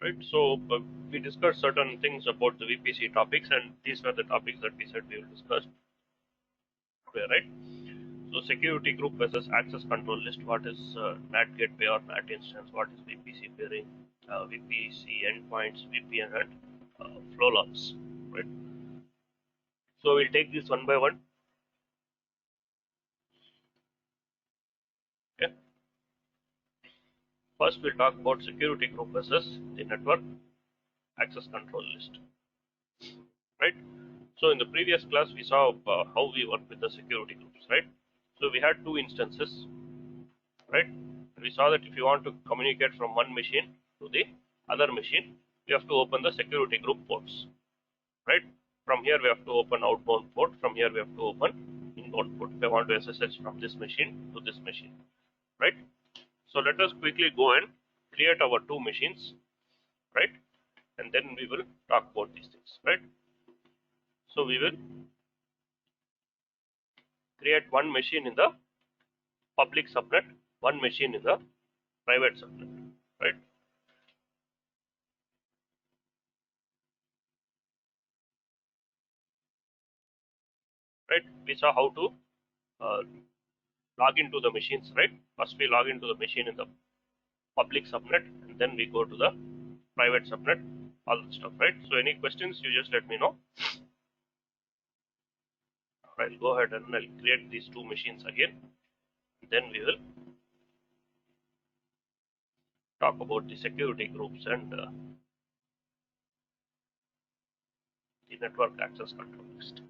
right? So we discussed certain things about the VPC topics, and these were the topics that we said we will discuss today, right? So security group versus access control list. What is NAT gateway or NAT instance? What is VPC peering? VPC endpoints, VPN, and flow logs, right? So we'll take this one by one. Okay. First, we'll talk about security group versus the network access control list, right? So in the previous class, we saw how we work with the security groups, right? So we had two instances, right? We saw that if you want to communicate from one machine to the other machine, you have to open the security group ports, right? From here we have to open outbound port. From here we have to open inbound port. If I want to SSH from this machine to this machine, right? So let us quickly go and create our two machines, right? And then we will talk about these things, right? So we will create one machine in the public subnet, one machine in the private subnet, right? Right? We saw how to uh, log into the machines, right? First we log into the machine in the public subnet, and then we go to the private subnet, all that stuff, right? So any questions, you just let me know. I'll go ahead and I'll create these two machines again. Then we will talk about the security groups and the network access control list.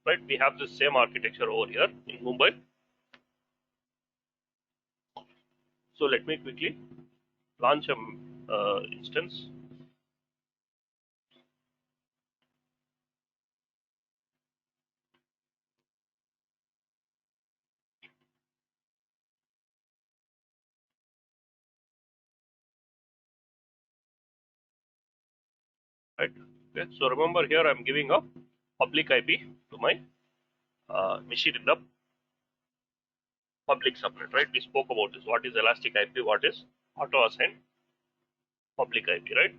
Right? We have the same architecture over here in Mumbai. So let me quickly launch a instance. Right? Okay. So remember here I'm giving a public IP to my machine in the public subnet, right? We spoke about this. What is elastic IP? What is auto assigned public IP, right?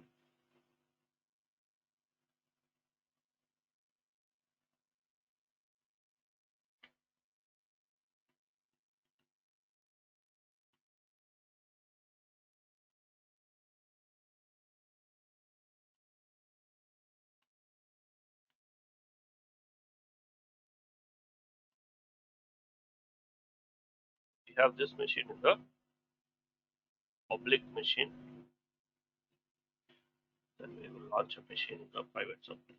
We have this machine in the public machine. Then we will launch a machine in the private subnet.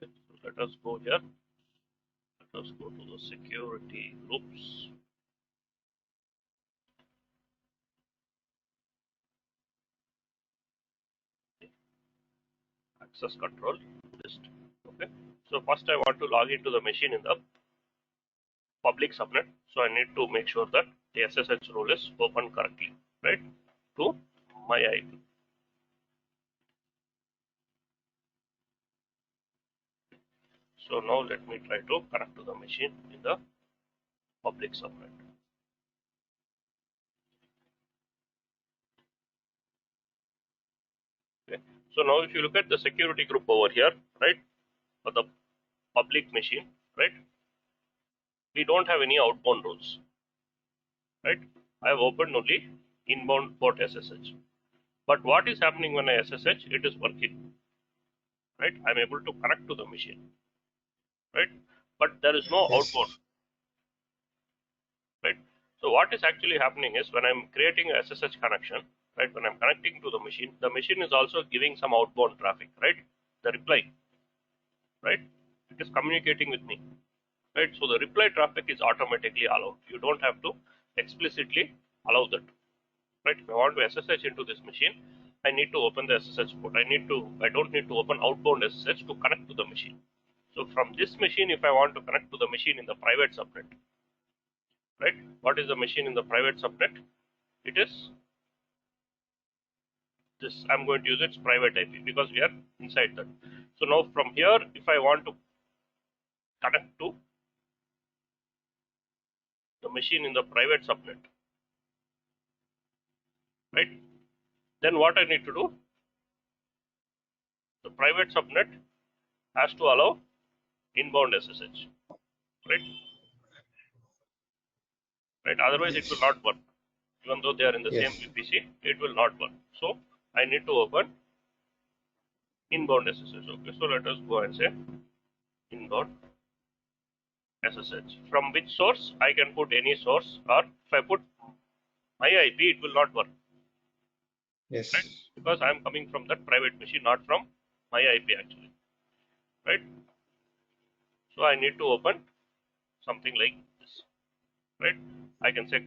Okay. So let us go here. Let us go to the security groups. Access control list. Okay. So first I want to log into the machine in the public subnet. So I need to make sure that the SSH role is open correctly, right? To my IP. So now let me try to connect to the machine in the public subnet. Okay. So now if you look at the security group over here, right, for the public machine, right, we don't have any outbound rules, right? I have opened only inbound port SSH. But what is happening when I SSH? It is working, right? I'm able to connect to the machine, right? But there is no outbound, right? So what is actually happening is when I'm creating a SSH connection, right? When I'm connecting to the machine is also giving some outbound traffic, right? The reply, right? It is communicating with me, right? So the reply traffic is automatically allowed. You don't have to explicitly allow that, right? If I want to SSH into this machine, I need to open the SSH port. I don't need to open outbound SSH to connect to the machine. So from this machine, if I want to connect to the machine in the private subnet, right? What is the machine in the private subnet? It is this. I'm going to use its private IP because we are inside that. So now from here, if I want to connect to the machine in the private subnet, right? Then what I need to do, the private subnet has to allow inbound SSH, right? Right. Otherwise, it will Yes. not work. Even though they are in the same Yes. VPC, it will not work. So I need to open inbound SSH. Okay. So let us go and say inbound SSH. From which source? I can put any source, or if I put my IP, it will not work, right? Yes. Because I am coming from that private machine, not from my IP actually, right? So I need to open something like this, right? I can say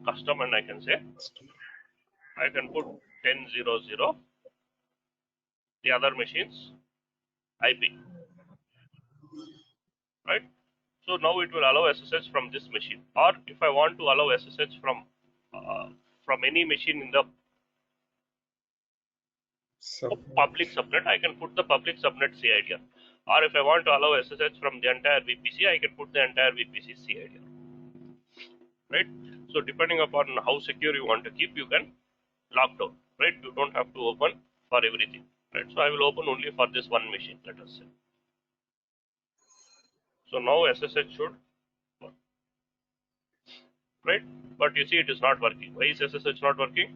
custom, and I can say I can put 10.0.0 the other machine's IP, right? So now it will allow SSH from this machine, or if I want to allow SSH uh, from any machine in the Subnet. public subnet, I can put the public subnet CIDR. Or if I want to allow SSH from the entire VPC, I can put the entire VPC CIDR, right? So depending upon how secure you want to keep, you can lock down, right? You don't have to open for everything, right? So I will open only for this one machine, let us say. So now SSH should work, right? But you see it is not working. Why is SSH not working?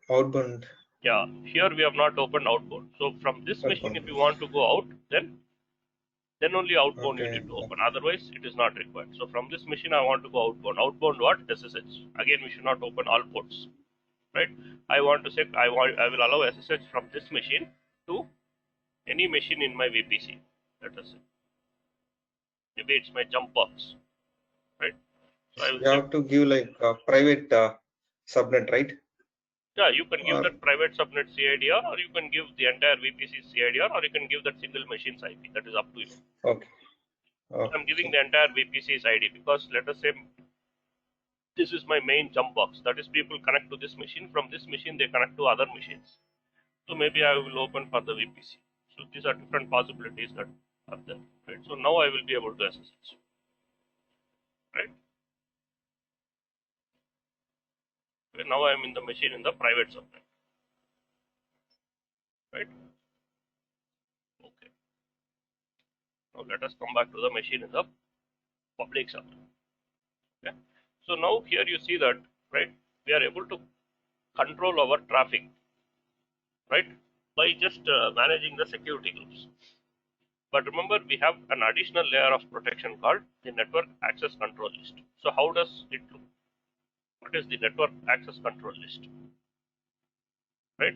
Outbound. Yeah, here we have not opened outbound. So from this machine, if Outbound. you want to go out, then only outbound you Okay. need to open. Otherwise, it is not required. So from this machine, I want to go outbound. Outbound what? SSH. Again, we should not open all ports, right? I want to say I will allow SSH from this machine to any machine in my VPC. Let us say maybe it's my jump box, right? So I will You say have to give like a private subnet, right? yeah, you can give Or that private subnet CIDR, or you can give the entire VPC CIDR, or you can give that single machine's IP. That is up to you. okay. I'm giving Okay. the entire VPC's ID because let us say this is my main jump box. That is, people connect to this machine. From this machine, they connect to other machines. So maybe I will open for the VPC. So these are different possibilities that are there. Right. So now I will be able to access it. Right. Okay, now I am in the machine in the private subnet. Right. Okay. Now let us come back to the machine in the public subnet. Okay. So now here you see that, right, we are able to control our traffic, right, by just managing the security groups. But remember, we have an additional layer of protection called the network access control list. So how does it look? What is the network access control list? Right?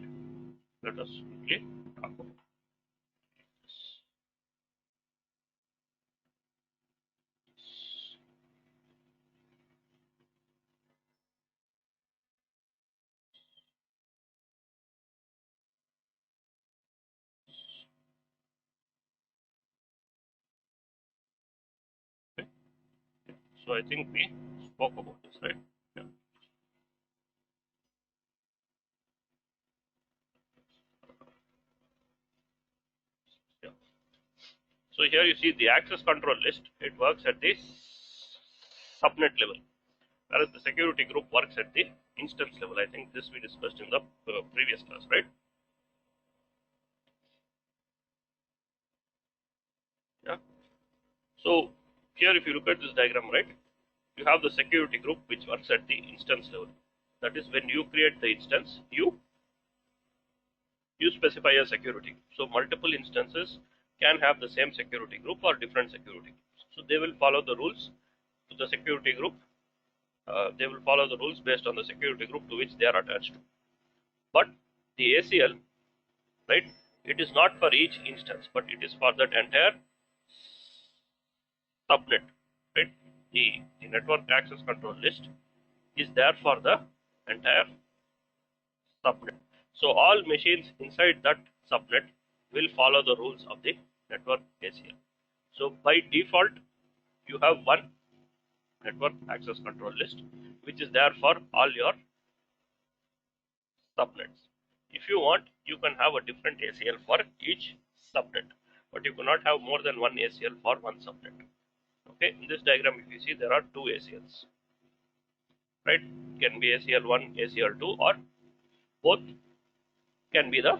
Let us quickly talk about this. Okay. So I think we spoke about this, right? Yeah. Yeah. So here you see the access control list. It works at the subnet level, whereas the security group works at the instance level. I think this we discussed in the previous class, right? Yeah. So here, if you look at this diagram, right, you have the security group which works at the instance level. That is, when you create the instance, you specify a security group. So multiple instances can have the same security group or different security groups. So they will follow the rules to the security group. They will follow the rules based on the security group to which they are attached to. But the ACL, right, it is not for each instance, but it is for that entire subnet, right? The network access control list is there for the entire subnet. So all machines inside that subnet will follow the rules of the network ACL. So by default, you have one network access control list, which is there for all your subnets. If you want, you can have a different ACL for each subnet, but you cannot have more than one ACL for one subnet. Okay, in this diagram, if you see, there are two ACLs, right? Can be ACL1, ACL2, or both can be the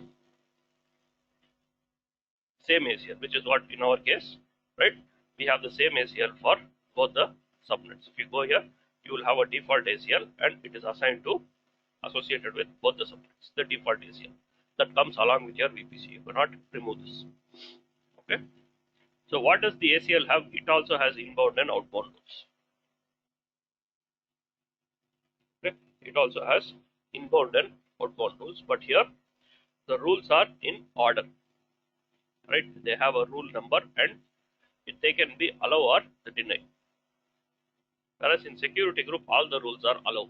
same ACL, which is what in our case, right? We have the same ACL for both the subnets. If you go here, you will have a default ACL and it is assigned to associated with both the subnets, the default ACL that comes along with your VPC. You cannot remove this. Okay. So what does the ACL have? It also has inbound and outbound rules. Okay. It also has inbound and outbound rules, but here the rules are in order, right? They have a rule number and they can be allow or deny. Whereas in security group, all the rules are allow,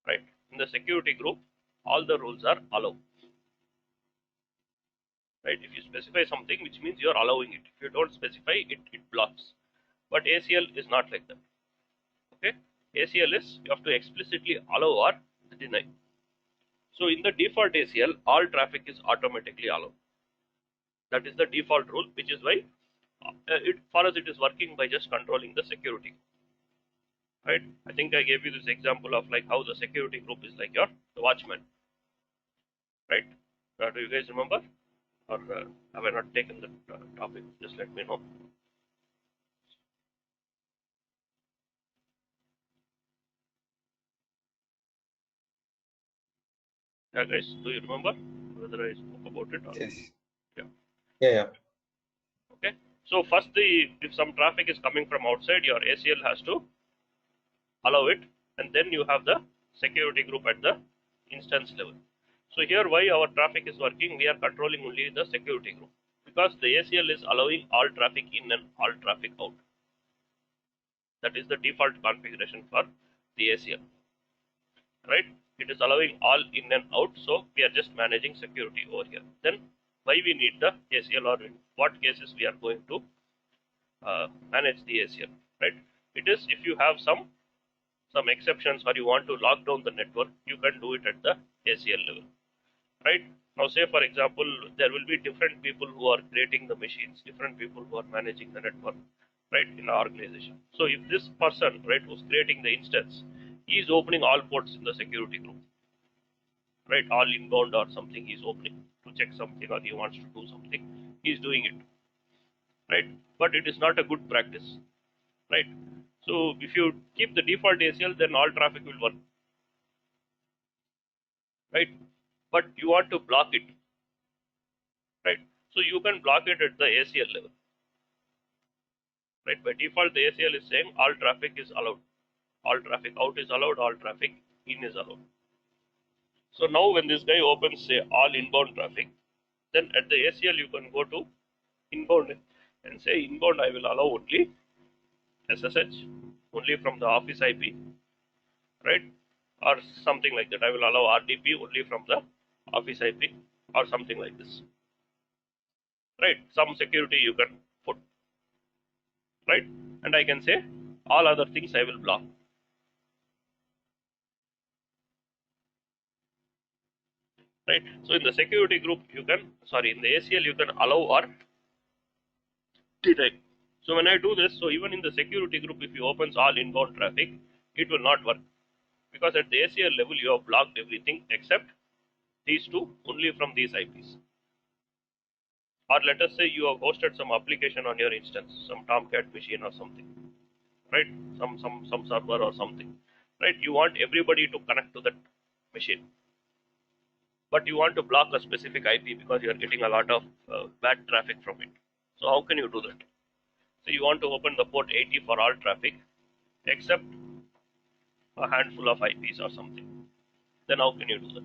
right? In the security group, all the rules are allow, right? If you specify something, which means you are allowing it. If you don't specify it, it blocks. But ACL is not like that. Okay, ACL is you have to explicitly allow or deny. So in the default ACL, all traffic is automatically allowed. That is the default rule, which is why for us it is working by just controlling the security. Right? I think I gave you this example of like how the security group is like your the watchman. Right? Do you guys remember? Or have I not taken the topic? Just let me know. Yeah, guys, do you remember whether I spoke about it or Yes. yeah? Yeah. Okay. So first, if some traffic is coming from outside, your ACL has to allow it, and then you have the security group at the instance level. So here, why our traffic is working? We are controlling only the security group because the ACL is allowing all traffic in and all traffic out. That is the default configuration for the ACL, right? It is allowing all in and out, so we are just managing security over here. Then why we need the ACL, or in what cases we are going to manage the ACL, right? It is if you have some exceptions or you want to lock down the network, you can do it at the ACL level, right? Now, say for example, there will be different people who are creating the machines, different people who are managing the network, right, in our organization. So if this person, right, who's creating the instance, he is opening all ports in the security group, right, all inbound or something he's opening to check something or he wants to do something, he's doing it, right? But it is not a good practice, right? So if you keep the default ACL, then all traffic will work, right? But you want to block it, right? So you can block it at the ACL level, right? By default, the ACL is saying all traffic is allowed, all traffic out is allowed, all traffic in is allowed. So now when this guy opens say all inbound traffic, then at the ACL you can go to inbound and say inbound I will allow only SSH, only from the office IP, right? Or something like that. I will allow RDP only from the office IP or something like this, right? Some security you can put, right? And I can say all other things I will block, right? So in the security group you can, sorry, in the ACL you can allow or deny. So when I do this, so even in the security group, if you opens all inbound traffic, it will not work because at the ACL level you have blocked everything except these two only from these IPs. Or let us say you have hosted some application on your instance, some Tomcat machine or something, right? Some server or something, right? You want everybody to connect to that machine, but you want to block a specific IP because you are getting a lot of bad traffic from it. So how can you do that? So you want to open the port 80 for all traffic except a handful of IPs or something. Then how can you do that?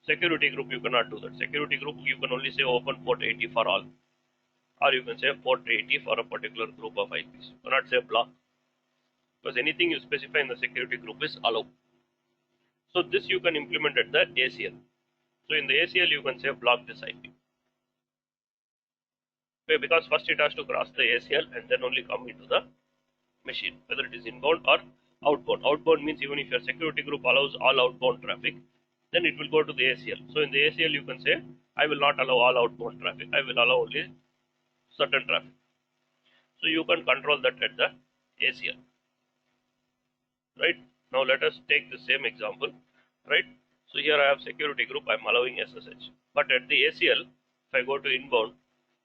Security group you cannot do that. Security group you can only say open port 80 for all. or you can say port 80 for a particular group of IPs. You cannot say block, because anything you specify in the security group is allow. So this you can implement at the ACL. So in the ACL you can say block this IP. Okay, because first it has to cross the ACL and then only come into the machine, whether it is inbound or outbound. Outbound means even if your security group allows all outbound traffic, then it will go to the ACL. So in the ACL you can say, I will not allow all outbound traffic, I will allow only certain traffic. So you can control that at the ACL. Right? Now let us take the same example. Right? So here I have security group, I am allowing SSH. But at the ACL, if I go to inbound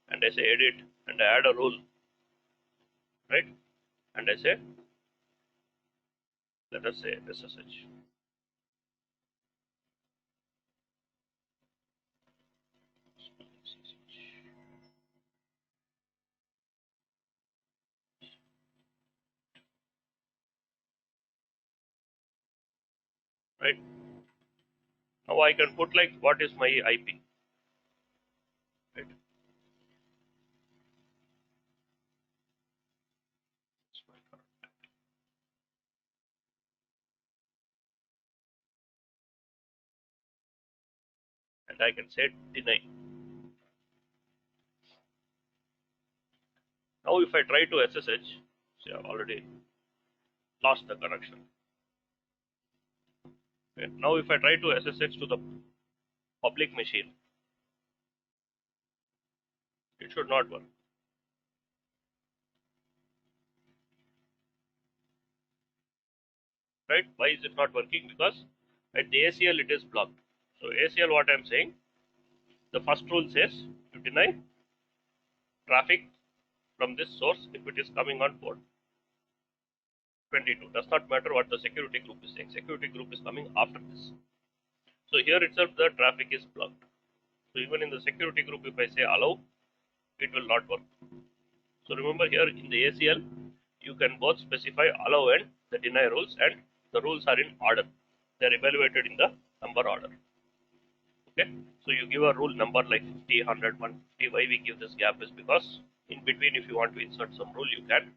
and I say edit and I add a rule, right? And I say, let us say SSH. Right? Now I can put like what is my IP. Right? And I can say deny. Now if I try to SSH, see I've already lost the connection. Okay. Now if I try to SSH to the public machine, it should not work. Right? Why is it not working? Because at the ACL it is blocked. So ACL, what I'm saying, the first rule says to deny traffic from this source if it is coming on port 22. Does not matter what the security group is saying. Security group is coming after this. So here itself the traffic is blocked. So even in the security group, if I say allow, it will not work. So remember here in the ACL, you can both specify allow and the deny rules, and the rules are in order. They are evaluated in the number order. Okay. So you give a rule number like 50, 100, 150. Why we give this gap is because in between, if you want to insert some rule, you can.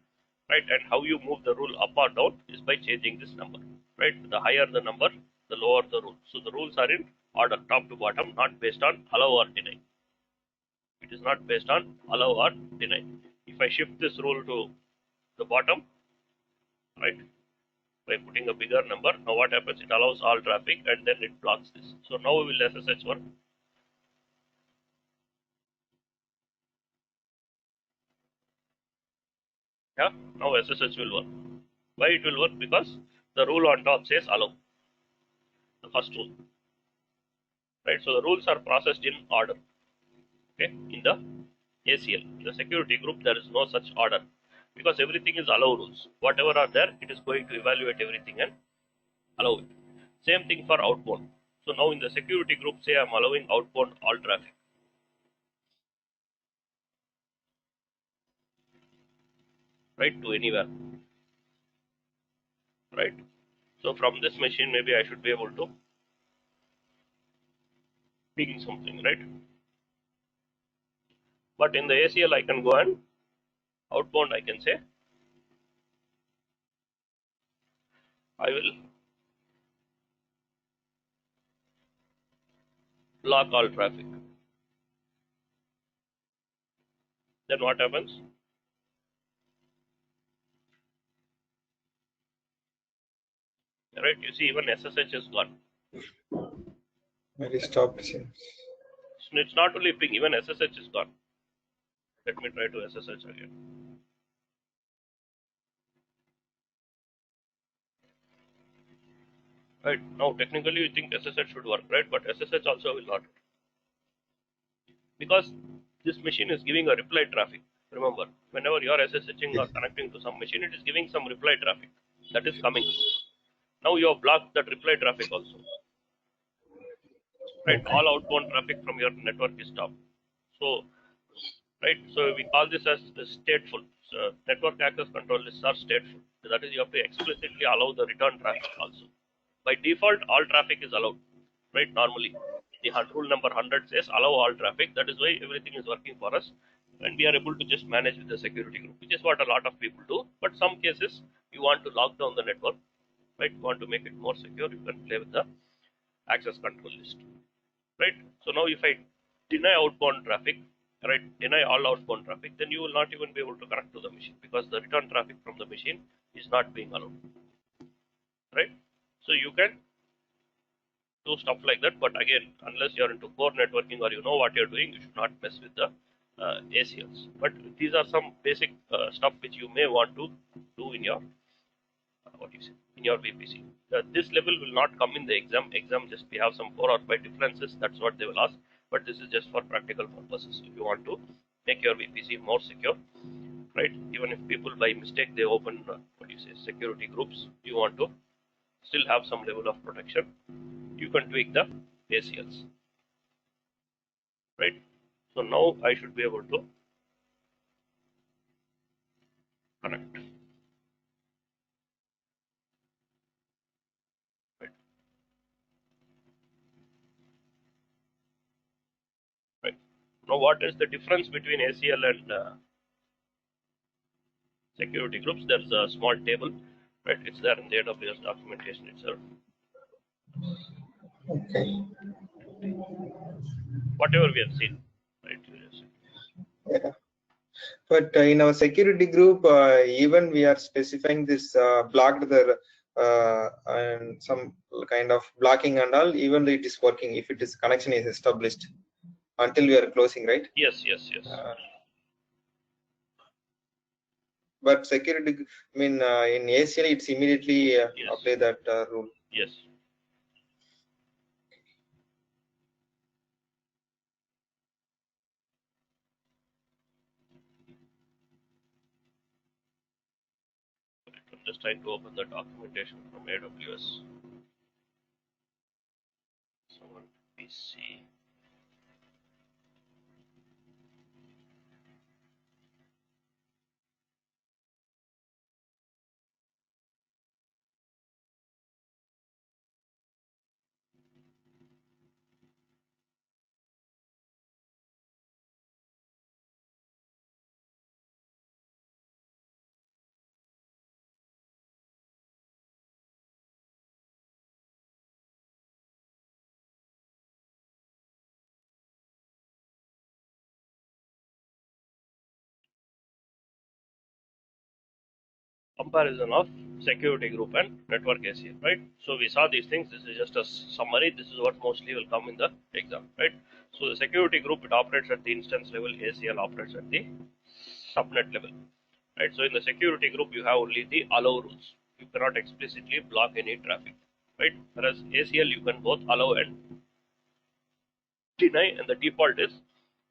Right. And how you move the rule up or down is by changing this number. Right. The higher the number, the lower the rule. So the rules are in order, top to bottom, not based on allow or deny. It is not based on allow or deny. If I shift this rule to the bottom, right, by putting a bigger number, now what happens? It allows all traffic and then it blocks this. So now we will SSH one. Yeah, now SSH will work. Why it will work? Because the rule on top says allow, the first rule. Right, so the rules are processed in order. Okay, in the ACL, in the security group, there is no such order because everything is allow rules. Whatever are there, it is going to evaluate everything and allow it. Same thing for outbound. So now in the security group, say I'm allowing outbound all traffic. Right, to anywhere. Right. So from this machine, maybe I should be able to ping something, right? But in the ACL, I can go and outbound, I can say I will block all traffic. Then what happens? Right, you see even SSH is gone. Maybe stop seems. So it's not only ping, even SSH is gone. Let me try to SSH again. Right, now technically you think SSH should work, right? But SSH also will not. Because this machine is giving a reply traffic. Remember, whenever you are SSHing or connecting to some machine, it is giving some reply traffic that is coming. Now you have blocked that reply traffic also. Right, Okay. all outbound traffic from your network is stopped. So, right, so we call this as stateful. So network access control lists are stateful. That is, you have to explicitly allow the return traffic also. By default, all traffic is allowed. Right, normally the rule number 100 says allow all traffic. That is why everything is working for us. and we are able to just manage with the security group, which is what a lot of people do. But some cases you want to lock down the network, right? You want to make it more secure, you can play with the access control list, right? So now if I deny outbound traffic, right, deny all outbound traffic, then you will not even be able to connect to the machine because the return traffic from the machine is not being allowed, right? So you can do stuff like that, but again, unless you're into core networking or you know what you're doing, you should not mess with the ACLs. But these are some basic stuff which you may want to do in your what do you say, in your VPC. This level will not come in the exam. Exam just we have some 4 or 5 differences. That's what they will ask. But this is just for practical purposes. If you want to make your VPC more secure, right? Even if people by mistake they open what do you say, security groups, you want to still have some level of protection. You can tweak the ACLs, right? So now I should be able to connect, right? Right. Now what is the difference between ACL and security groups? There's a small table, right? It's there in the AWS documentation itself. Okay. Whatever we have seen, right? Yeah. But in our security group, even we are specifying this blocked the and some kind of blocking and all. Even though it is working, if it is connection is established until we are closing, right? Yes, yes, yes. But security, I mean, in ACL, it's immediately Yes. apply that rule. Yes. I'm just trying to open the documentation from AWS. Someone VPC. Comparison of security group and network ACL, right? So we saw these things. This is just a summary. This is what mostly will come in the exam, right? So the security group, it operates at the instance level. ACL operates at the subnet level, right? So in the security group, you have only the allow rules. You cannot explicitly block any traffic, right? Whereas ACL, you can both allow and deny, and the default is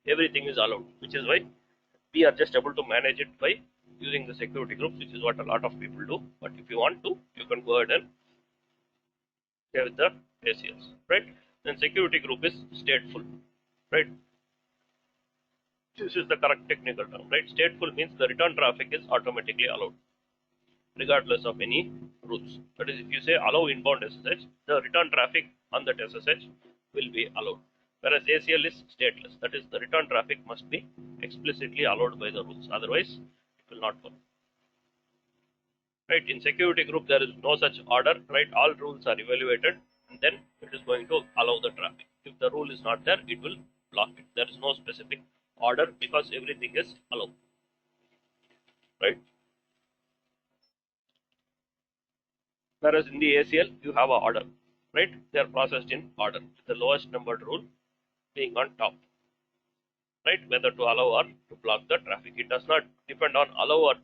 everything is allowed, which is why we are just able to manage it by using the security groups, which is what a lot of people do. But if you want to, you can go ahead and play with the ACLs, right? Then security group is stateful, right? This is the correct technical term, right? Stateful means the return traffic is automatically allowed, regardless of any rules. That is, if you say allow inbound SSH, the return traffic on that SSH will be allowed. Whereas ACL is stateless, that is, the return traffic must be explicitly allowed by the rules, otherwise it will not work. Right, in security group there is no such order, right? All rules are evaluated and then it is going to allow the traffic. If the rule is not there, it will block it. There is no specific order because everything is allowed, right? Whereas in the ACL, you have a order, right? They are processed in order, with the lowest numbered rule being on top, right? Whether to allow or to block the traffic. It does not depend on allow or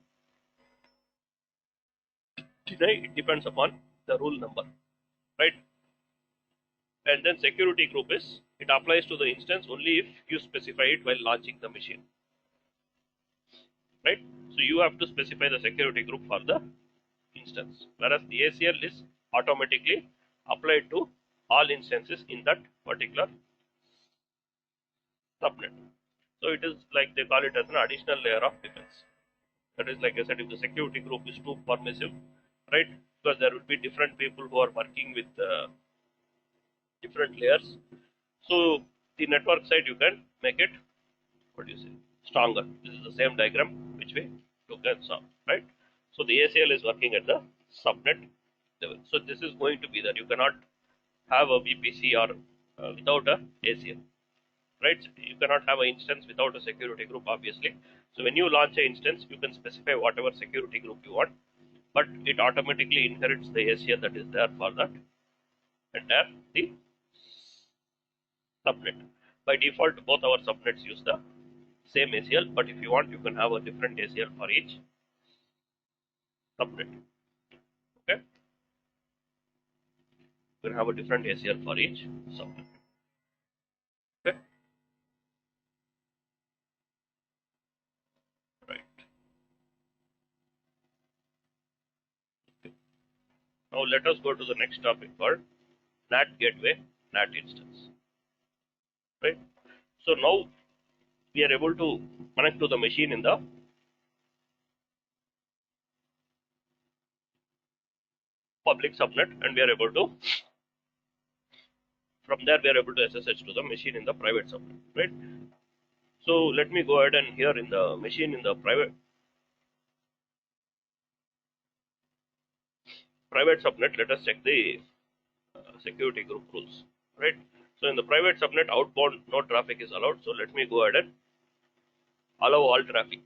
deny. It depends upon the rule number, right? And then security group is, it applies to the instance only if you specify it while launching the machine, right? So you have to specify the security group for the instance, whereas the ACL is automatically applied to all instances in that particular subnet. So it is like they call it as an additional layer of defense. That is, like I said, if the security group is too permissive, right? Because there will be different people who are working with different layers. So the network side, you can make it, what do you say, stronger. This is the same diagram which we took and saw, right? So the ACL is working at the subnet level. So this is going to be that you cannot have a VPC or without a ACL, right? You cannot have an instance without a security group, obviously. So when you launch an instance, you can specify whatever security group you want, but it automatically inherits the ACL that is there for that entire the subnet. By default, both our subnets use the same ACL, but if you want, you can have a different ACL for each subnet. Okay, you can have a different ACL for each subnet. Okay, right. Okay. Now let us go to the next topic called NAT gateway, NAT instance. Right. So now we are able to connect to the machine in the public subnet, and we are able to, from there we are able to SSH to the machine in the private subnet, right? So let me go ahead and here in the machine in the private subnet, let us check the security group rules, right? So in the private subnet, outbound no traffic is allowed. So let me go ahead and allow all traffic,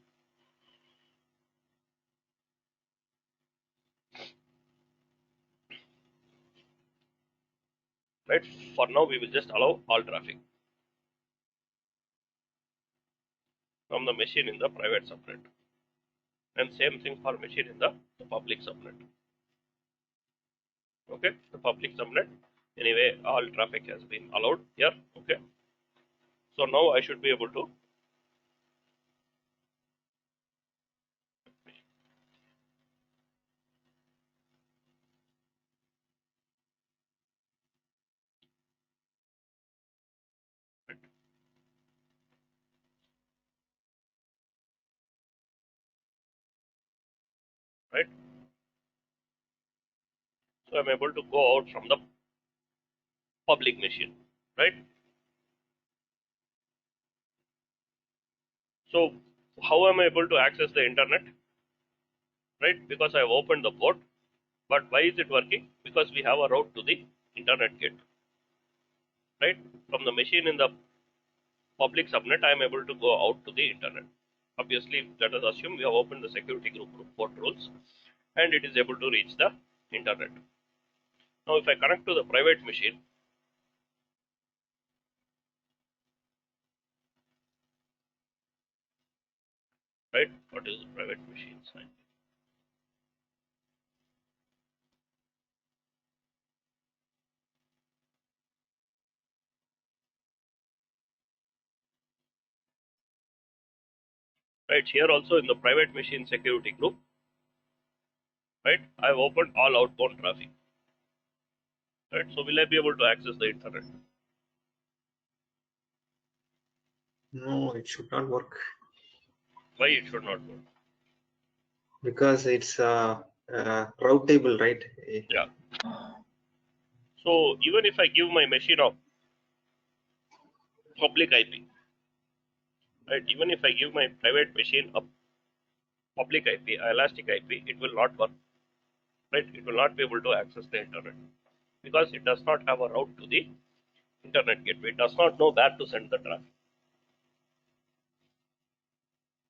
right? For now, we will just allow all traffic from the machine in the private subnet, and same thing for machine in the public subnet. Okay, the public subnet. Anyway, all traffic has been allowed here. Okay, so now I should be able to, right? So I'm able to go out from the public machine, right? So how am I able to access the internet, right? Because I have opened the port, but why is it working? Because we have a route to the internet gate, right? From the machine in the public subnet, I am able to go out to the internet. Obviously, let us assume we have opened the security group port rules, and it is able to reach the internet. Now, if I connect to the private machine, right? What is the private machine sign? Right here also in the private machine security group, right? I have opened all outbound traffic, right? So will I be able to access the internet? No, it should not work Why it should not work? because it's route table, right? Yeah. So even if I give my machine a public IP, right? Even if I give my private machine a public IP, elastic IP, it will not work, right? It will not be able to access the internet because it does not have a route to the internet gateway. It does not know where to send the traffic,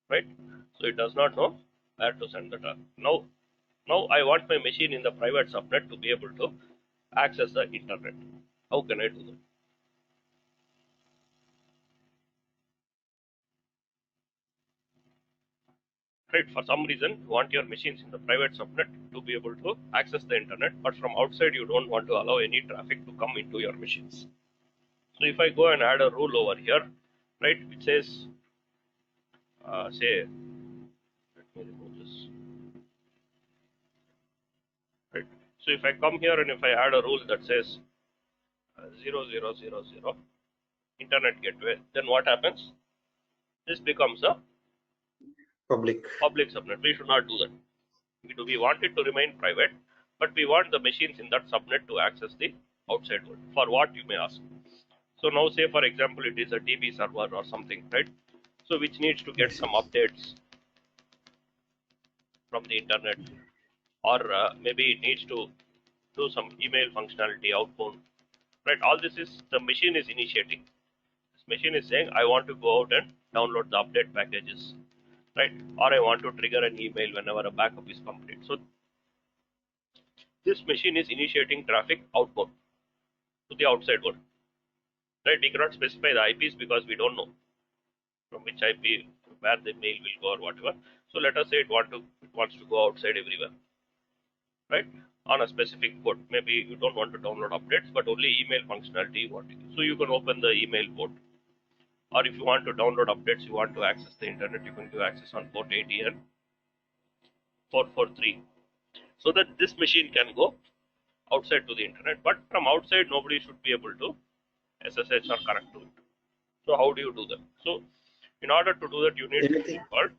right? So it does not know where to send the traffic. Now I want my machine in the private subnet to be able to access the internet. How can I do that? Right? For some reason, you want your machines in the private subnet to be able to access the internet, but from outside you don't want to allow any traffic to come into your machines. So if I go and add a rule over here, right, which says, say, let me remove this, right. So if I come here and if I add a rule that says 0000 internet gateway, then what happens? This becomes a Public. public subnet. We should not do that. We want it to remain private, but we want the machines in that subnet to access the outside world. For what, you may ask? So now say for example it is a DB server or something, right? so which needs to get Yes, some yes. updates from the internet, or maybe it needs to do some email functionality outbound, right? All this is the machine is initiating. This machine is saying, I want to go out and download the update packages, right? Or I want to trigger an email whenever a backup is complete. So this machine is initiating traffic outbound to the outside world, right? We cannot specify the IPs because we don't know from which IP where the mail will go or whatever. So let us say it wants to go outside everywhere, right? On a specific port. Maybe you don't want to download updates, but only email functionality you want to use. So you can open the email port. Or if you want to download updates, you want to access the internet, you can give access on port 80 and 443. So that this machine can go outside to the internet, but from outside nobody should be able to SSH or connect to it. So how do you do that? So in order to do that, you need Anything? something called,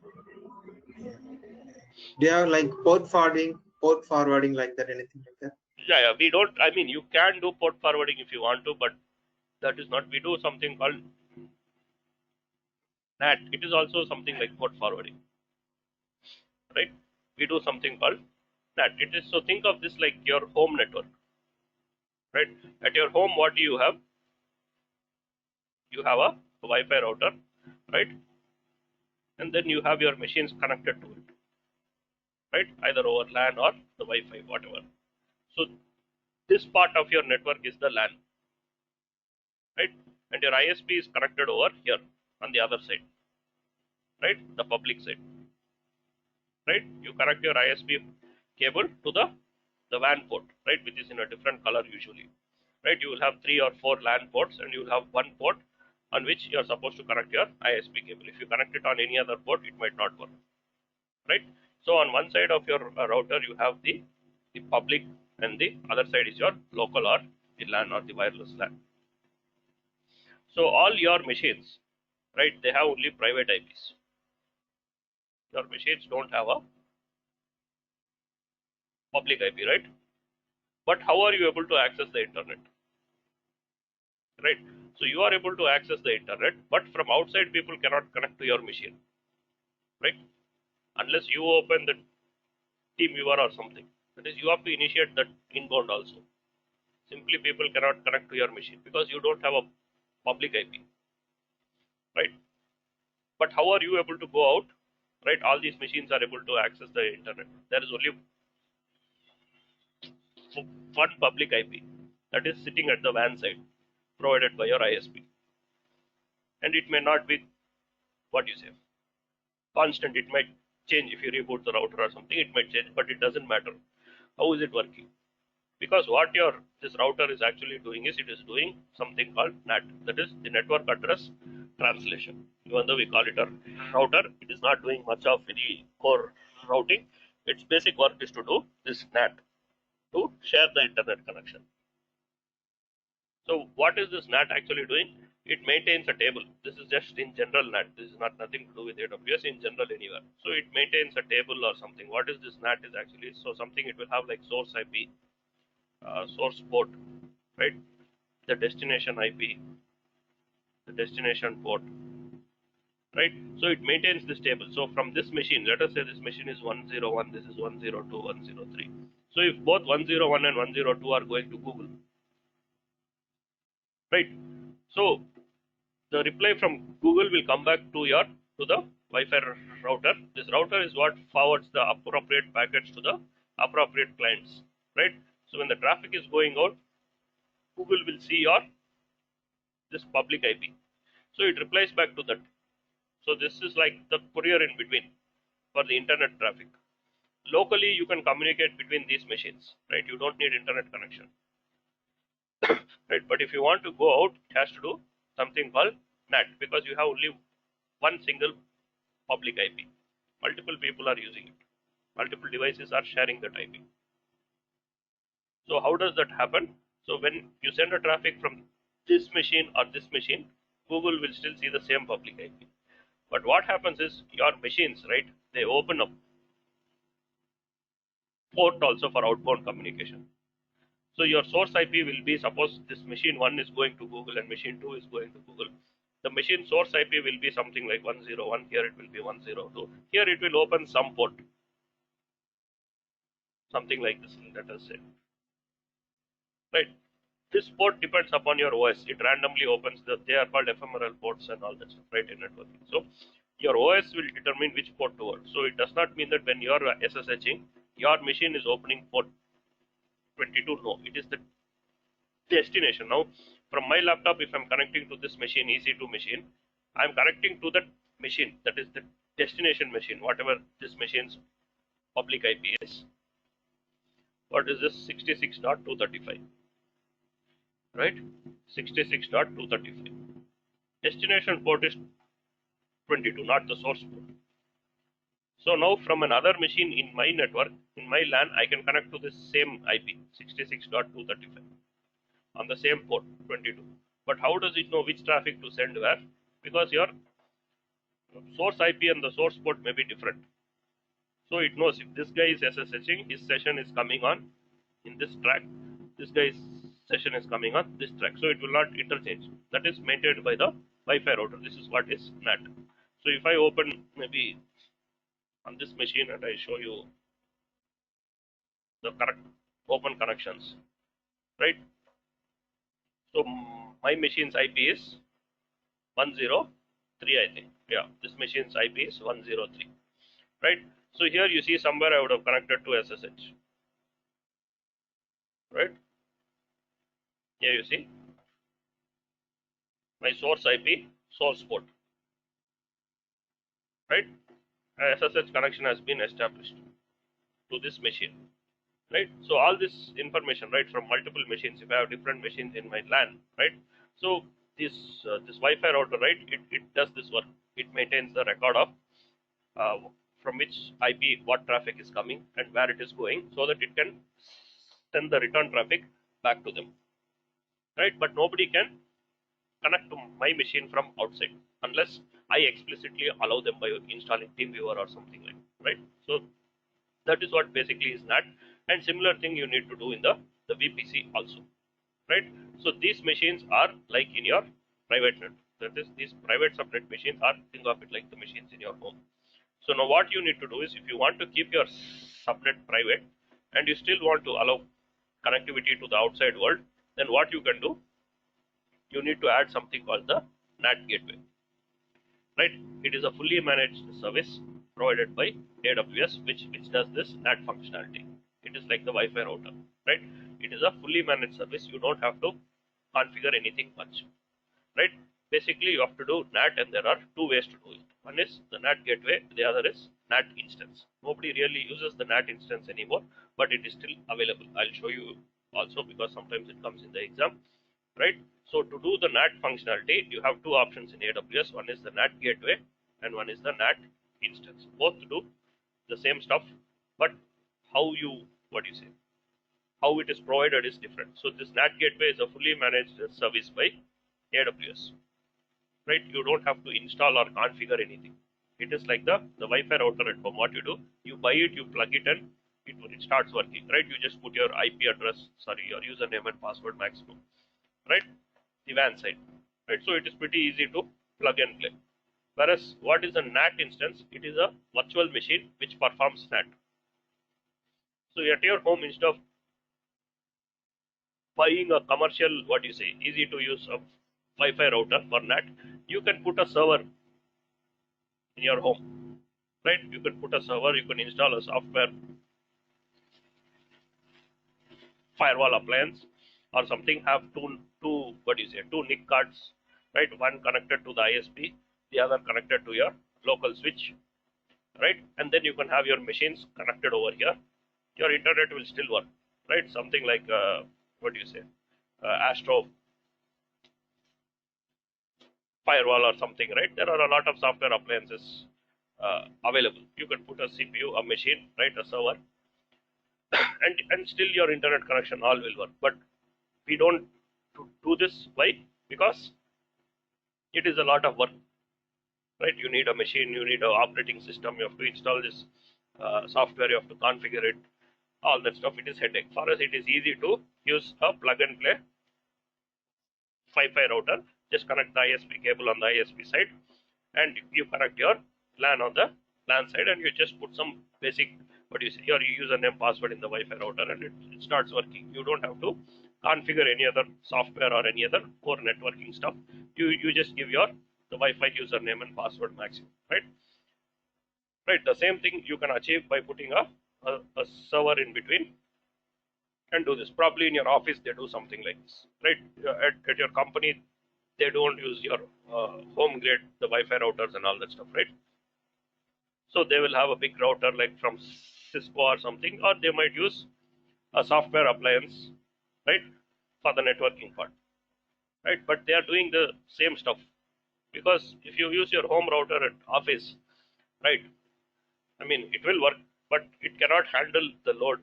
Do you have like port forwarding like that? Anything like that? yeah, we don't, I mean, you can do port forwarding if you want to, but that is not, we do something called NAT. It is also something like port forwarding, right? We do something called NAT. It is, so think of this like your home network, right? At your home, what do you have? You have a Wi-Fi router, right? And then you have your machines connected to it, right? Either over LAN or the Wi-Fi, whatever. So this part of your network is the LAN, right? And your ISP is connected over here on the other side, right? The public side, right? You connect your ISP cable to the WAN port, right? Which is in a different color usually, right? You will have 3 or 4 LAN ports, and you will have one port on which you are supposed to connect your ISP cable. If you connect it on any other port, it might not work, right? So on one side of your router, you have the public, and the other side is your local or the LAN or the wireless LAN. So all your machines, right? They have only private IPs. Your machines don't have a public IP, right? But how are you able to access the internet, right? So you are able to access the internet, but from outside people cannot connect to your machine, right? Unless you open the TeamViewer or something. That is, you have to initiate that inbound also. Simply people cannot connect to your machine because you don't have a public IP, right? But how are you able to go out, right? All these machines are able to access the internet. There is only one public IP that is sitting at the WAN side, provided by your ISP, and it may not be what you say constant. It might change if you reboot the router or something. It might change, but it doesn't matter. How is it working? Because what your this router is actually doing is it is doing something called NAT, that is the network address translation. Even though we call it a router, it is not doing much of any core routing. Its basic work is to do this NAT, to share the internet connection. So what is this NAT actually doing? It maintains a table. This is just in general NAT. This is not nothing to do with AWS, in general anywhere. So it maintains a table or something. What is this NAT is actually? So something it will have like source IP, source port, right? The destination IP, the destination port, right? So it maintains this table. So from this machine, let us say this machine is 101, this is 102, 103. So if both 101 and 102 are going to Google, right? So the reply from Google will come back to the Wi-Fi router. This router is what forwards the appropriate packets to the appropriate clients, right? So when the traffic is going out, Google will see your this public IP. So it replies back to that. So this is like the courier in between for the internet traffic. Locally, you can communicate between these machines, right? You don't need internet connection, right? But if you want to go out, it has to do something called NAT, because you have only one single public IP. Multiple people are using it. Multiple devices are sharing that IP. So how does that happen? So when you send a traffic from this machine or this machine, Google will still see the same public IP. But what happens is your machines, right? They open up port also for outbound communication. So your source IP will be, suppose this machine 1 is going to Google and machine 2 is going to Google. the machine source IP will be something like 101. Here it will be 102. Here it will open some port, something like this. Let us say, right? This port depends upon your OS. It randomly opens they are called ephemeral ports and all that stuff, right, in networking. So your OS will determine which port to work. So it does not mean that when you are SSHing, your machine is opening port 22. No, it is the destination. Now, from my laptop, if I'm connecting to this machine, EC2 machine, I'm connecting to that machine. That is the destination machine, whatever this machine's public IP is. What is this? 66.235. Right? 66.235. Destination port is 22, not the source port. So now from another machine in my network, in my LAN, I can connect to this same IP, 66.235, on the same port, 22. But how does it know which traffic to send where? Because your source IP and the source port may be different. So it knows if this guy is SSHing, his session is coming on in this track, this guy's session is coming on this track. So it will not interchange. That is maintained by the Wi-Fi router. This is what is NAT. So if I open maybe on this machine and I show you the correct open connections, right? So my machine's IP is 103, I think. Yeah, this machine's IP is 103, right? So here you see somewhere I would have connected to SSH, right? Here you see my source IP, source port, right? SSH connection has been established to this machine, right? So all this information, right, from multiple machines, if I have different machines in my LAN, right? So this Wi-Fi router, right, it does this work. It maintains the record of from which IP what traffic is coming and where it is going, so that it can send the return traffic back to them, right? But nobody can connect to my machine from outside unless I explicitly allow them by installing TeamViewer or something like that, right? So that is what basically is NAT, and similar thing you need to do in the VPC also, right? So these machines are like in your private net. That is, these private subnet machines are, think of it like the machines in your home. So now what you need to do is, if you want to keep your subnet private and you still want to allow connectivity to the outside world, then what you can do, you need to add something called the NAT gateway, right? It is a fully managed service provided by AWS, which does this NAT functionality. It is like the Wi-Fi router, right? It is a fully managed service. You don't have to configure anything much, right? Basically, you have to do NAT, and there are two ways to do it. One is the NAT gateway, the other is NAT instance. Nobody really uses the NAT instance anymore, but it is still available. I'll show you also, because sometimes it comes in the exam, right? So to do the NAT functionality, you have two options in AWS. One is the NAT gateway and one is the NAT instance. Both do the same stuff, but how how it is provided is different. So this NAT gateway is a fully managed service by AWS, right? You don't have to install or configure anything. It is like the Wi-Fi router at home. What you do, you buy it, you plug it in, it starts working, right? You just put your IP address, your username and password maximum, right? The WAN side, right? So it is pretty easy to plug and play. Whereas what is a NAT instance? It is a virtual machine which performs NAT. So at your home, instead of buying a commercial, easy to use a Wi-Fi router for NAT, you can put a server in your home, right? You can put a server, you can install a software firewall appliance or something, have two NIC cards, right? One connected to the ISP, the other connected to your local switch, right? And then you can have your machines connected over here. Your internet will still work, right? Something like Astro firewall or something, right? There are a lot of software appliances available. You can put a CPU, a machine, right, a server, and still your internet connection all will work. But we don't do this. Why? Because it is a lot of work, right? You need a machine, you need an operating system, you have to install this software, you have to configure it, all that stuff. It is headache. For us, it is easy to use a plug and play Wi-Fi router, Just connect the ISP cable on the ISP side, and you connect your LAN on the LAN side, and you just put some basic your username password in the Wi-Fi router, and it starts working. You don't have to configure any other software or any other core networking stuff. You just give your the Wi-Fi username and password maximum, right? Right. The same thing you can achieve by putting a server in between and do this. Probably in your office they do something like this, right? At your company they don't use your home grade the Wi-Fi routers and all that stuff, right? So they will have a big router like from Cisco or something, or they might use a software appliance, right, for the networking part, right? But they are doing the same stuff, because if you use your home router at office, right, I mean it will work, but it cannot handle the load,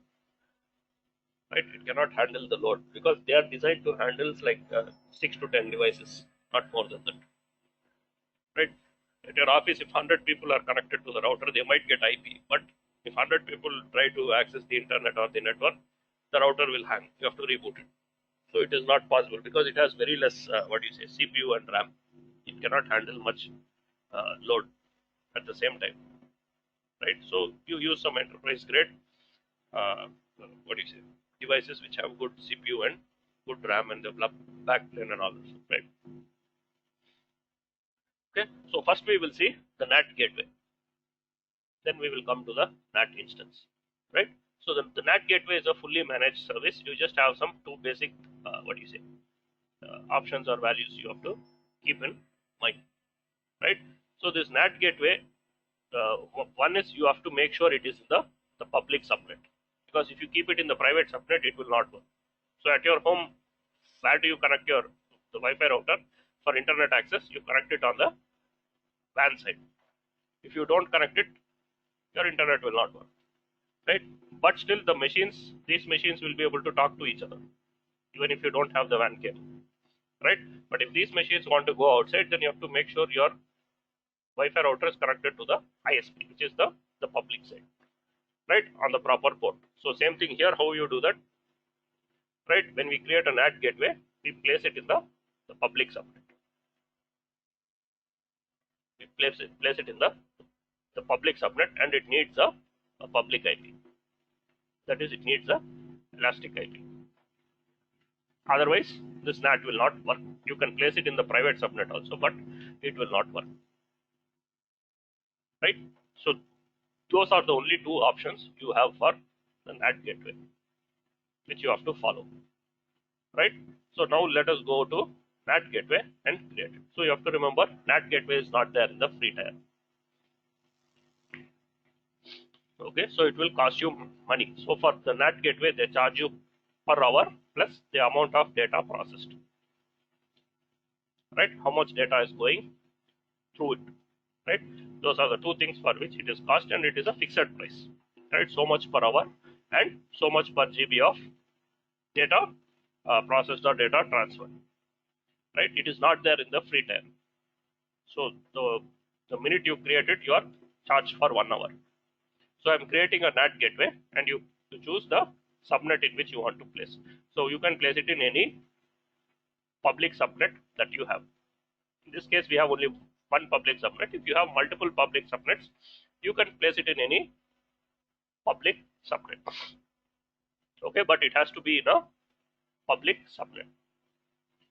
right? It cannot handle the load because they are designed to handle like 6 to 10 devices, not more than that, right? At your office, if 100 people are connected to the router, they might get IP, but if 100 people try to access the internet or the network, the router will hang. You have to reboot it. So it is not possible because it has very less, CPU and RAM. It cannot handle much load at the same time, right? So you use some enterprise grade, uh, devices which have good CPU and good RAM and the backplane and all this, right? Okay. So first we will see the NAT gateway. Then we will come to the NAT instance, right? So the NAT gateway is a fully managed service. You just have some two basic, options or values you have to keep in mind, right? So this NAT gateway, uh, one is you have to make sure it is in the public subnet, because if you keep it in the private subnet, it will not work. So at your home, where do you connect the Wi-Fi router for internet access? You connect it on the WAN side. If you don't connect it, your internet will not work, right? But still these machines will be able to talk to each other, even if you don't have the WAN cable, right? But if these machines want to go outside, then you have to make sure your Wi-Fi router is connected to the ISP, which is the public side, right, on the proper port. So same thing here, how you do that, right? When we create a NAT gateway, we place it in the public subnet. We place it in the public subnet, and it needs a public IP. That is, it needs a elastic IP. Otherwise, this NAT will not work. You can place it in the private subnet also, but it will not work, right? So those are the only two options you have for the NAT gateway, which you have to follow, right? So now let us go to NAT gateway and create it. So you have to remember, NAT gateway is not there in the free tier. Okay, so it will cost you money. So for the NAT gateway, they charge you per hour plus the amount of data processed, right? How much data is going through it, right? Those are the two things for which it is cost, and it is a fixed price, right? So much per hour and so much per GB of data processed or data transferred, right? It is not there in the free tier. So the minute you create it, you are charged for 1 hour. So I'm creating a NAT gateway, and you choose the subnet in which you want to place. So you can place it in any public subnet that you have. In this case, we have only one public subnet. If you have multiple public subnets, you can place it in any public subnet. Okay, but it has to be in a public subnet,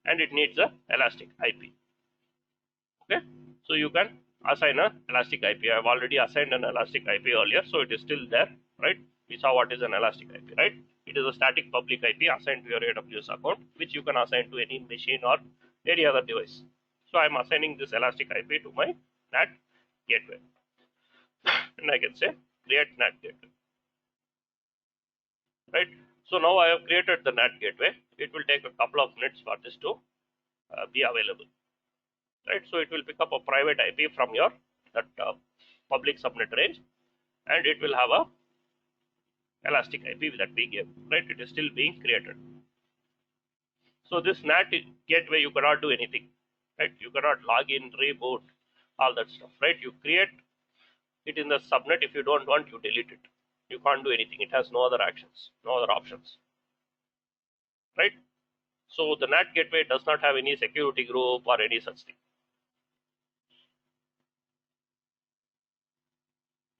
and it needs a elastic IP. Okay, so you can assign a elastic IP. I have already assigned an elastic IP earlier, so it is still there, right? We saw what is an elastic IP, right? It is a static public IP assigned to your AWS account, which you can assign to any machine or any other device. So I am assigning this elastic IP to my NAT gateway, and I can say create NAT gateway, right? So now I have created the NAT gateway. It will take a couple of minutes for this to be available, right? So it will pick up a private IP from your that public subnet range, and it will have a elastic IP that we gave, right? It is still being created. So this NAT gateway, you cannot do anything, right? You cannot log in, reboot, all that stuff, right? You create it in the subnet. If you don't want, you delete it. You can't do anything. It has no other actions, no other options, right? So the NAT gateway does not have any security group or any such thing.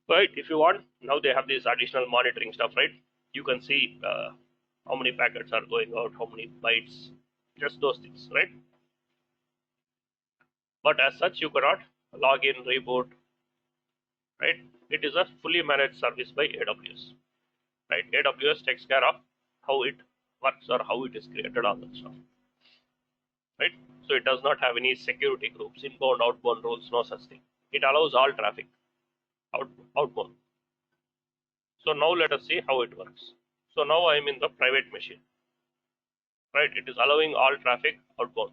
Right? If you want, now they have this additional monitoring stuff, right? You can see how many packets are going out, how many bytes, just those things, right? But as such, you cannot log in, reboot, right? It is a fully managed service by AWS, right? AWS takes care of how it works or how it is created, all that stuff, right? So it does not have any security groups, inbound, outbound rules, no such thing. It allows all traffic outbound. So now let us see how it works. So now I am in the private machine, right? It is allowing all traffic outbound,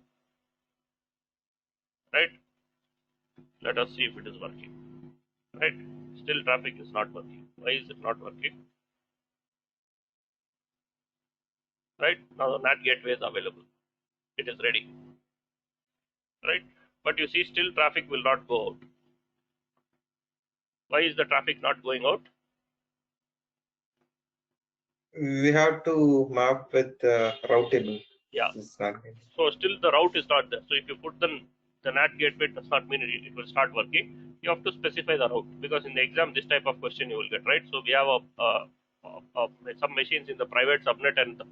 right? Let us see if it is working, right? Still traffic is not working. Why is it not working? Right? Now the NAT gateway is available. It is ready, right? But you see still traffic will not go out. Why is the traffic not going out? We have to map with route table. Yeah. This is not good. So still the route is not there. So if you put the NAT gateway, does not mean it will start working. You have to specify the route, because in the exam this type of question you will get, right? So we have some machines in the private subnet and the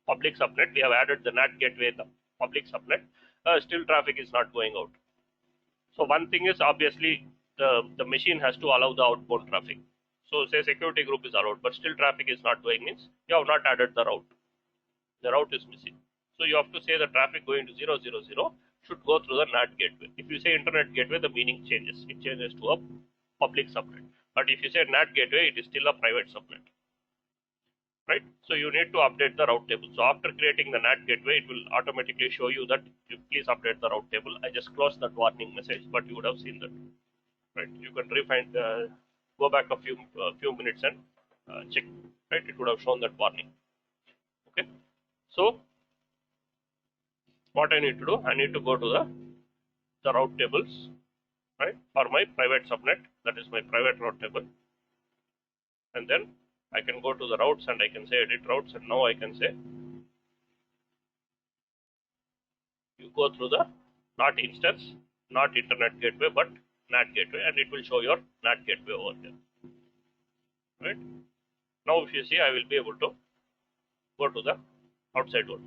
public subnet. We have added the NAT gateway in the public subnet. Still traffic is not going out. So one thing is, obviously the machine has to allow the outbound traffic. So say security group is allowed, but still traffic is not going, means you have not added the route. The route is missing. So you have to say the traffic going to 000 should go through the NAT gateway. If you say internet gateway, the meaning changes. It changes to a public subnet. But if you say NAT gateway, it is still a private subnet, right? So you need to update the route table. So after creating the NAT gateway, it will automatically show you that you please update the route table. I just closed that warning message, but you would have seen that, right? You can go back a few minutes and check, right? It would have shown that warning. Okay. So what I need to do, I need to go to the route tables, right, for my private subnet. That is my private route table, and then I can go to the routes and I can say edit routes, and now I can say you go through the not instance, not internet gateway, but NAT gateway, and it will show your NAT gateway over there, right? Now if you see, I will be able to go to the outside world.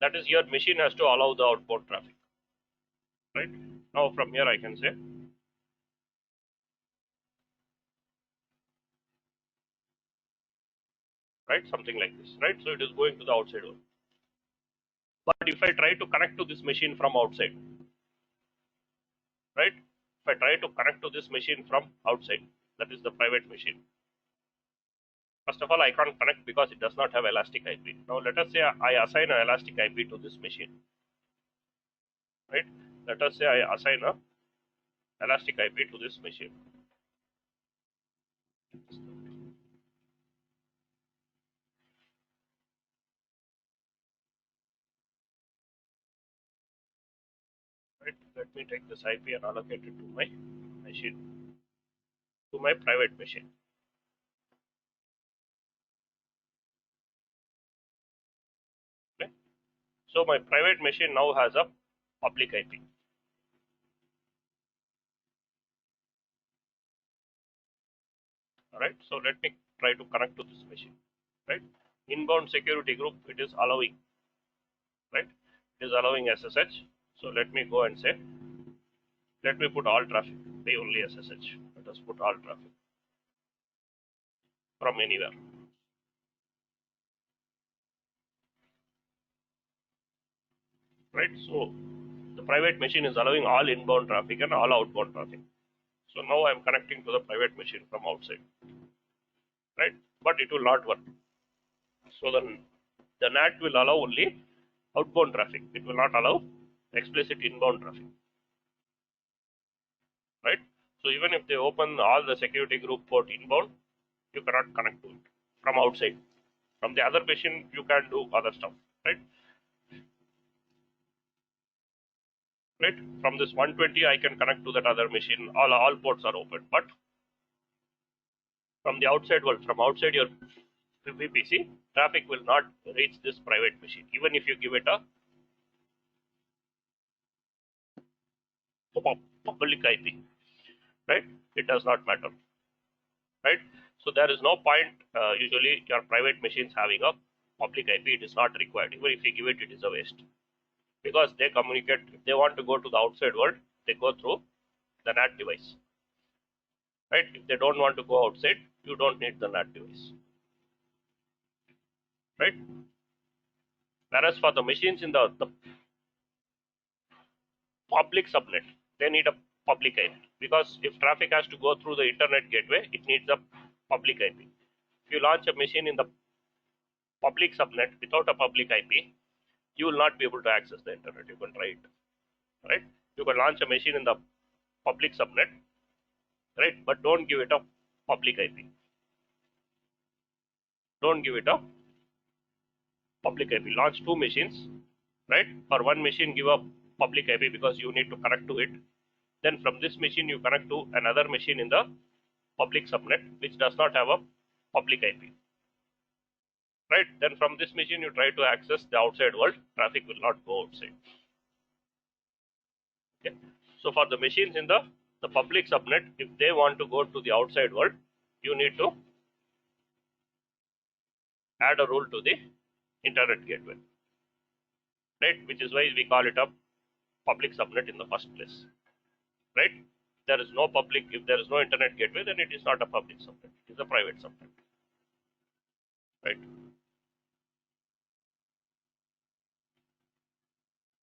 That is, your machine has to allow the outbound traffic, right? Now from here I can say, right, something like this, right? So it is going to the outside world. But if I try to connect to this machine from outside, right? If I try to connect to this machine from outside, that is the private machine. First of all, I can't connect because it does not have elastic IP. Now let us say I assign an elastic IP to this machine, right? Let us say I assign a elastic IP to this machine. Right? Let me take this IP and allocate it to my machine, to my private machine. Okay? So my private machine now has a public IP. Alright, so let me try to connect to this machine. Right? Inbound security group, it is allowing, right? It is allowing SSH. So let me go and say, let me put all traffic, pay only SSH. Let us put all traffic from anywhere. Right? So the private machine is allowing all inbound traffic and all outbound traffic. So now I am connecting to the private machine from outside. Right? But it will not work. So the NAT will allow only outbound traffic. It will not allow explicit inbound traffic. Right? So even if they open all the security group port inbound, you cannot connect to it from outside. From the other machine, you can do other stuff, right? Right? From this 120, I can connect to that other machine. All ports are open, but from the outside world, from outside your VPC, traffic will not reach this private machine, even if you give it a public IP, right? It does not matter, right? So there is no point usually your private machines having a public IP. It is not required. Even if you give it, it is a waste, because they communicate. If they want to go to the outside world, they go through the NAT device, right? If they don't want to go outside, you don't need the NAT device, right? Whereas for the machines in the public subnet, they need a public IP, because if traffic has to go through the internet gateway, it needs a public IP. If you launch a machine in the public subnet without a public IP, you will not be able to access the internet. You can try it, right? You can launch a machine in the public subnet, right? But don't give it a public IP. Don't give it a public IP. Launch two machines, right? For one machine, give a public IP because you need to connect to it. Then from this machine, you connect to another machine in the public subnet, which does not have a public IP, right? Then from this machine, you try to access the outside world. Traffic will not go outside. Okay. So for the machines in the public subnet, if they want to go to the outside world, you need to add a rule to the internet gateway, right? Which is why we call it a public subnet in the first place, right? There is no public, if there is no internet gateway, then it is not a public subnet, it is a private subnet, right?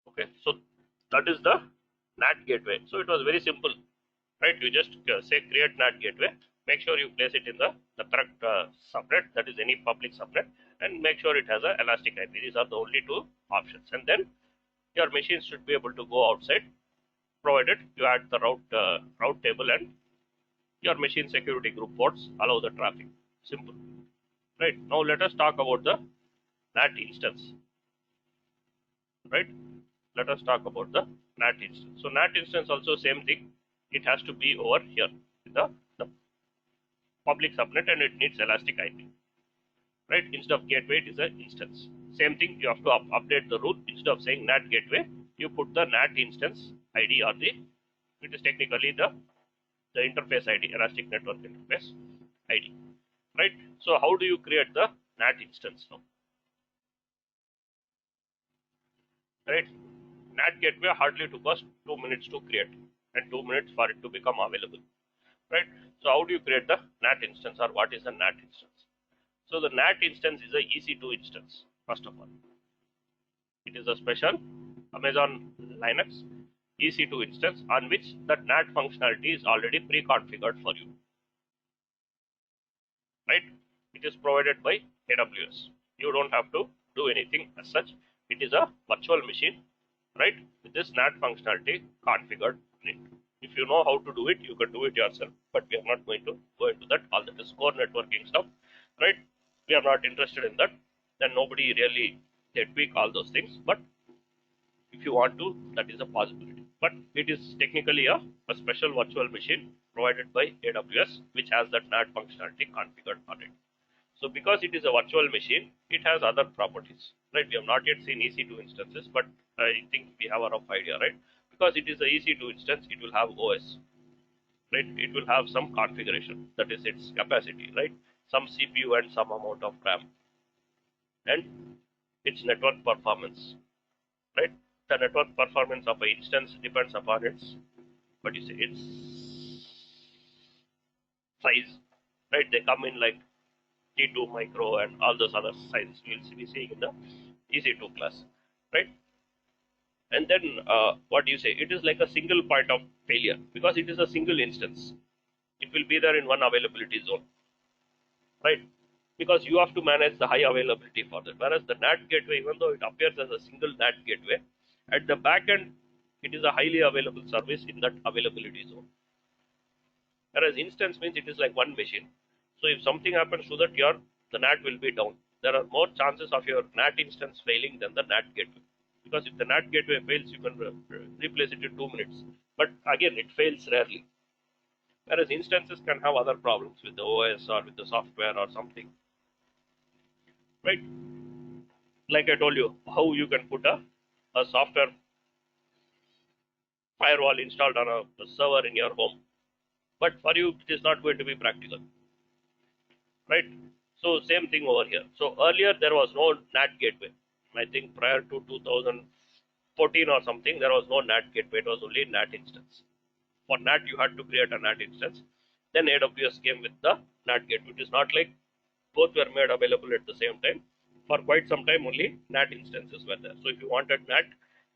Okay, so that is the NAT gateway. So it was very simple, right? You just say create NAT gateway, make sure you place it in the correct subnet, that is any public subnet, and make sure it has a elastic IP. These are the only two options, and then your machines should be able to go outside, provided you add the route table and your machine security group ports allow the traffic. Simple, right? Now let us talk about the NAT instance, right? Let us talk about the NAT instance. So NAT instance also same thing. It has to be over here, the public subnet, and it needs elastic IP, right? Instead of gateway, it is an instance. Same thing, you have to update the rule. Instead of saying NAT gateway, you put the NAT instance ID, or it is technically the interface ID, elastic network interface ID, right? So how do you create the NAT instance now, right? NAT gateway hardly took us 2 minutes to create and 2 minutes for it to become available, right? So how do you create the NAT instance, or what is a NAT instance? So the NAT instance is a EC2 instance. First of all, it is a special Amazon Linux EC2 instance on which that NAT functionality is already pre-configured for you, right? It is provided by AWS. You don't have to do anything as such. It is a virtual machine, right, with this NAT functionality configured in it. If you know how to do it, you can do it yourself, but we are not going to go into that. All that is core networking stuff, right? We are not interested in that. Then nobody really, they tweak all those things, but if you want to, that is a possibility. But it is technically a special virtual machine provided by AWS, which has that NAT functionality configured on it. So because it is a virtual machine, it has other properties, right? We have not yet seen EC2 instances, but I think we have a rough idea, right? Because it is a EC2 instance, it will have OS, right? It will have some configuration, that is its capacity, right? Some CPU and some amount of RAM, and its network performance, right? The network performance of an instance depends upon its, what you say, its size, right? They come in like T2 micro and all those other sizes we will be seeing in the EC2 class, right? And then what do you say? It is like a single point of failure because it is a single instance. It will be there in one availability zone, right? Because you have to manage the high availability for that. Whereas the NAT gateway, even though it appears as a single NAT gateway, at the back end, it is a highly available service in that availability zone. Whereas instance means it is like one machine. So if something happens to that, the NAT will be down. There are more chances of your NAT instance failing than the NAT gateway. Because if the NAT gateway fails, you can replace it in 2 minutes. But again, it fails rarely. Whereas instances can have other problems with the OS or with the software or something. right? Like I told you, how you can put a software firewall installed on a server in your home, but for you it is not going to be practical, right? So same thing over here. So earlier there was no NAT gateway. I think prior to 2014 or something, there was no NAT gateway. It was only NAT instance. For NAT, you had to create a NAT instance. Then AWS came with the NAT gateway. It is not like both were made available at the same time. For quite some time, only NAT instances were there. So if you wanted NAT,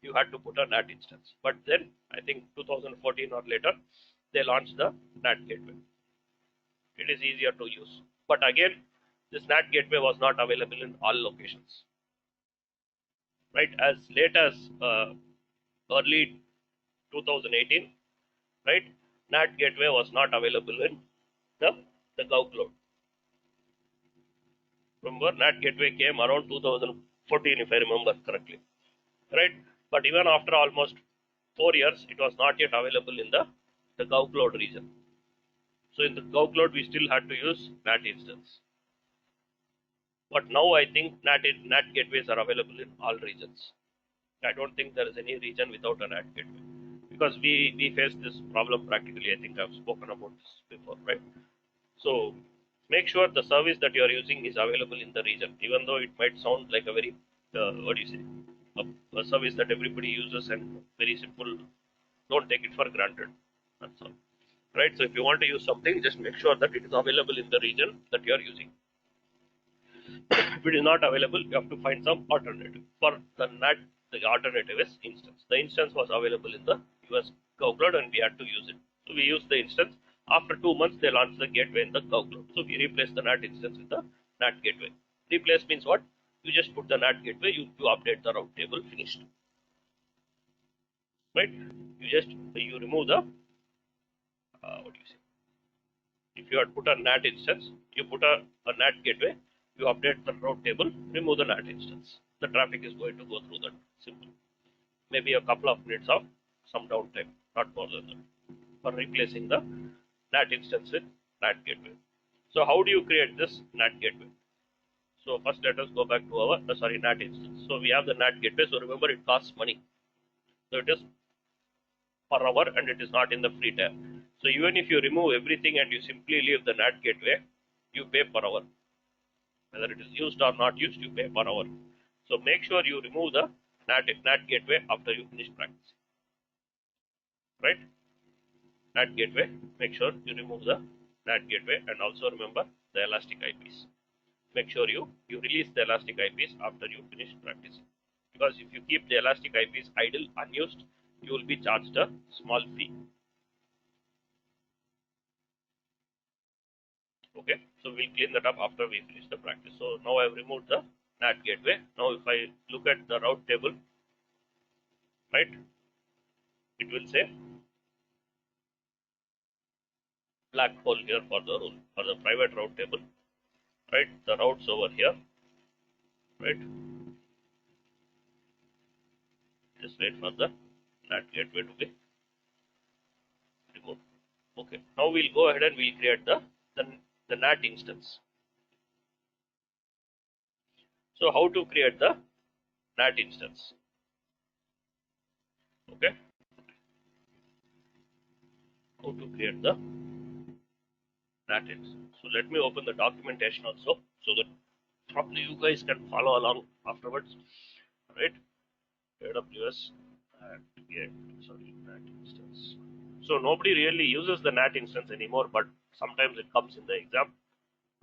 you had to put a NAT instance. But then, I think 2014 or later, they launched the NAT gateway. It is easier to use. But again, this NAT gateway was not available in all locations. Right? As late as early 2018, right? NAT gateway was not available in the, the Gov cloud. Remember, NAT gateway came around 2014, if I remember correctly, right? But even after almost 4 years, it was not yet available in the Gov cloud region. So in the Gov cloud, we still had to use NAT instance. But now I think NAT gateways are available in all regions. I don't think there is any region without a NAT gateway, because we face this problem practically. I think I've spoken about this before, right? So make sure the service that you are using is available in the region, even though it might sound like a very what do you say, a service that everybody uses and very simple. Don't take it for granted. That's all, right? So if you want to use something, just make sure that it is available in the region that you are using. If it is not available, you have to find some alternative. For the NAT, the alternative is instance. The instance was available in the US Gov cloud and we had to use it. So we used the instance. After 2 months, they launched the gateway in the Gov cloud. So we replaced the NAT instance with the NAT gateway. Replace means what? You just put the NAT gateway, you update the route table, finished. Right? You remove the what do you say? If you had put a NAT instance, you put a NAT gateway, you update the route table, remove the NAT instance. The traffic is going to go through that. Simple. Maybe a couple of minutes of some downtime, not more than that, for replacing the NAT instance with NAT gateway. So how do you create this NAT gateway? So first let us go back to our NAT instance. So we have the NAT gateway. So remember, it costs money. So it is per hour and it is not in the free tier. So even if you remove everything and you simply leave the NAT gateway, you pay per hour. Whether it is used or not used, you pay per hour. So make sure you remove the NAT gateway after you finish practicing. Right? NAT gateway, make sure you remove the NAT gateway, and also remember the elastic IPs. Make sure you release the elastic IPs after you finish practicing. Because if you keep the elastic IPs idle, unused, you will be charged a small fee. Okay, so we'll clean that up after we finish the practice. So now I've removed the NAT gateway. Now if I look at the route table, right, it will say black hole here for the rule, for the private route table, right? The routes over here, right? Just wait for the NAT gateway to be removed. Okay, now we'll go ahead and we'll create the NAT instance. So how to create the NAT instance? Okay, how to create the NAT instance. So let me open the documentation also, so that probably you guys can follow along afterwards, right? AWS NAT instance. So nobody really uses the NAT instance anymore, but sometimes it comes in the exam,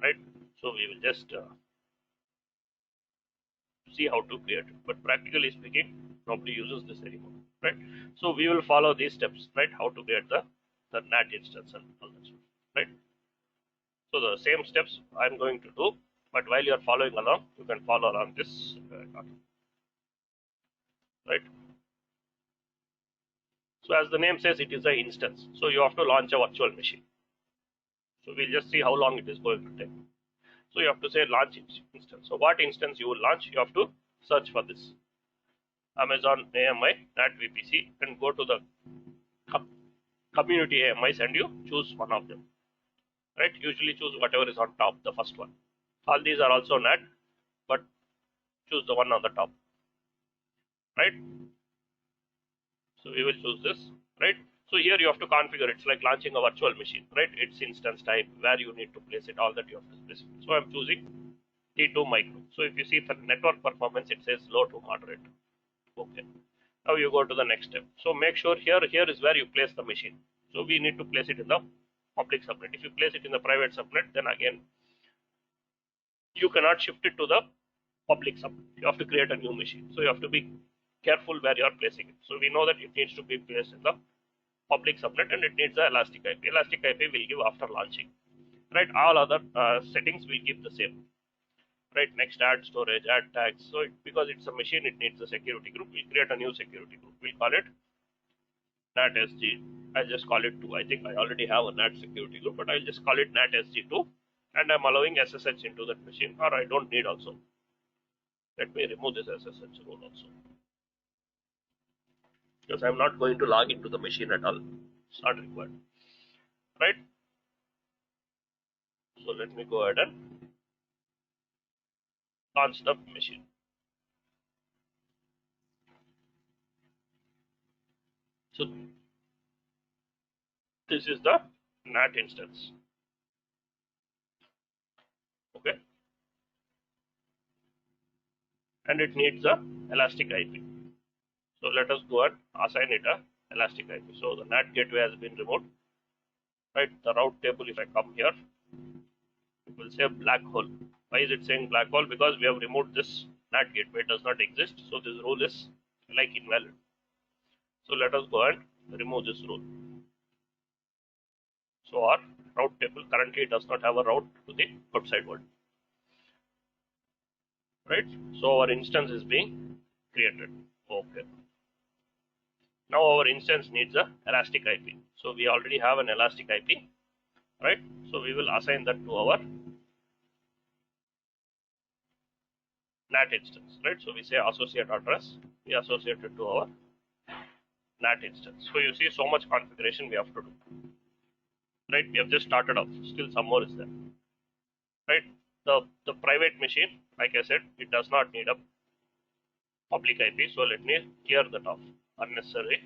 right? So we will just see how to create it. But practically speaking, nobody uses this anymore, right? So we will follow these steps, right? How to create the NAT instance and all that stuff, right? So the same steps I'm going to do, but while you are following along, you can follow along this right? So as the name says, it is an instance. So you have to launch a virtual machine. So we'll just see how long it is going to take. So you have to say launch instance. So what instance you will launch, you have to search for this. Amazon AMI NAT VPC, and go to the community AMIs and you choose one of them. Right? Usually choose whatever is on top, the first one. All these are also NAT. but choose the one on the top, right? So we will choose this, right? So here you have to configure. It's like launching a virtual machine, right? Its instance type, where you need to place it, all that you have to specify. So I'm choosing T2 micro. So if you see the network performance, it says low to moderate. Okay. Now you go to the next step. So make sure here is where you place the machine. So we need to place it in the public subnet. If you place it in the private subnet, then again you cannot shift it to the public subnet. You have to create a new machine. So you have to be careful where you are placing it. So we know that it needs to be placed in the public subnet and it needs the elastic IP. Elastic IP will give after launching, right? All other settings will give the same, right? Next, add storage, add tags. So because it's a machine, it needs a security group. We'll create a new security group. We'll call it NAT-SG. I'll just call it 2. I think I already have a NAT security group, but I'll just call it NAT-SG2, and I'm allowing SSH into that machine, or I don't need also. Let me remove this SSH role also, because I'm not going to log into the machine at all. It's not required, right? So let me go ahead and launch the machine. So this is the NAT instance, okay, and it needs a elastic IP. So let us go and assign it a elastic IP. So the NAT gateway has been removed, right? The route table, if I come here, it will say black hole. Why is it saying black hole? Because we have removed this NAT gateway. It does not exist. So this rule is like invalid. So let us go and remove this rule. So our route table currently does not have a route to the outside world, right? So our instance is being created. Okay. Now our instance needs a elastic IP. So we already have an elastic IP, right? So we will assign that to our NAT instance, right? So we say associate address, we associate it to our NAT instance. So you see so much configuration we have to do, right? We have just started off, still some more is there, right? The private machine, like I said, it does not need a public IP. So let me clear that off, unnecessary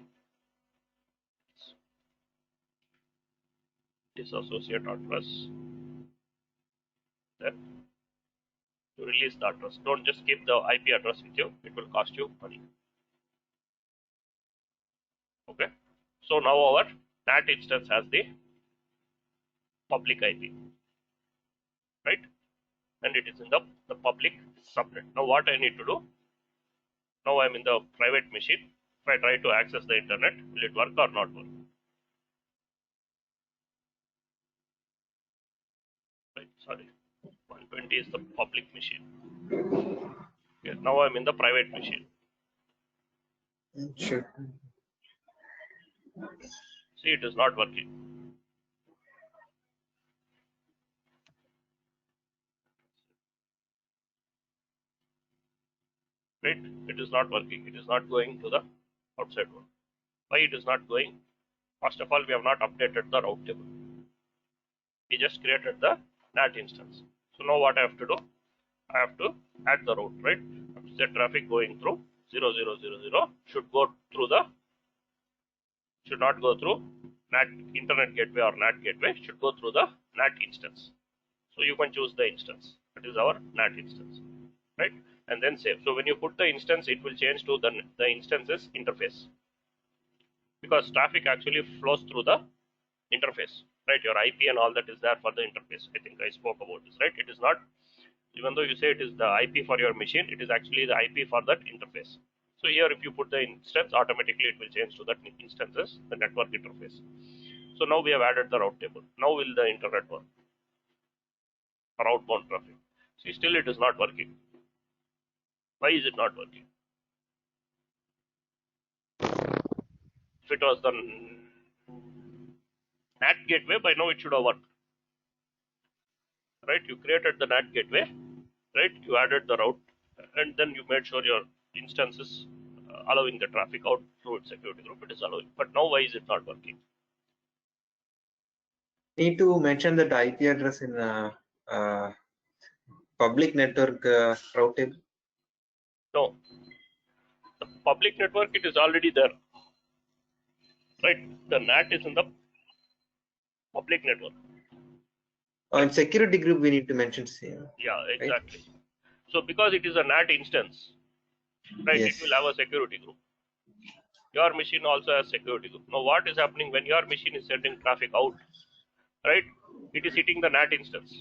disassociate address. Then to release the address, don't just keep the IP address with you, it will cost you money. Okay, so now our NAT instance has the public IP, right? And it is in the public subnet. Now what I need to do, now I'm in the private machine. If I try to access the internet, will it work or not work? Right, sorry, 120 is the public machine. Okay, now I'm in the private machine. Sure. See, it is not working. Right, it is not working. It is not going to the outside world. Why it is not going? First of all, we have not updated the route table. We just created the NAT instance. So now what I have to do? I have to add the route, right? The traffic going through 0000 should go through the, should not go through NAT internet gateway or NAT gateway, should go through the NAT instance. So you can choose the instance. That is our NAT instance, right? And then save. So when you put the instance, it will change to the instances interface, because traffic actually flows through the interface, right? Your IP and all that is there for the interface. I think I spoke about this, right? It is not, even though you say it is the IP for your machine, it is actually the IP for that interface. So here, if you put the instance, automatically it will change to that instances, the network interface. So now we have added the route table. Now will the internet work for outbound traffic? See, still it is not working. Why is it not working? If it was the NAT gateway, by now it should have worked, right? You created the NAT gateway, right? You added the route, and then you made sure your instance is allowing the traffic out through its security group. It is allowing, but now why is it not working? Need to mention that IP address in public network route table? No, the public network, it is already there, right? The NAT is in the public network. In security group, we need to mention here, Yeah, right? exactly. So because it is a NAT instance, right, it will Yes. have a security group. Your machine also has security group. Now what is happening when your machine is sending traffic out, right? It is hitting the NAT instance,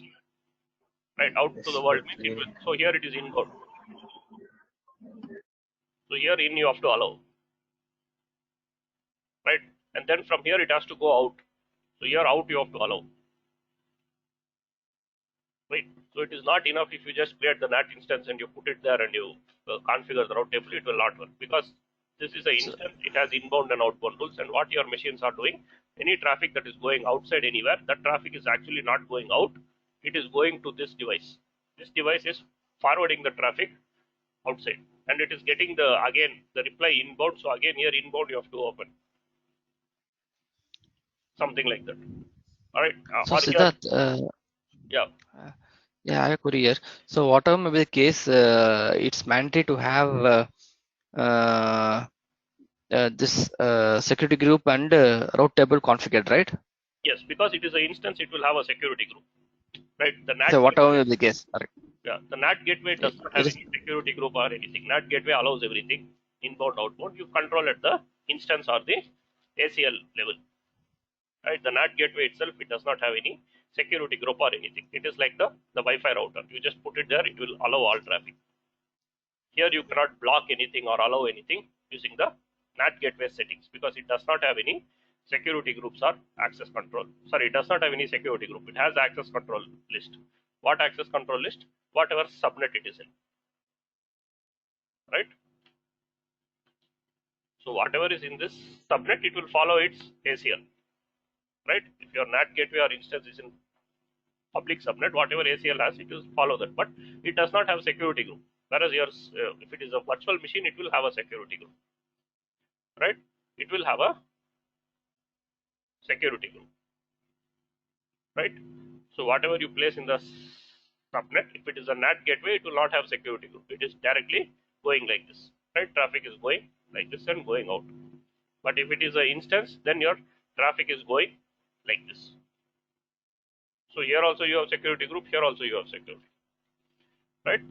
right, out to the Yes. world, means it Okay. will, so here it is inbound. So here in you have to allow, right? And then from here it has to go out. So here out you have to allow, right? So it is not enough if you just create the NAT instance and you put it there and you configure the route table, it will not work, because this is an So, instance, it has inbound and outbound rules, and what your machines are doing, any traffic that is going outside anywhere, that traffic is actually not going out, it is going to this device. This device is forwarding the traffic outside, and it is getting the, again, the reply inbound. So again here inbound you have to open something like that. All right, so or here, Siddharth, yeah, uh, yeah, I have a query here. So whatever may be the case, it's mandatory to have uh, this security group and route table configured, right? yes, because it is an instance, it will have a security group, right? The So NAT whatever gateway, may be the case, correct. yeah, the NAT gateway does not There have is, any security group or anything. NAT gateway allows everything, inbound, outbound. You control at the instance or the ACL level, right? The NAT gateway itself, it does not have any security group or anything. It is like the Wi-Fi router. You just put it there, it will allow all traffic. Here you cannot block anything or allow anything using the NAT gateway settings, because it does not have any security groups or access control. Sorry, it does not have any security group. It has access control list. What access control list? Whatever subnet it is in, right? So whatever is in this subnet, it will follow its ACL, right? If your NAT gateway or instance is in public subnet, whatever ACL has, it will follow that. But it does not have security group. Whereas yours, if it is a virtual machine, it will have a security group, right? It will have a security group, right? So whatever you place in the subnet, if it is a NAT gateway, it will not have security group. It is directly going like this, right? Traffic is going like this and going out. But if it is an instance, then your traffic is going like this. So here also you have security group, here also you have security, right?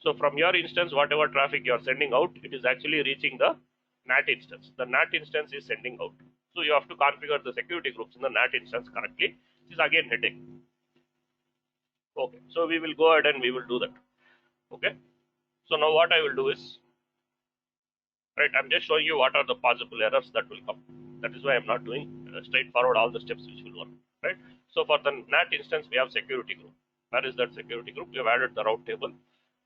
So from your instance, whatever traffic you are sending out, it is actually reaching the NAT instance. The NAT instance is sending out. So you have to configure the security groups in the NAT instance correctly. This is again headache. Okay, so we will go ahead and we will do that. Okay, so now what I will do is, right, I'm just showing you what are the possible errors that will come. That is why I'm not doing straightforward all the steps which will work, right? So for the NAT instance, we have security group. Where is that security group? We have added the route table.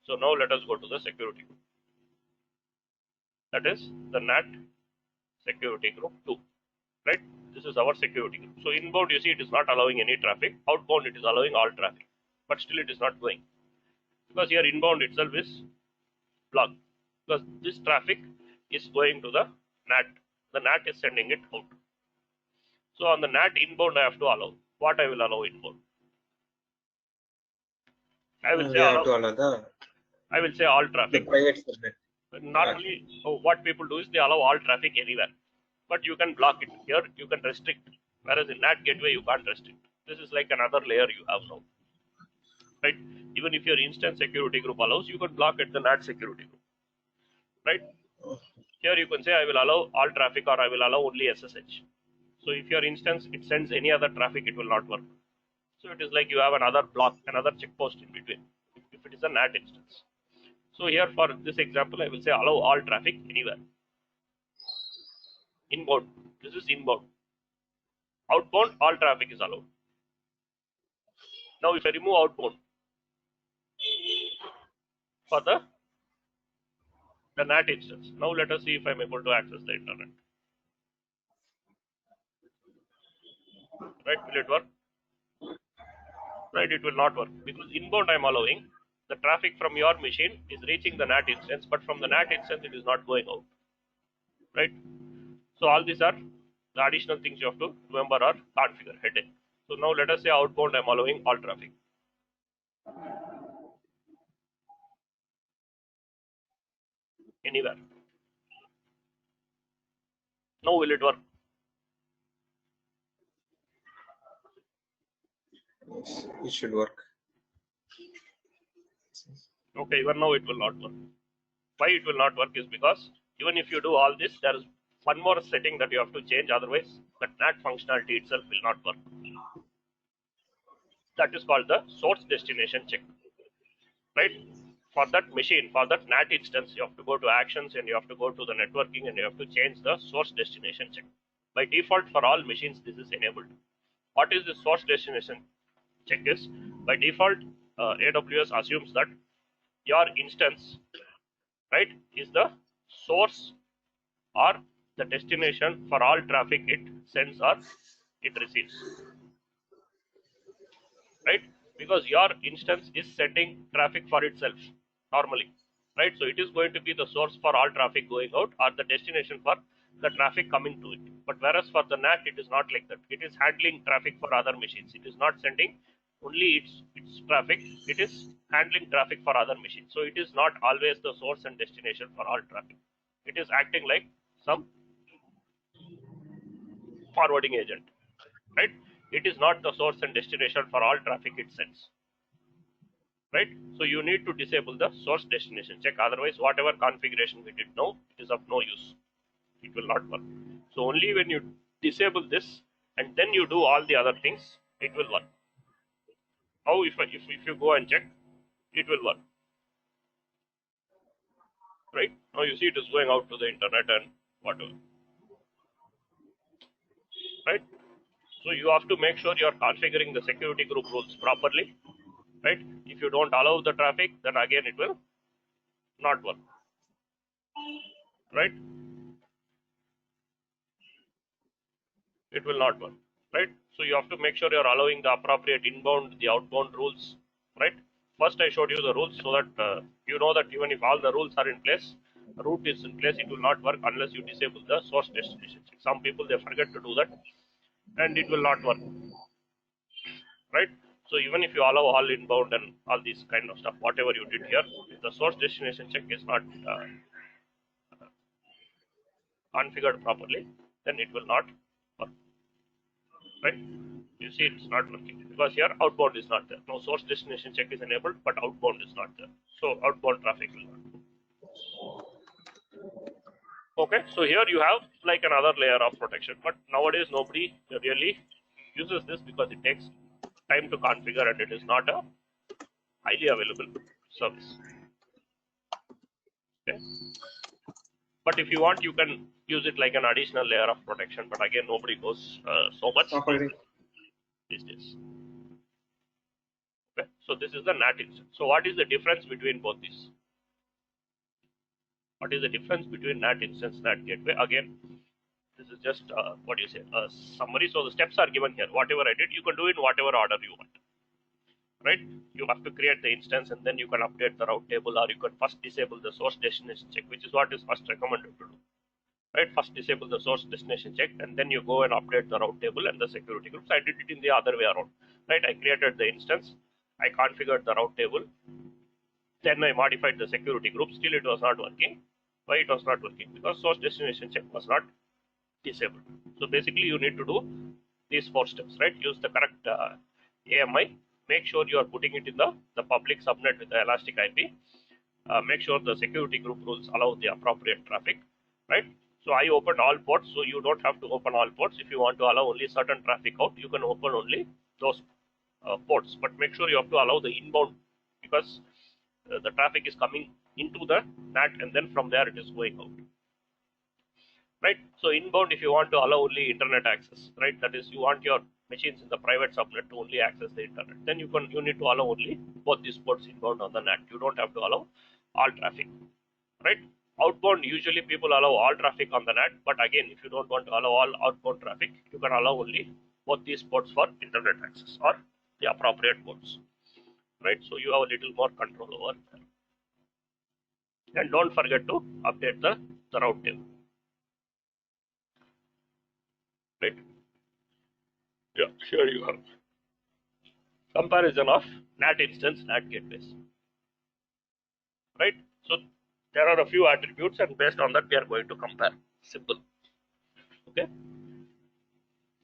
So now let us go to the security group. That is the NAT security group 2, right? This is our security group. So inbound, you see, it is not allowing any traffic. Outbound, it is allowing all traffic, but still it is not going, because here inbound itself is blocked, because this traffic is going to the NAT. The NAT is sending it out. So on the NAT inbound, I have to allow. What I will allow inbound? I will say We have allow. to allow I will say all the traffic. private subnet. Normally, what people do is they allow all traffic anywhere, but you can block it. Here you can restrict, whereas in NAT gateway you can't restrict. This is like another layer you have now, right? Even if your instance security group allows, you can block at the NAT security group, right? Here you can say I will allow all traffic, or I will allow only SSH. So if your instance it sends any other traffic, it will not work. So it is like you have another block, another checkpost in between, if it is a NAT instance. So here for this example, I will say allow all traffic anywhere. Inbound, this is inbound. Outbound, all traffic is allowed. Now if I remove outbound for the NAT instance, now let us see if I'm able to access the internet. Right, will it work? Right, it will not work, because inbound I'm allowing. The traffic from your machine is reaching the NAT instance, but from the NAT instance it is not going out. Right? So all these are the additional things you have to remember or configure heading. So now let us say outbound I'm allowing all traffic. anywhere. Now will it work? Yes, it should work. Okay, even now it will not work. Why it will not work is because even if you do all this, there is one more setting that you have to change, otherwise that NAT functionality itself will not work. That is called the source destination check, right? For that machine, for that NAT instance, you have to go to actions and you have to go to the networking and you have to change the source destination check. By default, for all machines, this is enabled. What is the source destination check is? By default, AWS assumes that your instance, right, is the source or the destination for all traffic it sends or it receives, right? Because your instance is sending traffic for itself normally, right? So it is going to be the source for all traffic going out or the destination for the traffic coming to it. But whereas for the NAT, it is not like that. It is handling traffic for other machines. It is not sending only its traffic. It is handling traffic for other machines. So it is not always the source and destination for all traffic. It is acting like some forwarding agent, right? It is not the source and destination for all traffic it sends, right? So you need to disable the source destination check. Otherwise, whatever configuration we did now, it is of no use. It will not work. So only when you disable this and then you do all the other things, it will work. Now, if you go and check, it will work, right? Now you see it is going out to the internet and whatever, right? So you have to make sure you are configuring the security group rules properly, right? If you don't allow the traffic, then again it will not work, right? It will not work, right? So you have to make sure you're allowing the appropriate inbound, the outbound rules, right? First I showed you the rules so that you know that even if all the rules are in place, route is in place, it will not work unless you disable the source destination. Some people, they forget to do that and it will not work, right? So even if you allow all inbound and all these kind of stuff, whatever you did here, if the source destination check is not configured properly, then it will not work, right? You see it's not working because here outbound is not there. No, source destination check is enabled, but outbound is not there. So outbound traffic will not go. Okay, so here you have like another layer of protection, but nowadays nobody really uses this because it takes time to configure and it is not a highly available service. Okay. But if you want, you can use it like an additional layer of protection, but again nobody goes so much these days. Okay. So this is the NAT instance. So what is the difference between both these? What is the difference between NAT instance, NAT gateway? Again, this is just what do you say, a summary. So the steps are given here. Whatever I did, you can do in whatever order you want, right? You have to create the instance and then you can update the route table, or you can first disable the source destination check, which is what is first recommended to do, right? First disable the source destination check and then you go and update the route table and the security groups. I did it in the other way around, right? I created the instance, I configured the route table, then I modified the security group. Still it was not working. Why it was not working? Because source destination check was not disabled. So basically you need to do these 4 steps, right? Use the correct AMI, make sure you are putting it in the public subnet with the elastic IP, make sure the security group rules allow the appropriate traffic, right? So I opened all ports, so you don't have to open all ports. If you want to allow only certain traffic out, you can open only those ports, but make sure you have to allow the inbound, because the traffic is coming into the NAT and then from there it is going out, right? So inbound, if you want to allow only internet access, right, that is you want your machines in the private subnet to only access the internet, then you need to allow only both these ports inbound on the NAT. You don't have to allow all traffic, right? Outbound, usually people allow all traffic on the NAT, but again, if you don't want to allow all outbound traffic, you can allow only both these ports for internet access or the appropriate ports, right? So you have a little more control over there. And don't forget to update the route table, right? Yeah, here you have comparison of NAT instance, NAT gateways, right? So There are a few attributes, and based on that we are going to compare. Simple. Okay.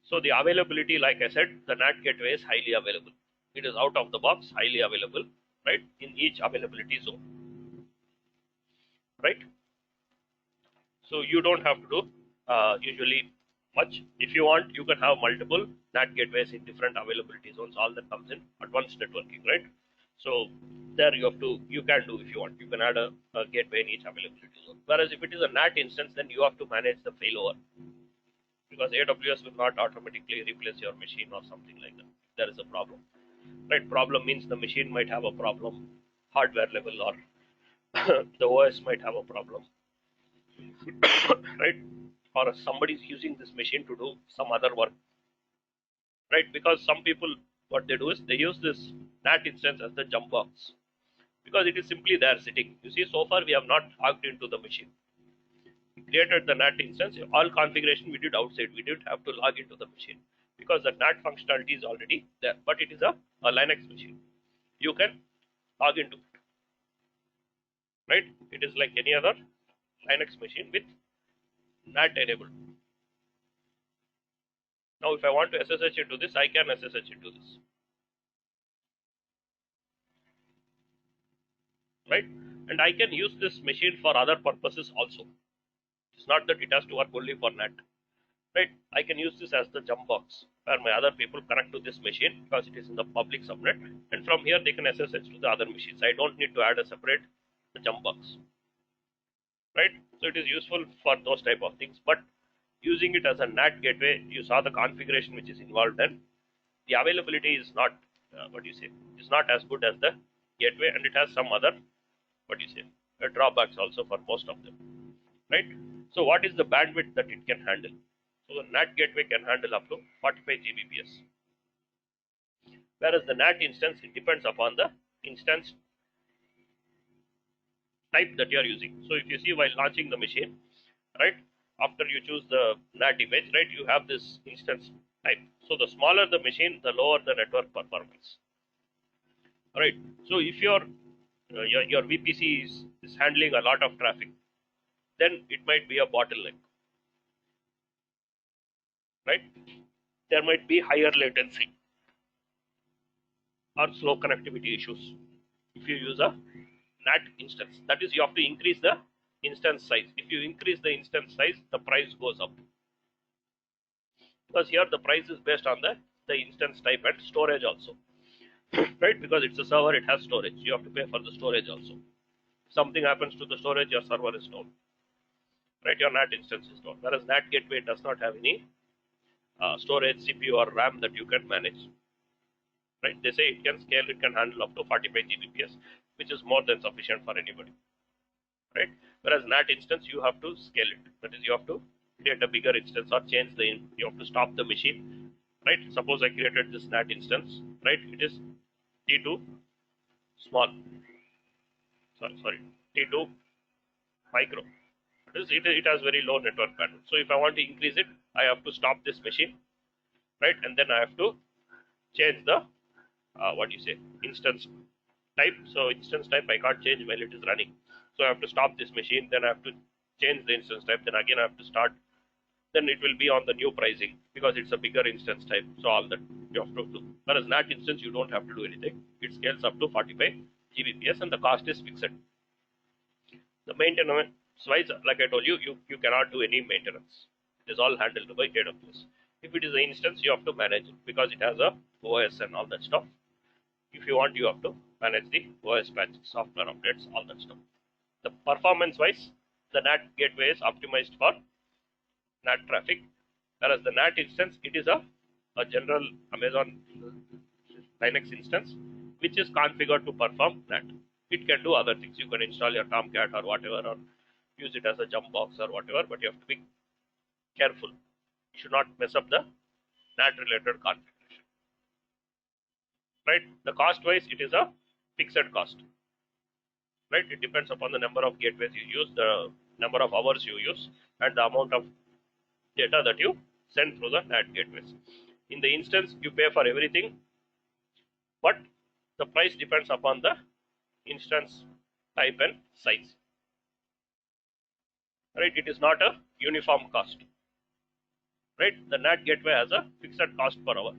So the availability, like I said, the NAT gateway is highly available. It is out of the box, highly available, right, in each availability zone, right? So you don't have to do usually much. If you want, you can have multiple NAT gateways in different availability zones. All that comes in advanced networking, right? So there you can do if you want. You can add a gateway in each availability zone. Whereas if it is a NAT instance, then you have to manage the failover, because AWS will not automatically replace your machine or something like that. There is a problem, right? Problem means the machine might have a problem, hardware level, or the OS might have a problem, right? Or somebody is using this machine to do some other work, right? Because some people, what they do is they use this NAT instance as the jump box, because it is simply there sitting. You see, so far we have not logged into the machine. We created the NAT instance. All configuration we did outside. We didn't have to log into the machine because the NAT functionality is already there. But it is a Linux machine. You can log into it, right? It is like any other Linux machine with NAT enabled. Now, if I want to SSH into this, I can SSH into this, right? And I can use this machine for other purposes also. It's not that it has to work only for NAT, right? I can use this as the jump box where my other people connect to this machine because it is in the public subnet, and from here they can SSH to the other machines. I don't need to add a separate jump box, right? So it is useful for those type of things. But using it as a NAT gateway, you saw the configuration which is involved, and the availability is not is not as good as the gateway, and it has some other drawbacks also for most of them, right? So what is the bandwidth that it can handle? So the NAT gateway can handle up to 45 Gbps, whereas the NAT instance, it depends upon the instance type that you are using. So if you see while launching the machine, right, after you choose the NAT image, right, you have this instance type. So the smaller the machine, the lower the network performance, right? So if your VPC is handling a lot of traffic, then it might be a bottleneck, right? There might be higher latency or slow connectivity issues if you use a NAT instance. That is, you have to increase the instance size. If you increase the instance size, the price goes up, because here the price is based on the instance type and storage also, right? Because it's a server, it has storage. You have to pay for the storage also. If something happens to the storage, your server is down, right? Your NAT instance is down. Whereas NAT gateway does not have any storage, CPU, or RAM that you can manage, right? They say it can scale, it can handle up to 45 Gbps, which is more than sufficient for anybody, right? Whereas NAT instance, you have to scale it. That is, you have to create a bigger instance or change you have to stop the machine, right? Suppose I created this NAT instance, right? It is T2 small, sorry, T2 micro. It has very low network bandwidth. So if I want to increase it, I have to stop this machine, right? And then I have to change the instance type. So instance type I can't change while it is running. So I have to stop this machine, then I have to change the instance type, then again I have to start. Then it will be on the new pricing because it's a bigger instance type. So all that you have to do. Whereas NAT instance, you don't have to do anything. It scales up to 45 Gbps and the cost is fixed. The maintenance wise, like I told you, you cannot do any maintenance. It is all handled by AWS. If it is an instance, you have to manage it because it has a OS and all that stuff. If you want, you have to manage the OS patches, software updates, all that stuff. The performance wise, the NAT gateway is optimized for NAT traffic, whereas the NAT instance, it is a general Amazon Linux instance which is configured to perform NAT. It can do other things. You can install your Tomcat or whatever, or use it as a jump box or whatever, but you have to be careful. You should not mess up the NAT related configuration, right? The cost wise, it is a fixed cost, right? It depends upon the number of gateways you use, the number of hours you use, and the amount of data that you send through the NAT gateways. In the instance, you pay for everything, but the price depends upon the instance type and size. right? It is not a uniform cost, right? The NAT gateway has a fixed cost per hour,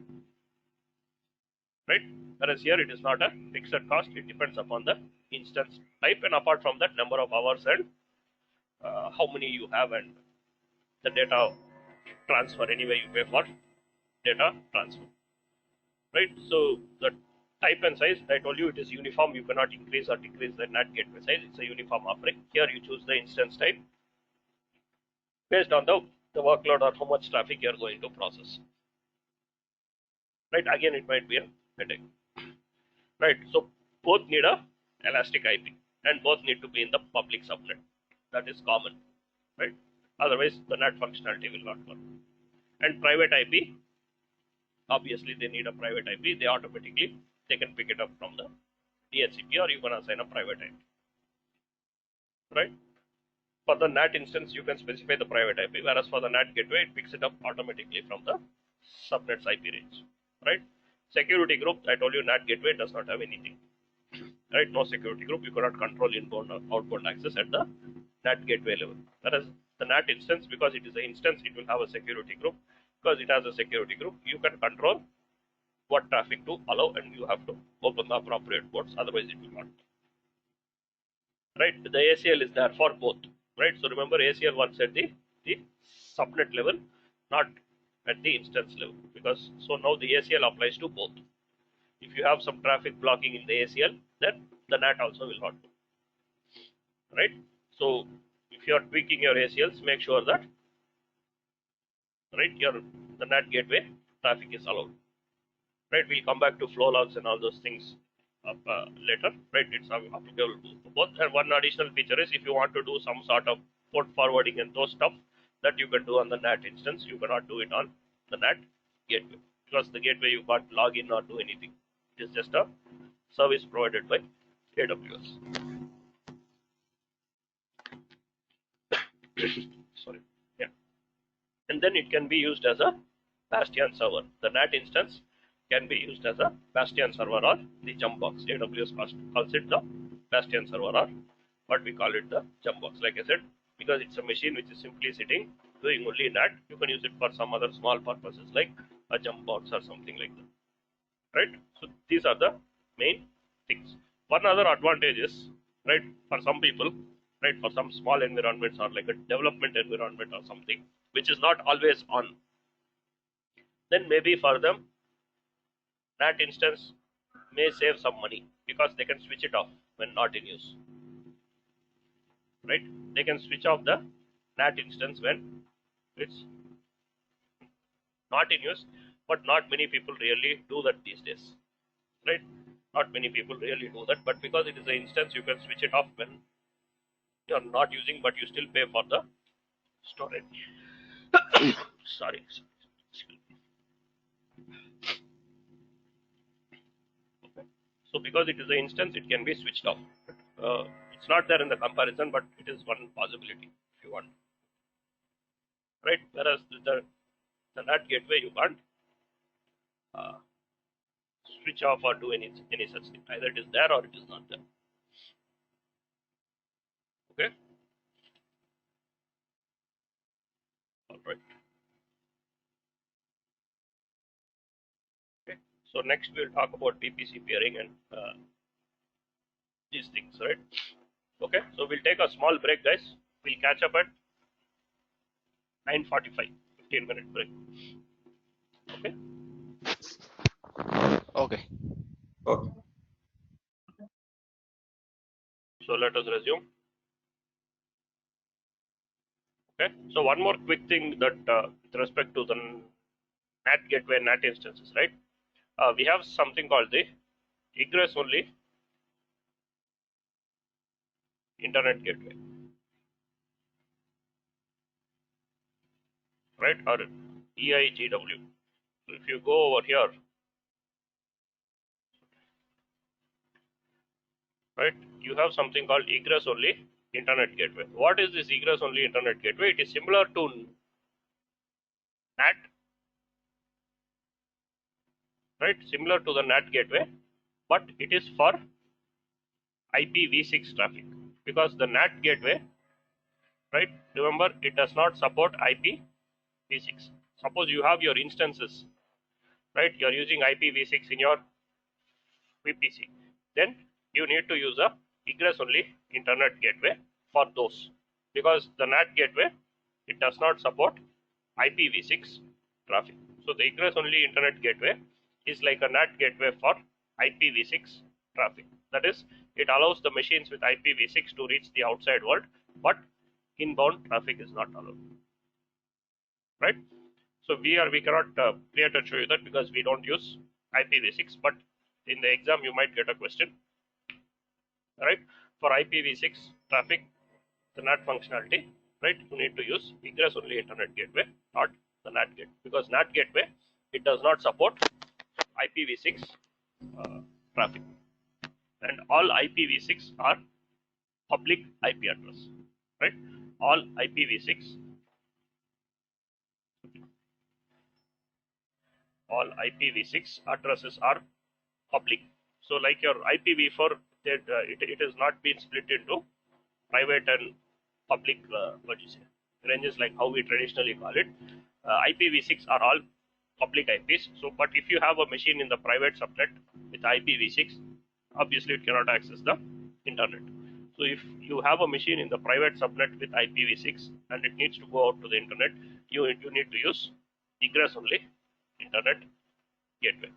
right? Whereas here it is not a fixed cost, it depends upon the instance type, and apart from that, number of hours and how many you have, and the data transfer. Anyway, you pay for data transfer, right? So the type and size, I told you it is uniform. You cannot increase or decrease the NAT gateway size. It's a uniform offering. Here you choose the instance type based on the workload or how much traffic you are going to process, right? Again, it might be a headache, right? So both need a elastic IP and both need to be in the public subnet. That is common, right? Otherwise, the NAT functionality will not work. And private IP, obviously they need a private IP. They can pick it up from the DHCP, or you can assign a private IP, right? For the NAT instance, you can specify the private IP, whereas for the NAT gateway, it picks it up automatically from the subnet's IP range, right? Security group, I told you NAT gateway does not have anything, right? No security group. You cannot control inbound or outbound access at the NAT gateway level. Whereas the NAT instance, because it is an instance, it will have a security group. Because it has a security group, you can control what traffic to allow, and you have to open the appropriate ports. Otherwise, it will not. Right? The ACL is there for both. Right? So remember, ACL works at the subnet level, not at the instance level. Because so now the ACL applies to both. If you have some traffic blocking in the ACL, then the NAT also will not do. Right? So if you are tweaking your ACLs, make sure that right the NAT gateway traffic is allowed. Right? We'll come back to flow logs and all those things later. Right? It's applicable to both. And one additional feature is if you want to do some sort of port forwarding and those stuff that you can do on the NAT instance, you cannot do it on the NAT gateway, because the gateway you can't log in or do anything. It is just a service provided by AWS. Sorry. Yeah. And then it can be used as a Bastion server. The NAT instance can be used as a Bastion server or the jump box. AWS calls it the Bastion server, or what we call it the jump box. Like I said, because it's a machine which is simply sitting doing only NAT, you can use it for some other small purposes like a jump box or something like that. Right? So these are the main things. One other advantage is, right, for some people, right, for some small environments or like a development environment or something, which is not always on, then maybe for them that instance may save some money because they can switch it off when not in use, right? They can switch off the NAT instance when it's not in use, but not many people really do that these days, right? Not many people really do that, but because it is an instance, you can switch it off when you are not using, but you still pay for the storage. Sorry. Okay. So because it is an instance, it can be switched off. It's not there in the comparison, but it is one possibility if you want, right? Whereas the NAT gateway, you can't uh, switch off or do any such thing. Either it is there or it is not there. Okay. All right. Okay. So next we'll talk about VPC peering and these things, right? Okay. So we'll take a small break, guys. We'll catch up at 9:45, 15-minute break. Okay. Okay. Okay. So let us resume. Okay. So one more quick thing that with respect to the NAT gateway and NAT instances, right? We have something called the egress only internet gateway, right? Or EIGW. So if you go over here, right, you have something called egress only internet gateway. What is this egress only internet gateway? It is similar to NAT, right? Similar to the NAT gateway, but it is for IPv6 traffic, because the NAT gateway, right? Remember, it does not support IPv6. Suppose you have your instances, right? You are using IPv6 in your VPC. Then you need to use a egress only internet gateway for those, because the NAT gateway, it does not support IPv6 traffic. So the egress only internet gateway is like a NAT gateway for IPv6 traffic. That is, it allows the machines with IPv6 to reach the outside world, but inbound traffic is not allowed, right? So we cannot create and show you that because we don't use IPv6, but in the exam you might get a question, right? For IPv6 traffic, the NAT functionality, right? You need to use egress only internet gateway, not the NAT gateway, because NAT gateway, it does not support IPv6 traffic, and all IPv6 are public IP address, right? All IPv6 addresses are public. So like your IPv4, that it has not been split into private and public, what you say, ranges like how we traditionally call it. IPv6 are all public IPs. So, but if you have a machine in the private subnet with IPv6, obviously it cannot access the internet. So if you have a machine in the private subnet with IPv6 and it needs to go out to the internet, you need to use egress only internet gateway.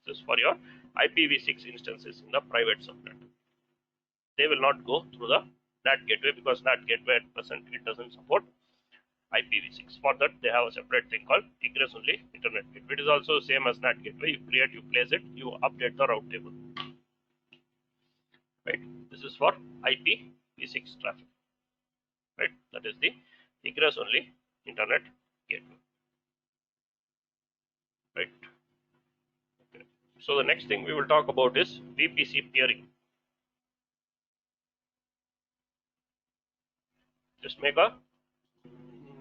This is for your IPv6 instances in the private subnet. They will not go through the NAT gateway, because NAT gateway at present it doesn't support IPv6. For that they have a separate thing called egress only internet gateway. It is also same as NAT gateway. You create, you place it, you update the route table. Right? This is for IPv6 traffic. Right? That is the egress only internet gateway. Right? Okay. So the next thing we will talk about is VPC peering. Just make a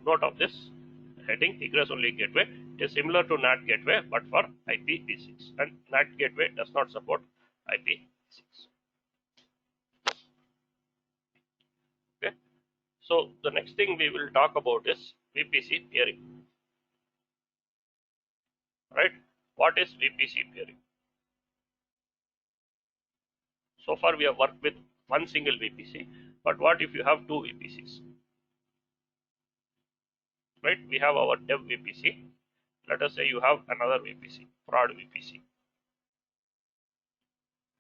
note of this heading, egress only gateway. It is similar to NAT gateway but for IPv6, and NAT gateway does not support IPv6. Okay. So the next thing we will talk about is VPC peering. Right? What is VPC peering? So far we have worked with one single VPC, but what if you have two VPCs? Right? We have our dev VPC. Let us say you have another VPC, prod VPC.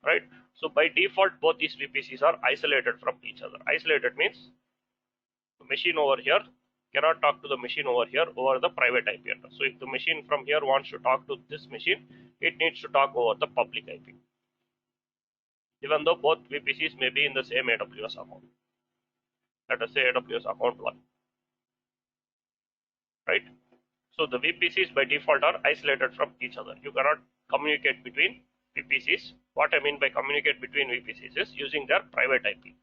Right? So by default, both these VPCs are isolated from each other. Isolated means the machine over here cannot talk to the machine over here over the private IP address. So if the machine from here wants to talk to this machine, it needs to talk over the public IP, even though both VPCs may be in the same AWS account. Let us say AWS account 1. Right? So the VPCs by default are isolated from each other. You cannot communicate between VPCs. What I mean by communicate between VPCs is using their private IP.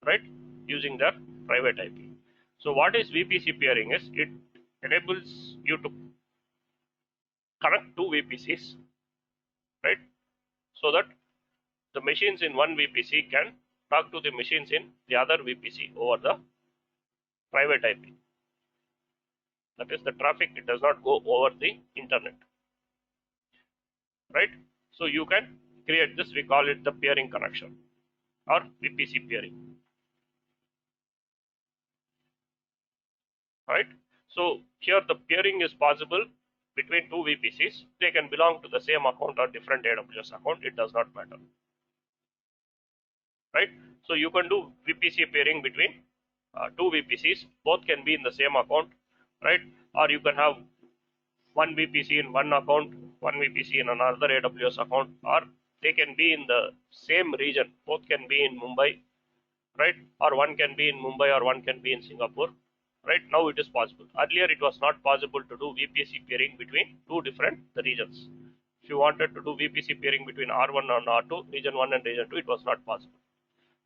Right? Using their private IP. So what is VPC peering is, it enables you to connect two VPCs, right? So that the machines in one VPC can talk to the machines in the other VPC over the private IP. That is, the traffic, it does not go over the internet, right? So you can create this, we call it the peering connection or VPC peering, right? So here the peering is possible between two VPCs. They can belong to the same account or different AWS account, it does not matter, right? So you can do VPC peering between two VPCs, both can be in the same account, right? Or you can have one VPC in one account, one VPC in another AWS account, or they can be in the same region, both can be in Mumbai, right? Or one can be in Mumbai or one can be in Singapore, right? Now it is possible. Earlier it was not possible to do VPC peering between two different regions. If you wanted to do VPC peering between R1 and R2, region 1 and region 2, it was not possible.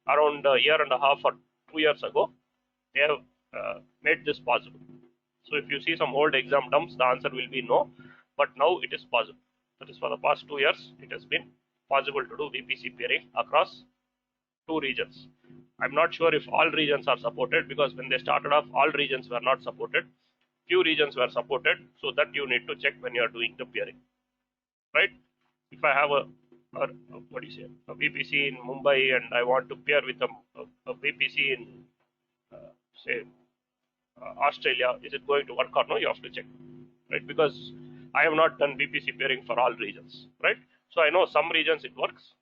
Around a year and a half or 2 years ago, they have made this possible. So if you see some old exam terms, the answer will be no, but now it is possible. That is, for the past 2 years, it has been possible to do VPC peering across 2 regions. I'm not sure if all regions are supported, because when they started off, all regions were not supported. Few regions were supported, so that you need to check when you are doing the peering, right? If I have a what do you say, a VPC in Mumbai, and I want to pair with a VPC in say Australia, is it going to work or no? You have to check, right? Because I have not done VPC pairing for all regions, right? So I know some regions it works,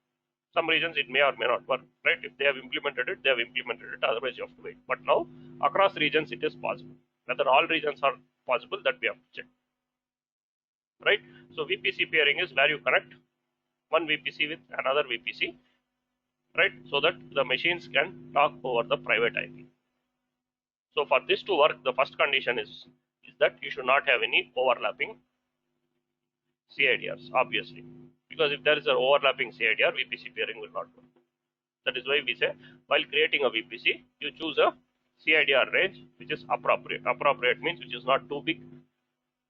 some regions it may or may not work, right? If they have implemented it, they have implemented it. Otherwise, you have to wait. But now across regions, it is possible. Whether all regions are possible, that we have to check, right? So VPC pairing is where you connect one VPC with another VPC, right? So that the machines can talk over the private IP. So for this to work, the first condition is that you should not have any overlapping CIDRs, obviously, because if there is an overlapping CIDR, VPC pairing will not work. That is why we say while creating a VPC, you choose a CIDR range which is appropriate. Appropriate means which is not too big,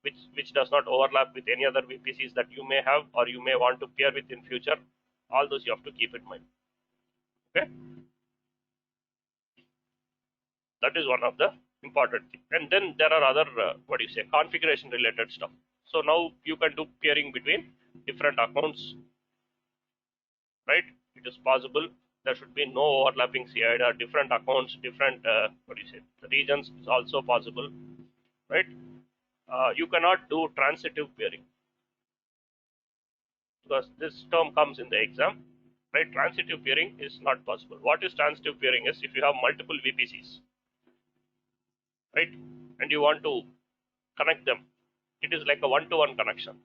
which does not overlap with any other VPCs that you may have or you may want to pair with in future. All those you have to keep in mind. Okay, that is one of the important things. And then there are other configuration related stuff. So now you can do peering between different accounts, right? It is possible. There should be no overlapping CIDR. Different accounts, different regions is also possible, right? You cannot do transitive peering, because this term comes in the exam, right? Transitive peering is not possible. What is transitive peering is if you have multiple VPCs, right, and you want to connect them, it is like a one-to-one connection.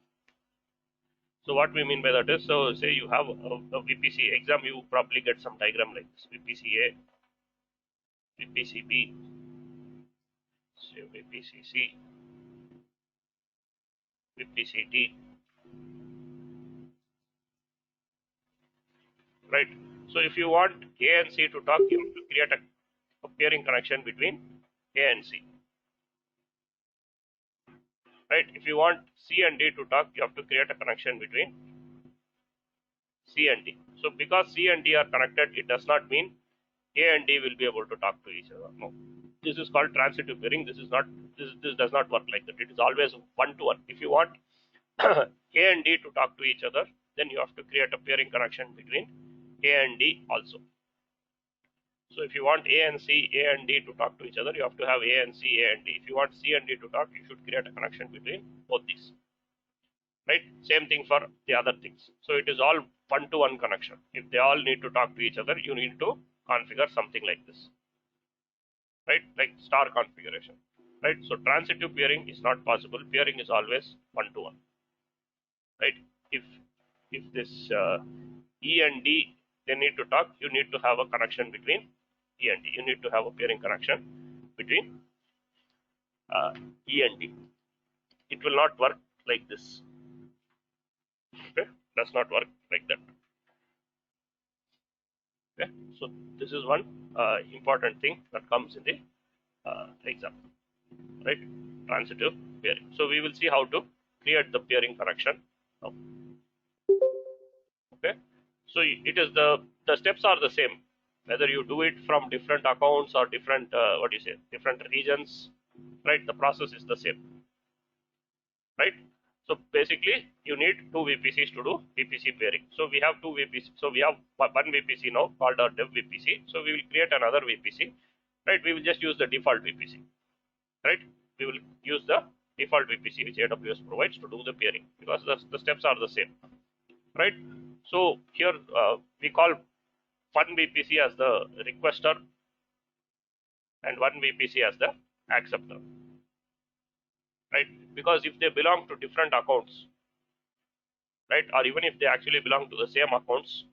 So what we mean by that is, so say you have a VPC exam, you probably get some diagram like this: VPC A, VPC B, say VPC C, VPC D, right? So if you want A and C to talk, you have to create a peering connection between A and C, right? If you want C and D to talk, you have to create a connection between C and D. So because C and D are connected, it does not mean A and D will be able to talk to each other. No, this is called transitive peering. This is not. This does not work like that. It is always one-to-one. If you want A and D to talk to each other, then you have to create a peering connection between A and D also. So if you want A and C, A and D to talk to each other, you have to have A and C, A and D. If you want C and D to talk, you should create a connection between both these, right? Same thing for the other things. So it is all one-to-one connection. If they all need to talk to each other, you need to configure something like this, right? Like star configuration, right? So transitive peering is not possible. Peering is always one-to-one, right? If this E and D, they need to talk, you need to have a connection between E and D. You need to have a peering connection between E and D. It will not work like this. Okay, does not work like that. Okay, so this is one important thing that comes in the exam, right? Transitive peering. So we will see how to create the peering connection now. Okay, so it is the steps are the same whether you do it from different accounts or different different regions, right? The process is the same, right? So basically you need two VPCs to do VPC pairing. So we have two VPC. So we have one VPC now called our dev VPC. So we will create another VPC, right? We will just use the default VPC, right? We will use the default VPC which AWS provides to do the pairing, because the steps are the same, right? So here we call one VPC as the requester and one VPC as the acceptor, right? Because if they belong to different accounts, right, or even if they actually belong to the same accounts,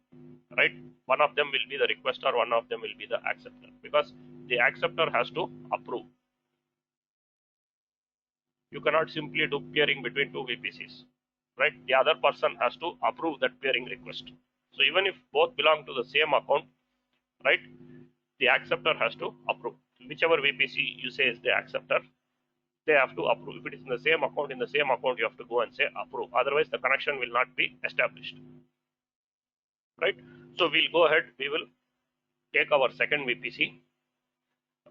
right, one of them will be the requester, one of them will be the acceptor, because the acceptor has to approve. You cannot simply do peering between two VPCs, right? The other person has to approve that peering request. So even if both belong to the same account, right, the acceptor has to approve. Whichever VPC you say is the acceptor, they have to approve. If it is in the same account, you have to go and say approve. Otherwise, the connection will not be established, right? So we'll go ahead. We will take our second VPC,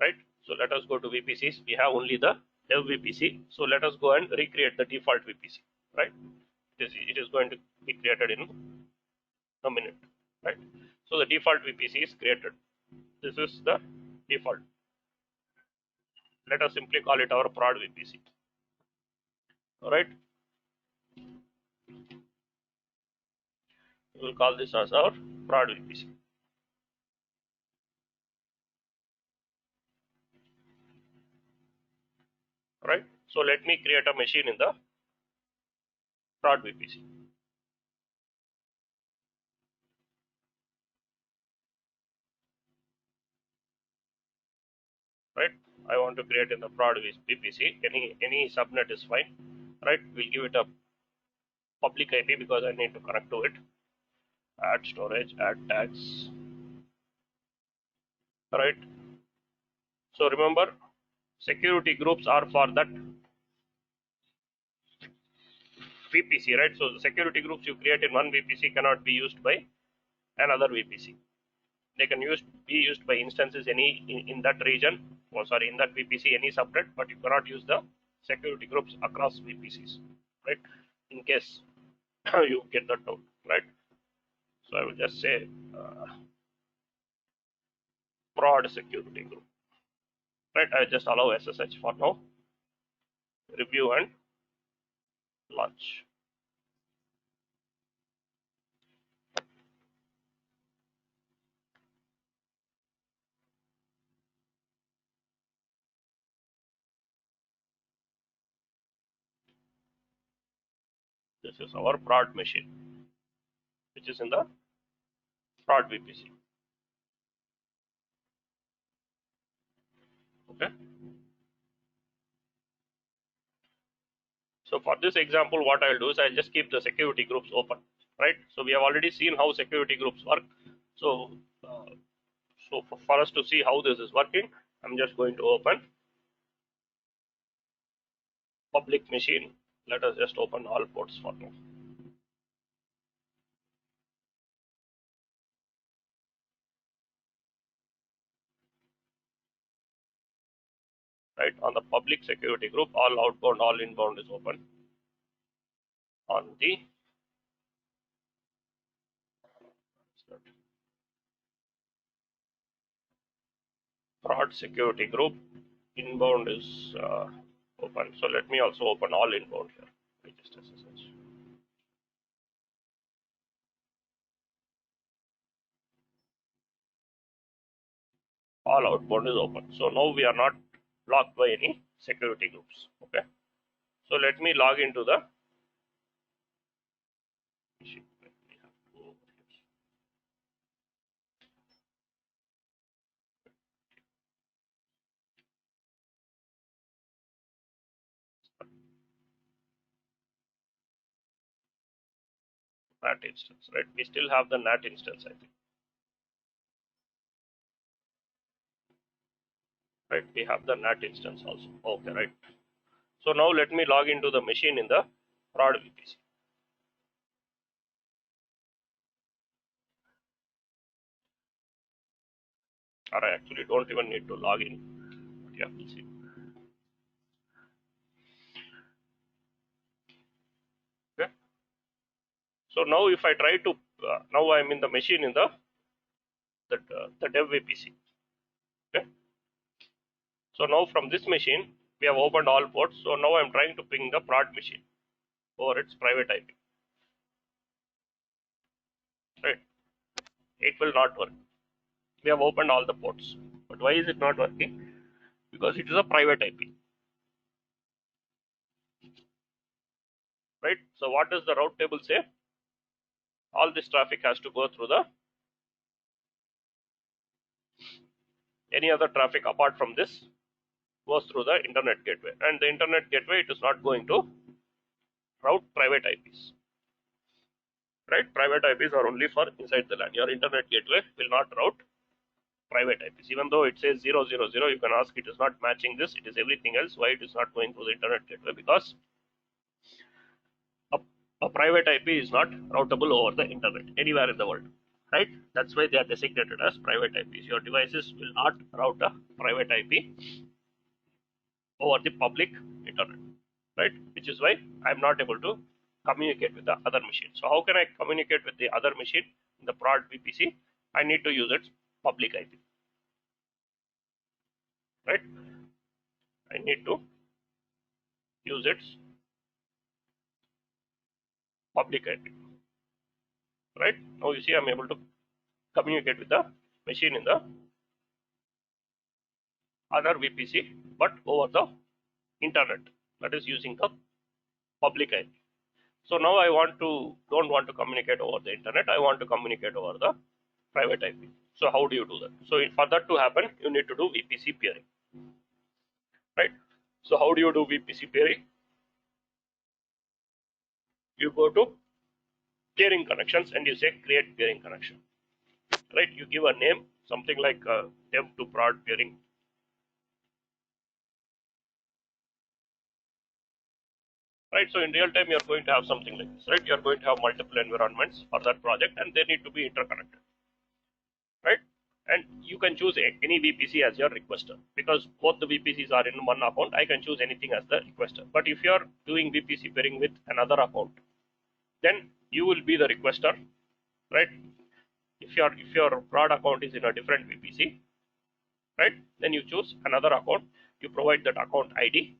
right? So let us go to VPCs. We have only the dev VPC. So let us go and recreate the default VPC, right? It is going to be created in a minute, right? So the default VPC is created. This is the default. Let us simply call it our prod VPC. All right. We will call this as our prod VPC. All right. So let me create a machine in the prod VPC. Right. I want to create in the prod VPC. Any subnet is fine. Right. We'll give it a public IP because I need to connect to it. Add storage, add tags. All right. So remember, security groups are for that VPC, right? So the security groups you create in one VPC cannot be used by another VPC. They can be used by instances in that region, or sorry, in that VPC, any subnet, but you cannot use the security groups across VPCs, right? In case you get that out, right? So I will just say prod security group, right? I just allow SSH for now. Review and launch. This is our prod machine, which is in the prod VPC. Okay. So for this example, what I'll do is I'll just keep the security groups open, right? So we have already seen how security groups work. So, for us to see how this is working, I'm just going to open public machine. Let us just open all ports for now. Right, on the public security group, all outbound, all inbound is open. On the prod security group, inbound is open. So let me also open all inbound here. Just SSH. All outbound is open. So now we are not blocked by any security groups. Okay. So let me log into the machine. NAT instance, right? We still have the NAT instance, I think. Right, we have the NAT instance also. Okay, right. So now let me log into the machine in the prod VPC. Or I actually don't even need to log in. Yeah, we'll see. Okay. So now if I try to, now I'm in the machine in the dev VPC. Okay. So now from this machine, we have opened all ports. So now I'm trying to ping the prod machine over its private IP. Right. It will not work. We have opened all the ports. But why is it not working? Because it is a private IP. Right. So what does the route table say? All this traffic has to go through the any other traffic apart from this goes through the internet gateway, and the internet gateway, it is not going to route private IPs, right? Private IPs are only for inside the LAN. Your internet gateway will not route private IPs. Even though it says 000, you can ask, it is not matching this, it is everything else. Why it is not going through the internet gateway? Because a private IP is not routable over the internet anywhere in the world, right? That's why they are designated as private IPs. Your devices will not route a private IP over the public internet, right? Which is why I'm not able to communicate with the other machine. So how can I communicate with the other machine in the prod VPC? I need to use its public IP, right? I need to use its public IP, right? Now you see I'm able to communicate with the machine in the other VPC, but over the internet, that is using the public IP. So now I don't want to communicate over the internet. I want to communicate over the private IP. So how do you do that? So for that to happen, you need to do VPC peering, right? So how do you do VPC peering? You go to peering connections and you say create peering connection, right? You give a name, something like dev to prod peering, right? So in real time, you're going to have something like this, right? You're going to have multiple environments for that project and they need to be interconnected, right? And you can choose any VPC as your requester because both the VPCs are in one account. I can choose anything as the requester. But if you're doing VPC pairing with another account, then you will be the requester, right? If your prod account is in a different VPC, right? Then you choose another account. You provide that account ID.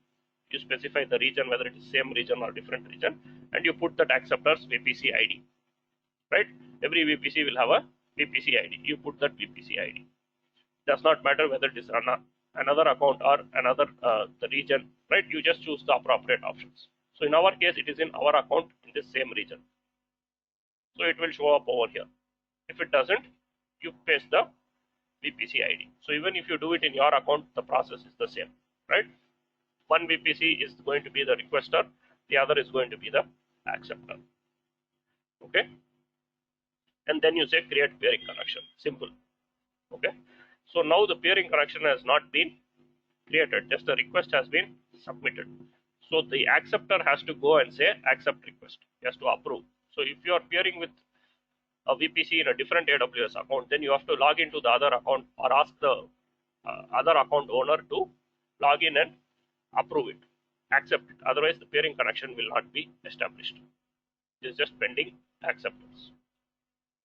You specify the region, whether it is same region or different region, and you put that acceptor's VPC ID, right? Every VPC will have a VPC ID. You put that VPC ID. Does not matter whether it is another account or another the region, right? You just choose the appropriate options. So in our case, it is in our account in the same region. So it will show up over here. If it doesn't, you paste the VPC ID. So even if you do it in your account, the process is the same, right? One VPC is going to be the requester, the other is going to be the acceptor. Okay, and then you say create peering connection. Simple. Okay, so now the peering connection has not been created, just the request has been submitted. So the acceptor has to go and say accept request, he has to approve. So if you are peering with a VPC in a different AWS account, then you have to log into the other account or ask the other account owner to log in and approve it, accept it. Otherwise, the peering connection will not be established. It is just pending acceptance.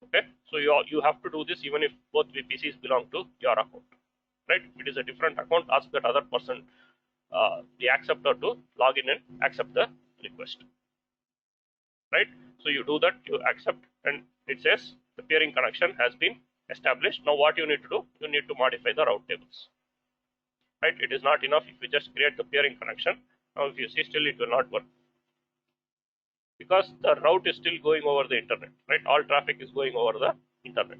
Okay, so you have to do this even if both VPCs belong to your account, right? If it is a different account, ask that other person, the acceptor, to log in and accept the request, right? So you do that, you accept, and it says the peering connection has been established. Now what you need to do, you need to modify the route tables, right? It is not enough if you just create the peering connection. Now if you see, still it will not work because the route is still going over the internet, right? All traffic is going over the internet,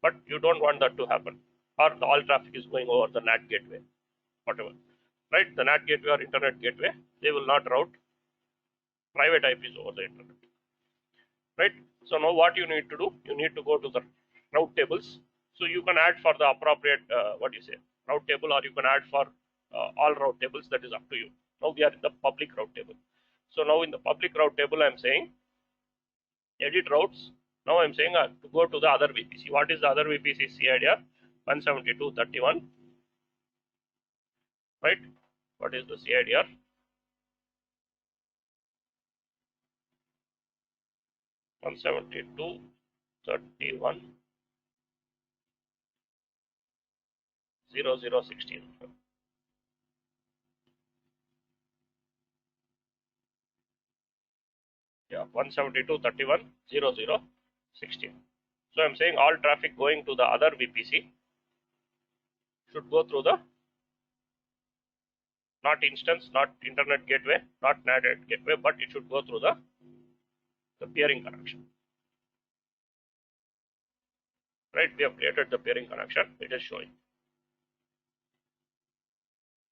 but you don't want that to happen, or the all traffic is going over the NAT gateway, whatever, right? The NAT gateway or internet gateway, they will not route private IPs over the internet, right? So now what you need to do, you need to go to the route tables. So you can add for the appropriate route table, or you can add for all route tables. That is up to you. Now we are in the public route table. So now in the public route table, I'm saying edit routes. Now I'm saying to go to the other VPC. What is the other VPC CIDR? 172.31, right? What is the CIDR? 172.31 0016. Yeah, 172.31 0016. So I'm saying all traffic going to the other VPC should go through the not instance, not internet gateway, not NAT gateway, but it should go through the peering connection. Right? We have created the peering connection. It is showing.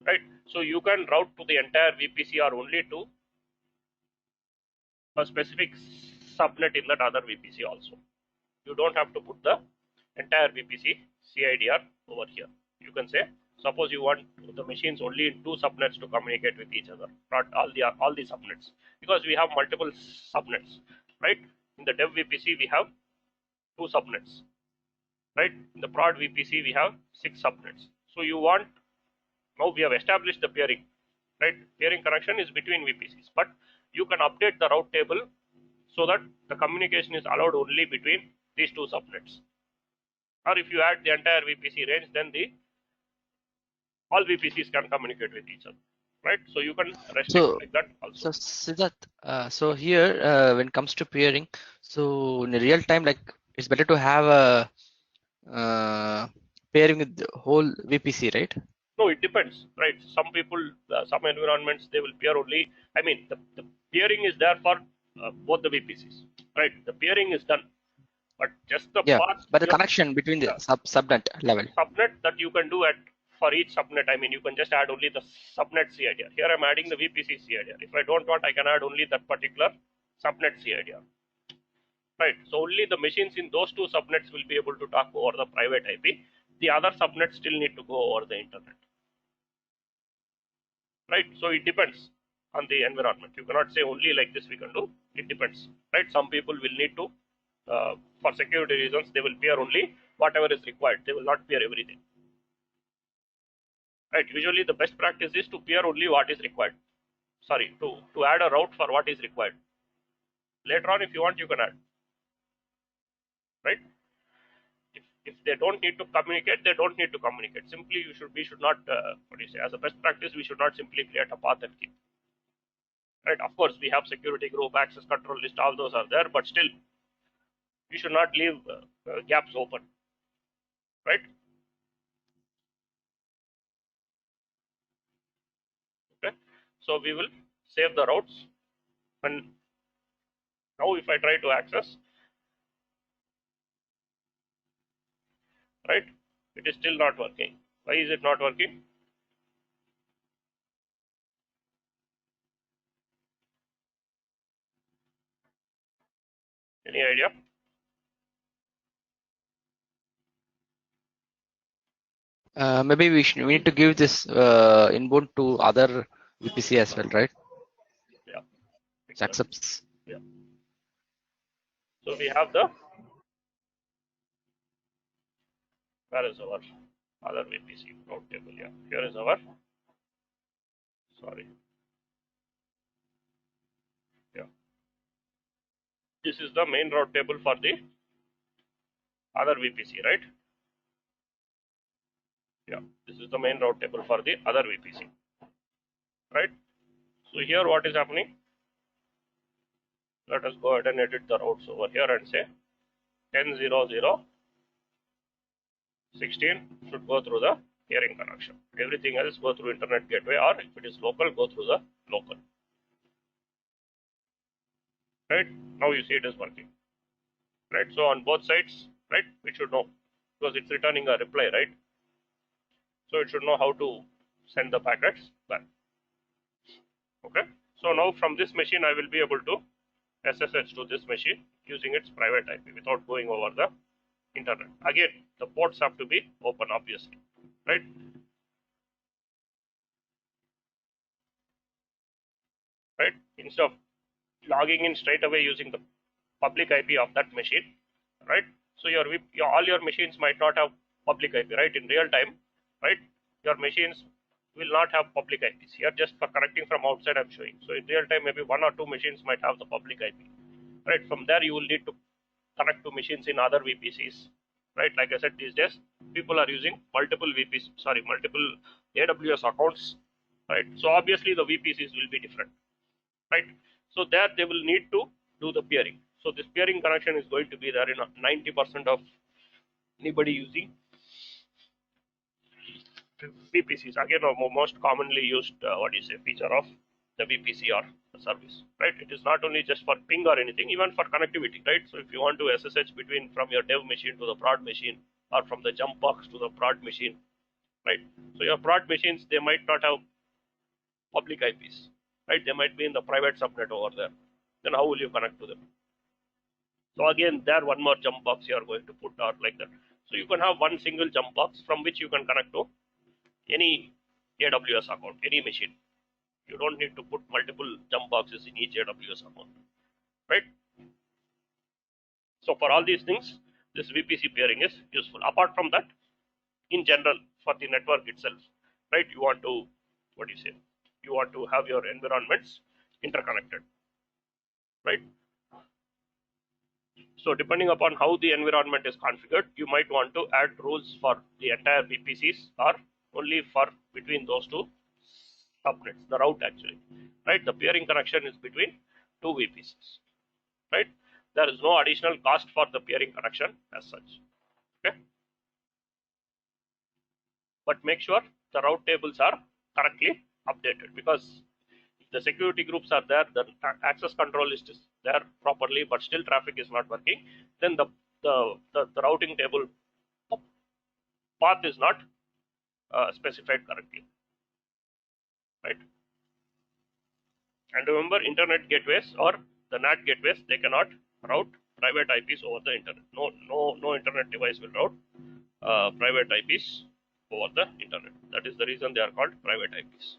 Right? So you can route to the entire VPC or only to a specific subnet in that other VPC also. You don't have to put the entire VPC CIDR over here. You can say, suppose you want the machines only in 2 subnets to communicate with each other, not all the subnets, because we have multiple subnets, right? In the dev VPC we have 2 subnets, right? In the prod VPC, we have 6 subnets. So you want, now we have established the peering, right? Peering connection is between VPCs, but you can update the route table so that the communication is allowed only between these 2 subnets. Or if you add the entire VPC range, then the all VPCs can communicate with each other, right? So you can restrict So, like that also. so Siddharth, so here when it comes to peering, so in real time, like it's better to have a pairing with the whole VPC, right? No, it depends, right? Some people, some environments, they will peer only. I mean, the peering is there for both the VPCs, right? The peering is done, but just the Yeah, path but the you have, connection between the subnet level. subnet that you can do at for each subnet. I mean, you can just add only the subnet CIDR. Here I'm adding the VPC CIDR. If I don't want, I can add only that particular subnet CIDR. Right. So only the machines in those 2 subnets will be able to talk over the private IP. The other subnets still need to go over the internet. Right. So it depends on the environment. You cannot say only like this we can do. It depends. Right. Some people will need to, for security reasons, they will peer only whatever is required. They will not peer everything. Right. Usually the best practice is to peer only what is required. Sorry, to add a route for what is required. Later on, if you want, you can add. Right. If they don't need to communicate, they don't need to communicate. Simply, we should not, what do you say, as a best practice, we should not simply create a path and keep. Right? Of course, we have security group, access control list, all those are there, but still, we should not leave gaps open. Right? Okay. So we will save the routes, and now if I try to access, right, it is still not working. Why is it not working? Any idea? Maybe we need to give this inbound to other VPC as well, right? Yeah, It exactly. accepts. Yeah. So we have the, where is our other VPC route table? Yeah, here is our, sorry, yeah. This is the main route table for the other VPC, right? Yeah, this is the main route table for the other VPC, right? So here what is happening? Let us go ahead and edit the routes over here and say 10.0.0.16 should go through the peering connection. Everything else go through internet gateway, or if it is local, go through the local. Right? Now you see it is working. Right? So on both sides, right, we should know, because it's returning a reply, right? So it should know how to send the packets back. Okay. So now from this machine, I will be able to SSH to this machine using its private IP without going over the internet. Again, the ports have to be open, obviously, right? Right. Instead of logging in straight away using the public IP of that machine, right? So all your machines might not have public IP, right? In real time, right? Your machines will not have public IPs. Here, just for connecting from outside, I'm showing. So in real time, maybe 1 or 2 machines might have the public IP, right? From there, you will need to connect to machines in other VPCs, right? Like I said, these days, people are using multiple AWS accounts, right? So obviously, the VPCs will be different, right? So there they will need to do the peering. So this peering connection is going to be there in 90% of anybody using VPCs. Again, a most commonly used what do you say feature of the VPC or the service, right? It is not only just for ping or anything, even for connectivity, right? So if you want to SSH between from your dev machine to the prod machine, or from the jump box to the prod machine, right? So your prod machines, they might not have public IPs, right? They might be in the private subnet over there. Then how will you connect to them? So again, there one more jump box you are going to put or like that. So you can have one single jump box from which you can connect to any AWS account, any machine. You don't need to put multiple jump boxes in each AWS account, right? So for all these things, this VPC peering is useful. Apart from that, in general, for the network itself, right, you want to, what do you say, you want to have your environments interconnected, right? So depending upon how the environment is configured, you might want to add rules for the entire VPCs or only for between those two subnets, the route actually, right? The peering connection is between two VPCs, right? There is no additional cost for the peering connection as such, okay? But make sure the route tables are correctly updated, because if the security groups are there, the access control list is there properly, but still traffic is not working, then the routing table path is not specified correctly, right? And remember, internet gateways or the NAT gateways, they cannot route private IPs over the internet. No internet device will route private IPs over the internet. That is the reason they are called private IPs,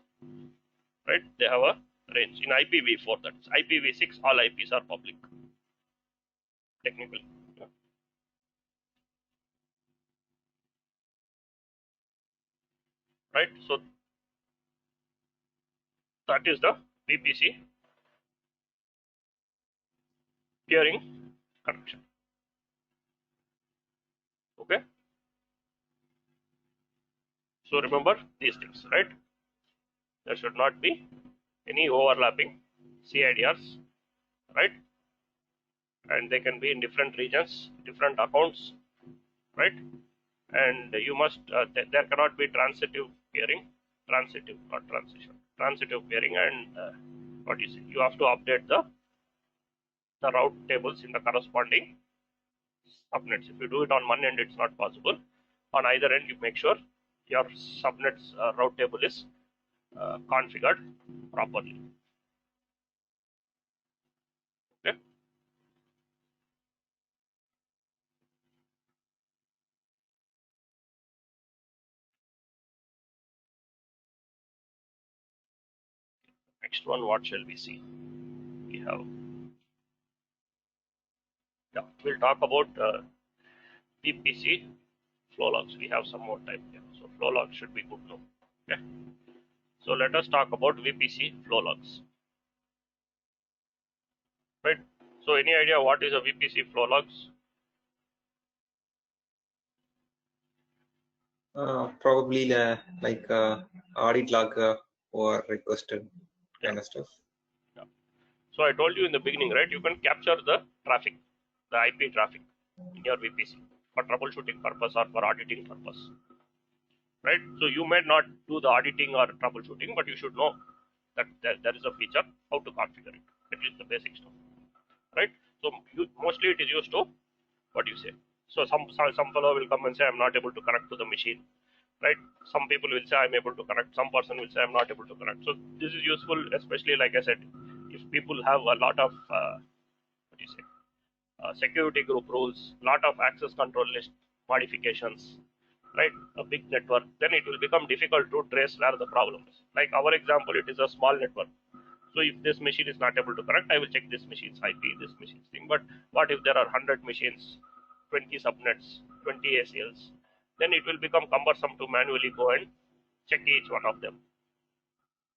right? They have a range. In IPv4, that is IPv6, all IPs are public technically. Yeah. Right? So that is the VPC peering connection. Okay. So remember these things, right? There should not be any overlapping CIDRs, right? And they can be in different regions, different accounts, right? And you must there cannot be transitive peering, transitive, not transition, transitive peering, and what do you say? You have to update the route tables in the corresponding subnets. If you do it on one end, it's not possible. On either end, you make sure your subnet's route table is configured properly. Okay. Next one, what shall we see? We have, yeah, we'll talk about VPC flow logs. We have some more time here, so flow logs should be good now. Okay. So let us talk about VPC flow logs. Right. So any idea what is a VPC flow logs? Probably like audit log or requested kind of stuff. Yeah. So I told you in the beginning, right? You can capture the traffic, the IP traffic in your VPC for troubleshooting purpose or for auditing purpose, right? So you may not do the auditing or troubleshooting, but you should know that there is a feature how to configure it, at least the basic stuff, right? So mostly it is used to, what do you say? So some fellow will come and say I'm not able to connect to the machine, right? Some people will say I'm able to connect. Some person will say I'm not able to connect. So this is useful, especially like I said, if people have a lot of what do you say? Security group rules, lot of access control list modifications, right? A big network, then it will become difficult to trace where the problem is. Like our example, it is a small network. So if this machine is not able to connect, I will check this machine's IP, this machine's thing. But what if there are 100 machines, 20 subnets, 20 ACLs? Then it will become cumbersome to manually go and check each one of them,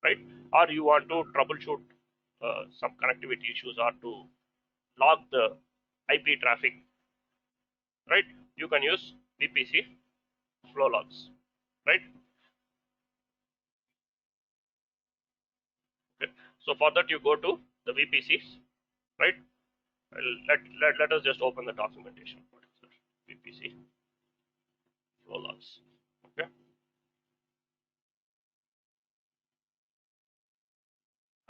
right? Or you want to troubleshoot some connectivity issues or to log the IP traffic, right? You can use VPC flow logs, right? Okay. So for that you go to the VPCs, right? Let us just open the documentation. What is it? VPC flow logs. Okay.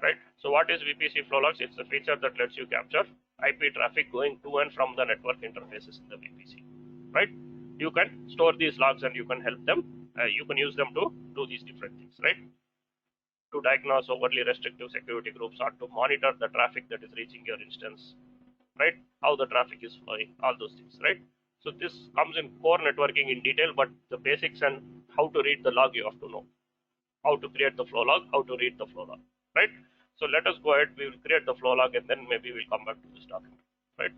Right. So what is VPC flow logs? It's a feature that lets you capture IP traffic going to and from the network interfaces in the VPC, right? You can store these logs and you can help them. You can use them to do these different things, right? To diagnose overly restrictive security groups or to monitor the traffic that is reaching your instance, right? How the traffic is flowing, all those things, right? So this comes in core networking in detail, but the basics and how to read the log you have to know. How to create the flow log, how to read the flow log, right? So let us go ahead, we will create the flow log and then maybe we'll come back to this document, right?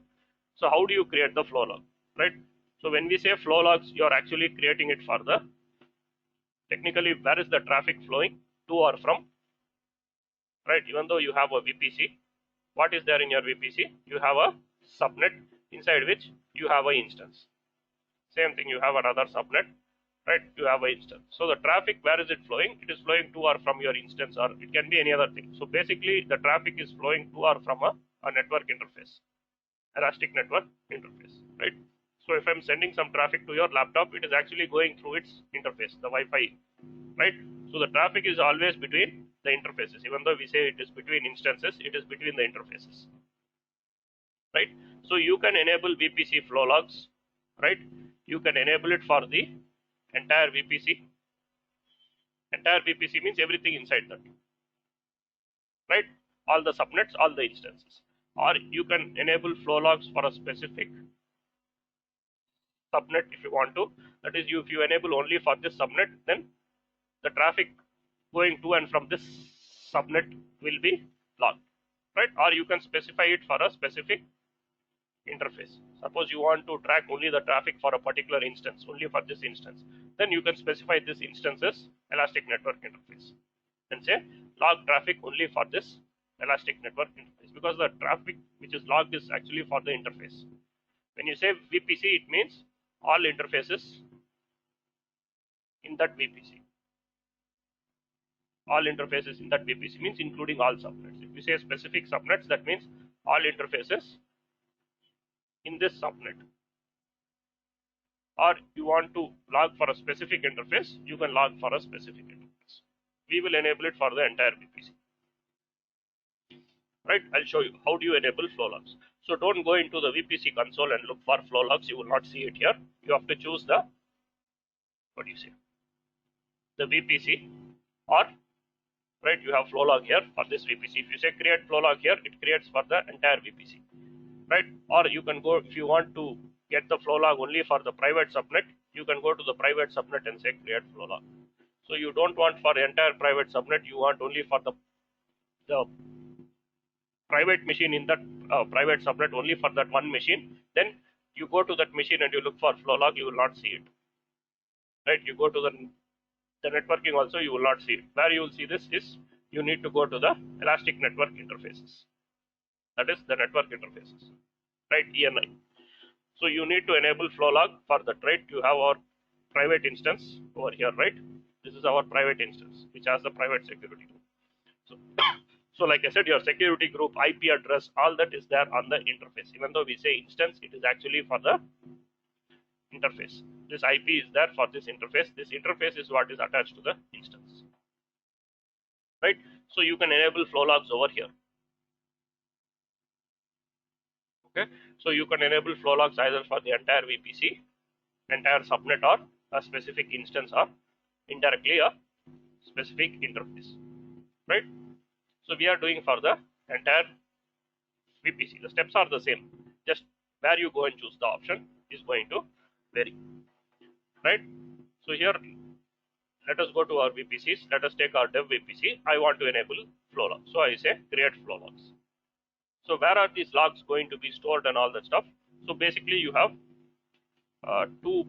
So how do you create the flow log, right? So when we say flow logs, you are actually creating it for the technically where is the traffic flowing to or from, right? Even though you have a VPC, what is there in your VPC? You have a subnet inside which you have an instance. Same thing, you have another subnet, right? You have an instance. So the traffic, where is it flowing? It is flowing to or from your instance, or it can be any other thing. So basically, the traffic is flowing to or from a network interface, elastic network interface, right? So if I'm sending some traffic to your laptop, it is actually going through its interface, the Wi-Fi, right? So the traffic is always between the interfaces. Even though we say it is between instances, it is between the interfaces, right? So you can enable VPC flow logs, right? You can enable it for the entire VPC. Entire VPC means everything inside that, right? All the subnets, all the instances. Or you can enable flow logs for a specific subnet if you want to. That is, if you enable only for this subnet, then the traffic going to and from this subnet will be logged, right? Or you can specify it for a specific interface. Suppose you want to track only the traffic for a particular instance, only for this instance, then you can specify this instance's elastic network interface and say log traffic only for this elastic network interface, because the traffic which is logged is actually for the interface. When you say VPC, it means all interfaces in that VPC. All interfaces in that VPC means including all subnets. If you say specific subnets, that means all interfaces in this subnet. Or you want to log for a specific interface, you can log for a specific interface. We will enable it for the entire VPC. Right? I'll show you how do you enable flow logs. So don't go into the VPC console and look for flow logs. You will not see it here. You have to choose the, what do you say, the VPC, or right, you have flow log here for this VPC. If you say create flow log here, it creates for the entire VPC, right? Or you can go, if you want to get the flow log only for the private subnet, you can go to the private subnet and say create flow log. So you don't want for the entire private subnet, you want only for the private machine in that private subnet, only for that one machine. Then you go to that machine and you look for flow log, you will not see it, right? You go to the networking also, you will not see it. Where you will see this is you need to go to the elastic network interfaces, that is the network interfaces, right? ENI. So you need to enable flow log for the trade. You have our private instance over here, right? This is our private instance which has the private security group. So so like I said, your security group IP address, all that is there on the interface. Even though we say instance, it is actually for the interface. This IP is there for this interface. This interface is what is attached to the instance, right? So you can enable flow logs over here. Okay, so you can enable flow logs either for the entire VPC, entire subnet, or a specific instance, or indirectly a specific interface, right? So we are doing for the entire VPC. The steps are the same, just where you go and choose the option is going to vary, right? So here, let us go to our VPCs. Let us take our dev VPC. I want to enable flow logs. So I say create flow logs. So where are these logs going to be stored and all that stuff? So basically you have two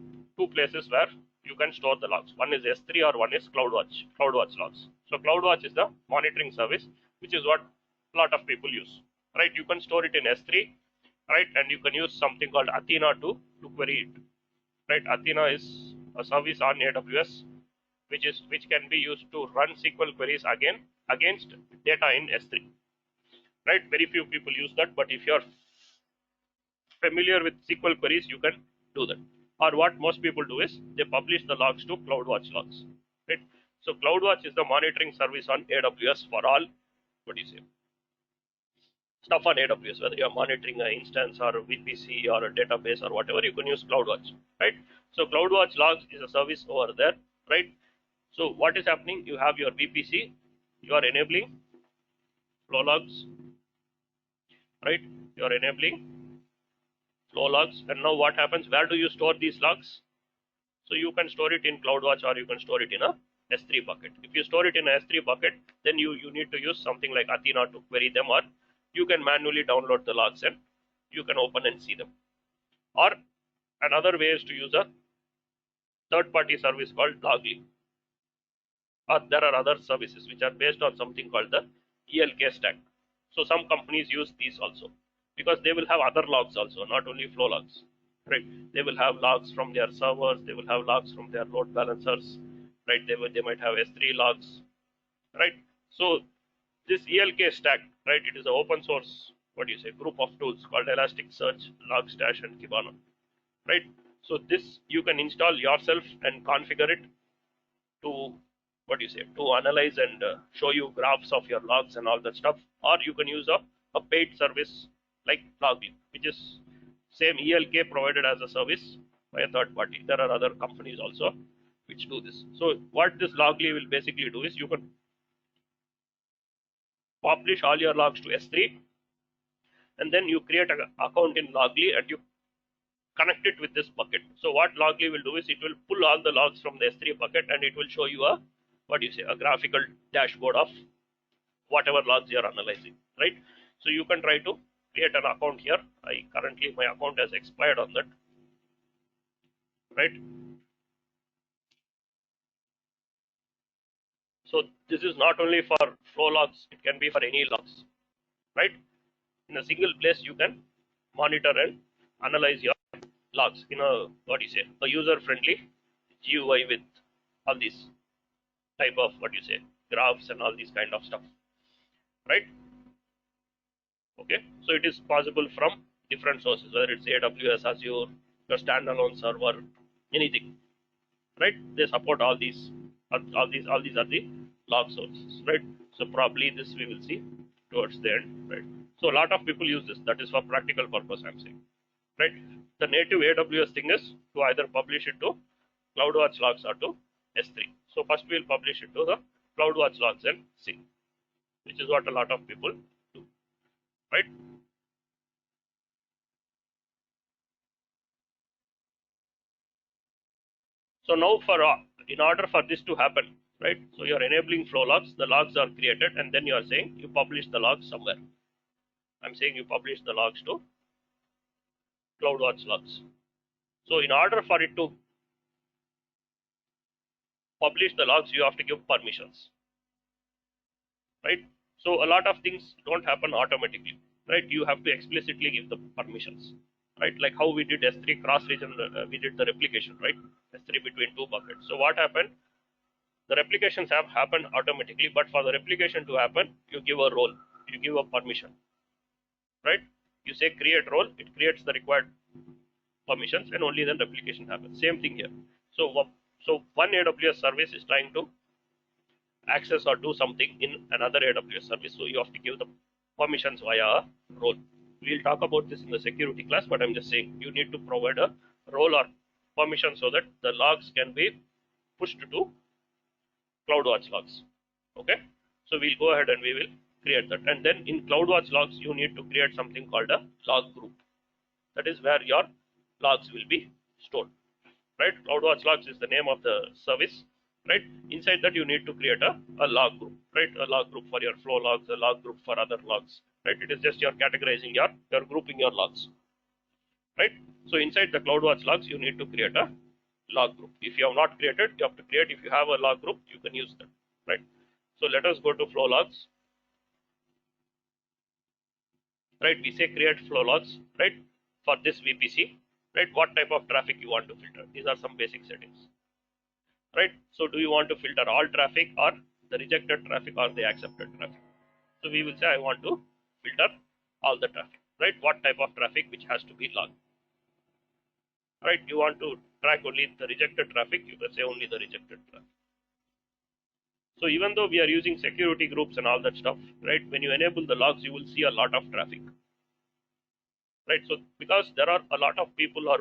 places where you can store the logs. One is S3 or one is CloudWatch logs. So CloudWatch is the monitoring service, which is what a lot of people use, right? You can store it in S3, right? And you can use something called Athena to query it, right? Athena is a service on AWS, which can be used to run SQL queries against data in S3, right? Very few people use that, but if you're familiar with SQL queries, you can do that. Or what most people do is they publish the logs to CloudWatch logs, right? So CloudWatch is the monitoring service on AWS for all, what do you say, stuff on AWS, whether you're monitoring an instance or a VPC or a database or whatever, you can use CloudWatch, right? So CloudWatch logs is a service over there, right? So what is happening? You have your VPC, you are enabling flow logs, right? You are enabling flow logs, and now what happens? Where do you store these logs? So you can store it in CloudWatch, or you can store it in a S3 bucket. If you store it in a S3 bucket, then you need to use something like Athena to query them, or you can manually download the logs and you can open and see them. Or Another way is to use a third-party service called Logly. Or there are other services which are based on something called the ELK stack. So some companies use these also because they will have other logs also, not only flow logs. Right? They will have logs from their servers, they will have logs from their load balancers, right? They might have S3 logs, right? So this ELK stack, right? It is an open source, what do you say, group of tools called Elasticsearch, Logstash, and Kibana, right? So this you can install yourself and configure it to, what do you say, to analyze and show you graphs of your logs and all that stuff, or you can use a paid service like Logly, which is same ELK provided as a service by a third party. There are other companies also which do this. So what this Logly will basically do is you can publish all your logs to S3, and then you create an account in Logly and you connect it with this bucket. So what Logly will do is it will pull all the logs from the S3 bucket and it will show you a, what do you say, a graphical dashboard of whatever logs you are analyzing, right? So you can try to create an account here. I currently, my account has expired on that, right? So this is not only for flow logs, it can be for any logs, right? In a single place you can monitor and analyze your logs in a, what do you say, a user friendly GUI with all these type of, what do you say, graphs and all these kind of stuff, right? Okay, so it is possible from different sources, whether it's AWS, Azure, your standalone server, anything, right? They support all these, all these are the log sources, right? So probably this we will see towards the end, right? So a lot of people use this. That is for practical purpose, I'm saying, right? The native AWS thing is to either publish it to CloudWatch logs or to S3. So first we'll publish it to the CloudWatch logs and see, which is what a lot of people do, right? So now for in order for this to happen, right? So you are enabling flow logs. The logs are created, and then you are saying you publish the logs somewhere. I'm saying you publish the logs to CloudWatch logs. So in order for it to publish the logs, you have to give permissions, right? So a lot of things don't happen automatically, right? You have to explicitly give the permissions, right? Like how we did S3 cross region, we did the replication, right? S3 between two buckets. So what happened? The replications have happened automatically, but for the replication to happen, you give a role, you give a permission, right? You say create role, it creates the required permissions, and only then replication happens. Same thing here. So one AWS service is trying to access or do something in another AWS service, so you have to give the permissions via a role. We'll talk about this in the security class, but I'm just saying you need to provide a role or permission so that the logs can be pushed to CloudWatch logs. Okay, so we'll go ahead and we will create that, and then in CloudWatch logs you need to create something called a log group. That is where your logs will be stored, right? CloudWatch logs is the name of the service, right? Inside that you need to create a log group, right? A log group for your flow logs, a log group for other logs, right? It is just you're categorizing you're grouping your logs, right? So inside the CloudWatch logs you need to create a log group. If you have not created, you have to create. If you have a log group, you can use that, right? So let us go to flow logs, right? We say create flow logs, right? For this VPC, right? What type of traffic you want to filter? These are some basic settings, right? So do you want to filter all traffic or the rejected traffic or the accepted traffic? So we will say I want to filter all the traffic, right? What type of traffic which has to be logged, right? You want to track only the rejected traffic, you can say only the rejected traffic. So even though we are using security groups and all that stuff, right? When you enable the logs, you will see a lot of traffic, right? So because there are a lot of people or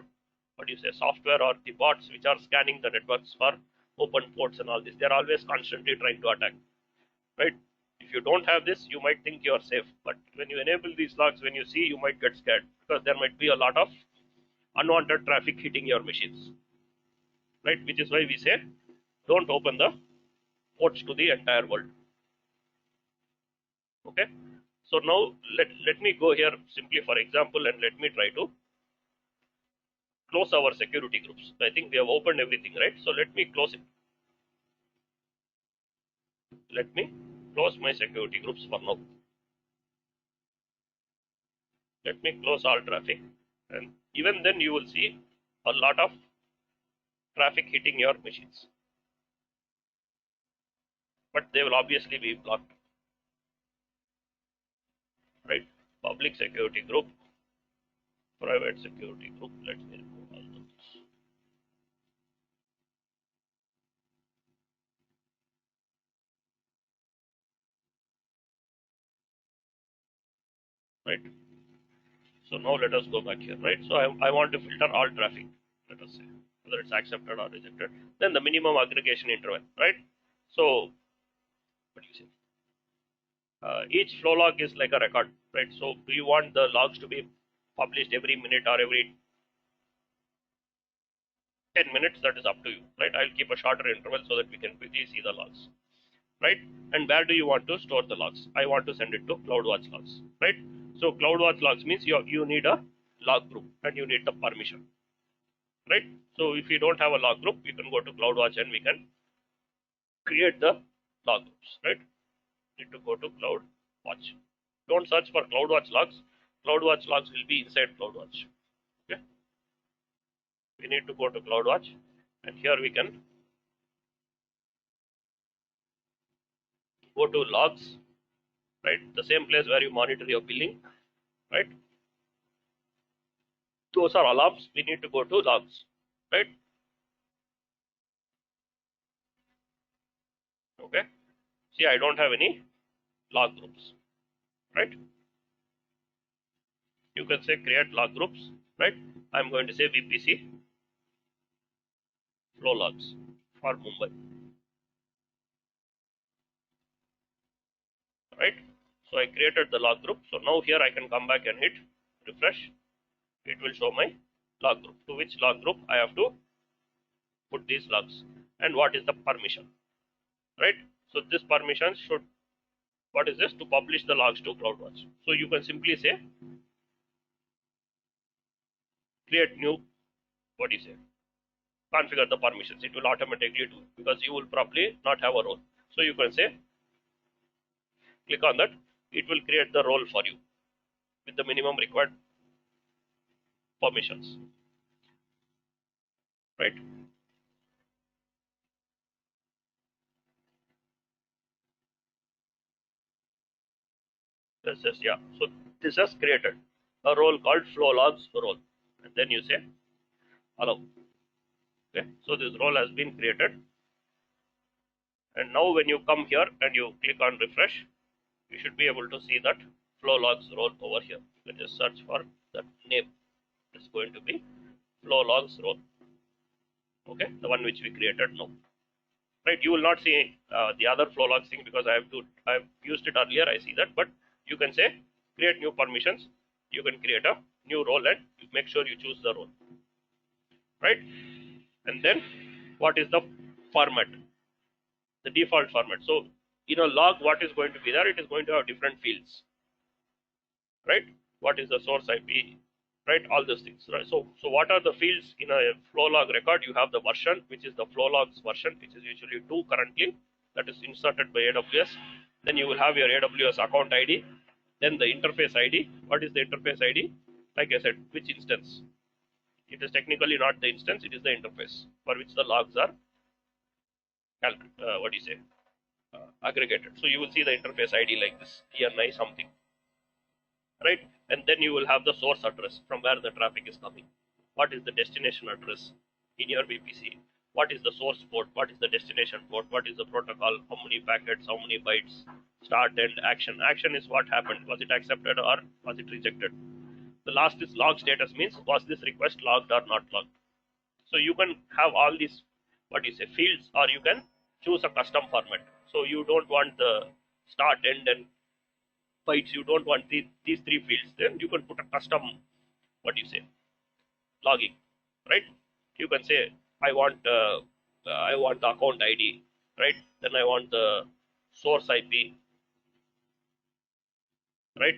what do you say, software or the bots which are scanning the networks for open ports and all this, they're always constantly trying to attack, right? If you don't have this, you might think you're safe, but when you enable these logs, when you see, you might get scared because there might be a lot of unwanted traffic hitting your machines, right? Which is why we say don't open the ports to the entire world. Okay, so now let me go here simply for example and let me try to close our security groups. I think we have opened everything, right? So let me close it. Let me close my security groups for now. Let me close all traffic, and even then you will see a lot of traffic hitting your machines, but they will obviously be blocked, right? Public security group, private security group. Let me remove all those. Right. So now let us go back here, right? So I want to filter all traffic, let us say, whether it's accepted or rejected. Then the minimum aggregation interval, right? So what do you say? Each flow log is like a record, right? So do you want the logs to be published every minute or every 10 minutes? That is up to you, right? I'll keep a shorter interval so that we can quickly see the logs, right? And where do you want to store the logs? I want to send it to CloudWatch logs, right? So CloudWatch logs means you need a log group and you need the permission, right? So if you don't have a log group, you can go to CloudWatch and we can create the log groups, right? Need to go to CloudWatch. Don't search for CloudWatch logs. CloudWatch logs will be inside CloudWatch. Okay. We need to go to CloudWatch, and here we can go to logs, right? The same place where you monitor your billing, right? Those are alarms. We need to go to logs, right? Okay. See, I don't have any log groups, right? You can say create log groups, right? I'm going to say VPC flow logs for Mumbai, right? So I created the log group. So now here I can come back and hit refresh. It will show my log group. To which log group I have to put these logs, and what is the permission, right? So this permission should, what is this? To publish the logs to CloudWatch. So you can simply say create new, what do you say, configure the permissions. It will automatically do, because you will probably not have a role. So you can say click on that, it will create the role for you with the minimum required permissions, right? This is, yeah, so this has created a role called flow logs role, and then you say allow. Okay, so this role has been created, and now when you come here and you click on refresh, you should be able to see that flow logs role over here. You can just search for that name. It's going to be flow logs role. Okay, the one which we created now, right? You will not see the other flow logs thing because I've used it earlier. I see that, but you can say create new permissions. You can create a new role and make sure you choose the role, right? And then what is the format? The default format. So in a log, what is going to be there? It is going to have different fields, right? What is the source IP, right? All those things, right? So what are the fields in a flow log record? You have the version, which is the flow logs version, which is usually 2 currently, that is inserted by AWS. Then you will have your AWS account ID, then the interface ID. What is the interface ID? Like I said, which instance? It is technically not the instance, it is the interface for which the logs are what do you say, aggregated. So you will see the interface ID like this, ENI something, right? And then you will have the source address from where the traffic is coming. What is the destination address in your VPC? What is the source port? What is the destination port? What is the protocol? How many packets? How many bytes? Start, end, action. Action is what happened. Was it accepted or was it rejected? The last is log status, means was this request logged or not logged. So you can have all these, what you say, fields, or you can choose a custom format. So you don't want the start, end, and bytes. You don't want these 3 fields. Then you can put a custom, what do you say, logging, right? You can say I want the account ID, right? Then I want the source IP, right?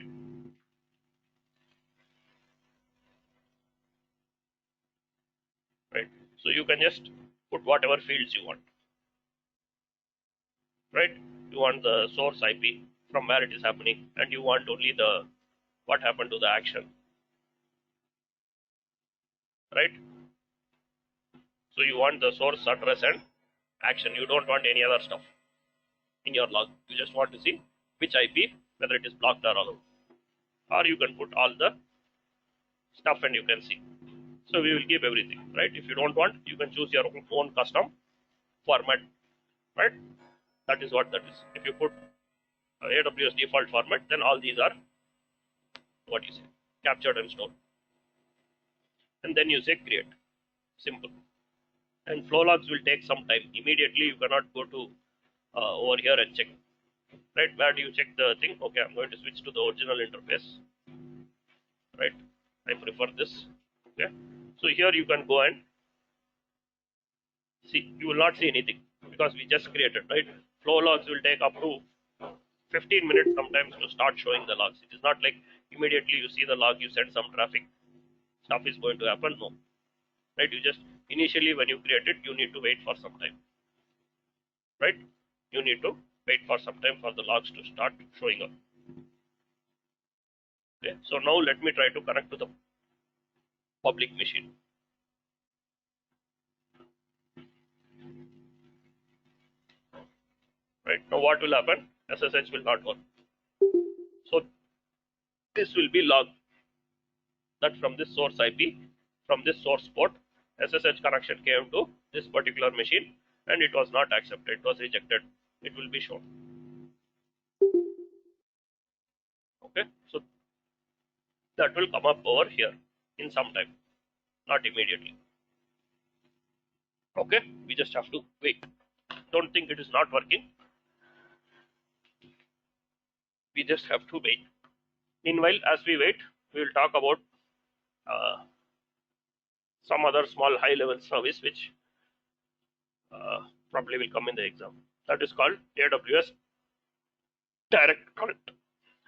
right? So you can just put whatever fields you want, right? You want the source IP from where it is happening, and you want only the what happened to the action, right? So you want the source address and action. You don't want any other stuff in your log. You just want to see which IP, whether it is blocked or allowed. Or you can put all the stuff and you can see. So we will keep everything, right? If you don't want, you can choose your own custom format, right? That is what that is. If you put AWS default format, then all these are what you say captured and stored. And then you say create. Simple. And flow logs will take some time. Immediately you cannot go to over here and check. Right? Where do you check the thing? Okay, I'm going to switch to the original interface. Right? I prefer this. Okay. So here you can go and see. You will not see anything because we just created, right? Flow logs will take up to 15 minutes sometimes to start showing the logs. It is not like immediately you see the log, you send some traffic, stuff is going to happen. No. Right? You just initially when you create it, you need to wait for some time. Right? You need to wait for some time for the logs to start showing up. Okay. So now let me try to connect to the public machine. Right? Now what will happen? SSH will not work. So this will be logged that from this source IP, from this source port, SSH connection came to this particular machine and it was not accepted, it was rejected. It will be shown. Okay, so that will come up over here in some time, not immediately. Okay, we just have to wait. Don't think it is not working. We just have to wait. Meanwhile, as we wait, we will talk about some other small high level service which probably will come in the exam. That is called AWS Direct Connect.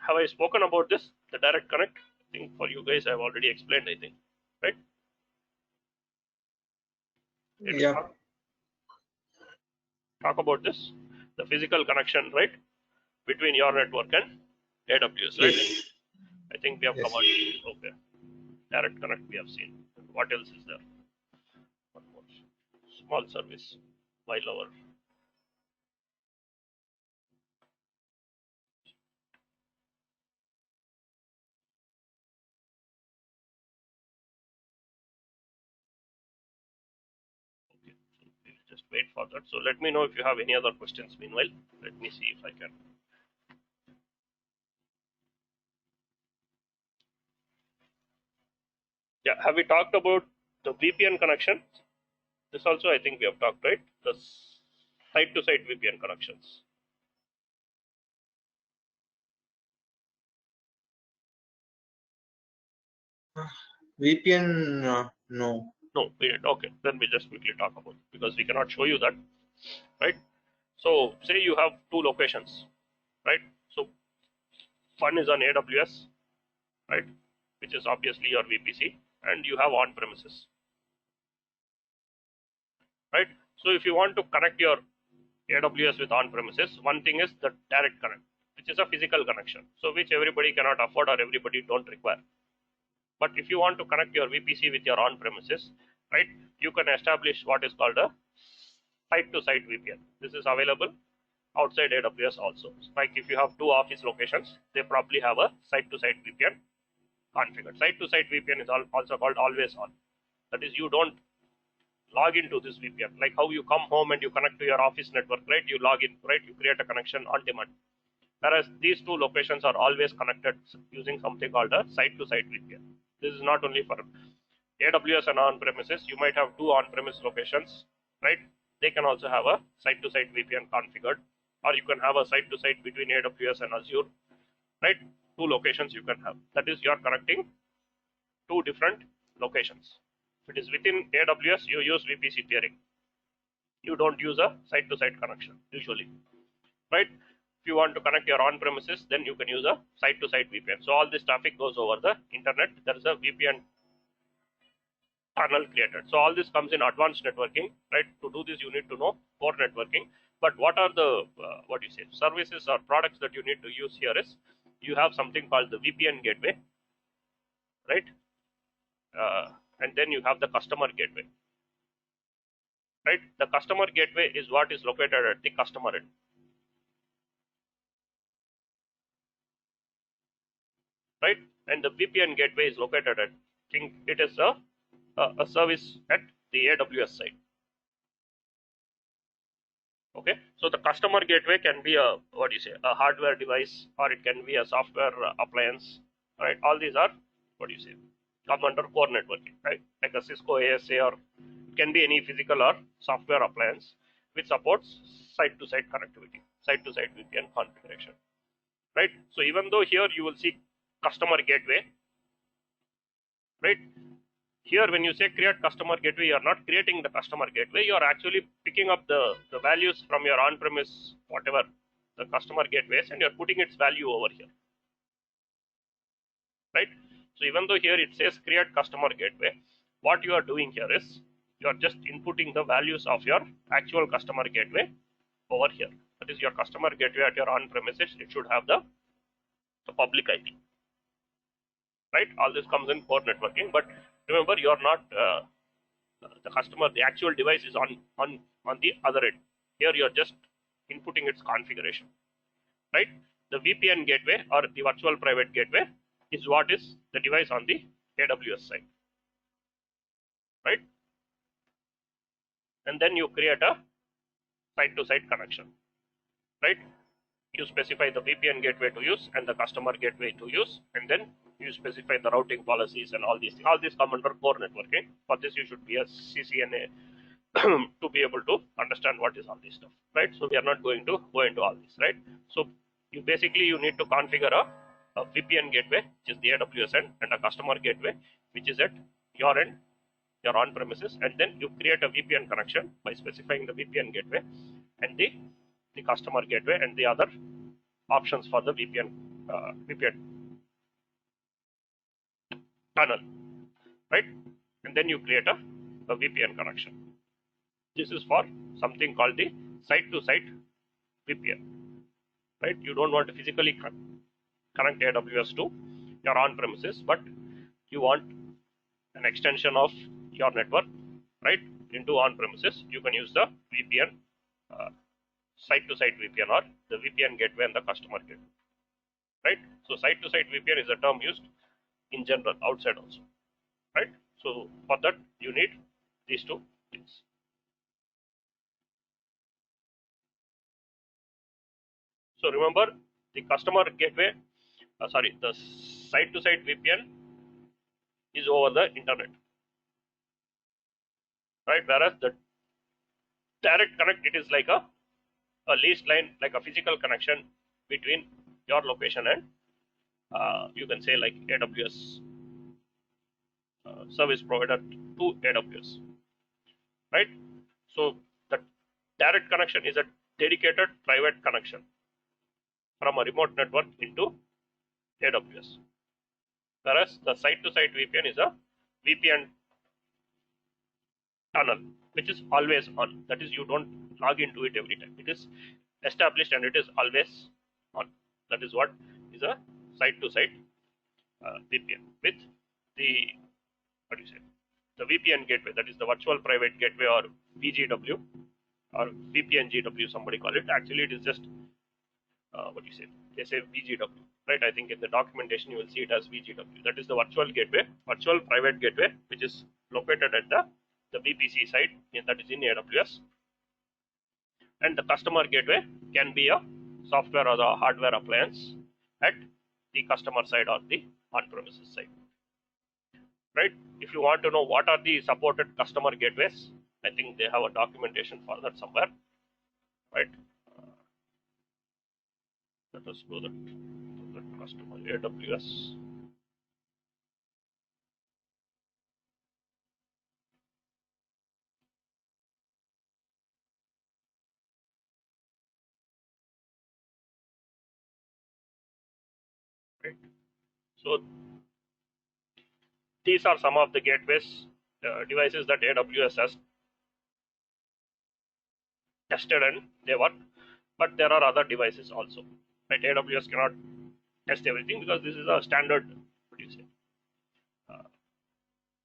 Have I spoken about this? The Direct Connect? I think for you guys I have already explained, I think. Right? Yeah. Talk about this. The physical connection, right? Between your network and AWS, right? Yes. I think we have Yes. covered. Okay. Direct Connect we have seen. What else is there? One more. Small service. While our okay. So we'll just wait for that. So let me know if you have any other questions meanwhile. Let me see if I can. Yeah, have we talked about the VPN connection? This also I think we have talked, right? The site-to-site VPN connections. VPN, no. No, we did. Okay, then we just quickly talk about it because we cannot show you that, right? So say you have two locations, right? So one is on AWS, right, which is obviously your VPC, and you have on-premises, right? So if you want to connect your AWS with on-premises, one thing is the direct connect, which is a physical connection, so which everybody cannot afford or everybody don't require. But if you want to connect your VPC with your on-premises, right, you can establish what is called a site-to-site VPN. This is available outside AWS also. Like if you have two office locations, they probably have a site-to-site VPN configured. Site-to-site VPN is also called always on. That is, you don't log into this VPN. Like how you come home and you connect to your office network, right? You log in, right? You create a connection on demand. Whereas these two locations are always connected using something called a site-to-site VPN. This is not only for AWS and on-premises. You might have two on-premise locations, right? They can also have a site-to-site VPN configured, or you can have a site-to-site between AWS and Azure, right? Two locations you can have. That is, you are connecting two different locations. If it is within AWS, you use VPC peering. You don't use a site-to-site connection usually, right? If you want to connect your on-premises, then you can use a site-to-site VPN. So all this traffic goes over the internet. There is a VPN tunnel created. So all this comes in advanced networking, right? To do this, you need to know core networking. But what are the what do you say, services or products that you need to use here is you have something called the VPN gateway, right? And then you have the customer gateway, right? The customer gateway is what is located at the customer end, right? And the VPN gateway is located at, think it is a service at the AWS side. Okay, so the customer gateway can be a, what do you say, a hardware device, or it can be a software appliance, right? All these are, what do you say, come under core networking, right? Like a Cisco ASA, or it can be any physical or software appliance which supports site-to-site connectivity, site-to-site VPN configuration, right? So even though here you will see customer gateway, right? Here, when you say create customer gateway, you are not creating the customer gateway. You are actually picking up the values from your on-premise, whatever the customer gateways, and you are putting its value over here, right? So even though here it says create customer gateway, what you are doing here is you are just inputting the values of your actual customer gateway over here. That is your customer gateway at your on-premises. It should have the public IP, right? All this comes in core networking, but remember, you are not the customer, the actual device is on the other end. Here you are just inputting its configuration, right? The VPN gateway or the virtual private gateway is what is the device on the AWS side, right? And then you create a site-to-site connection, right? You specify the VPN gateway to use and the customer gateway to use, and then you specify the routing policies and all these things. All these come under core networking. For this, you should be a CCNA to be able to understand what is all this stuff, right? So we are not going to go into all this, right? So you basically you need to configure a VPN gateway, which is the AWS end, and a customer gateway, which is at your end, your on-premises, and then you create a VPN connection by specifying the VPN gateway and the customer gateway and the other options for the VPN tunnel, right? And then you create a VPN connection. This is for something called the site-to-site VPN, right? You don't want to physically connect AWS to your on-premises, but you want an extension of your network, right, into on-premises. You can use the VPN, site-to-site VPN, or the VPN gateway and the customer gateway, right? So site-to-site VPN is a term used in general outside also, right? So for that you need these two things. So remember, the customer gateway, the site-to-site VPN is over the internet, right? Whereas the direct connect, it is like a leased line, like a physical connection between your location and you can say like AWS service provider to AWS, right? So the direct connection is a dedicated private connection from a remote network into AWS, whereas the site-to-site VPN is a VPN tunnel, which is always on. That is, you don't log into it every time. It is established and it is always on. That is what is a site-to-site VPN with the, what do you say, the VPN gateway. That is the virtual private gateway, or VGW, or VPN GW. Somebody call it. Actually, it is just what do you say? They say VGW, right? I think in the documentation you will see it as VGW. That is the virtual gateway, virtual private gateway, which is located at the VPC side, that is in AWS. And the customer gateway can be a software or a hardware appliance at the customer side or the on-premises side, right? If you want to know what are the supported customer gateways, I think they have a documentation for that somewhere, right? Let us go to that customer AWS. Right. So these are some of the gateways devices that AWS has tested and they work, but there are other devices also. Right? AWS cannot test everything because this is a standard, what do you say,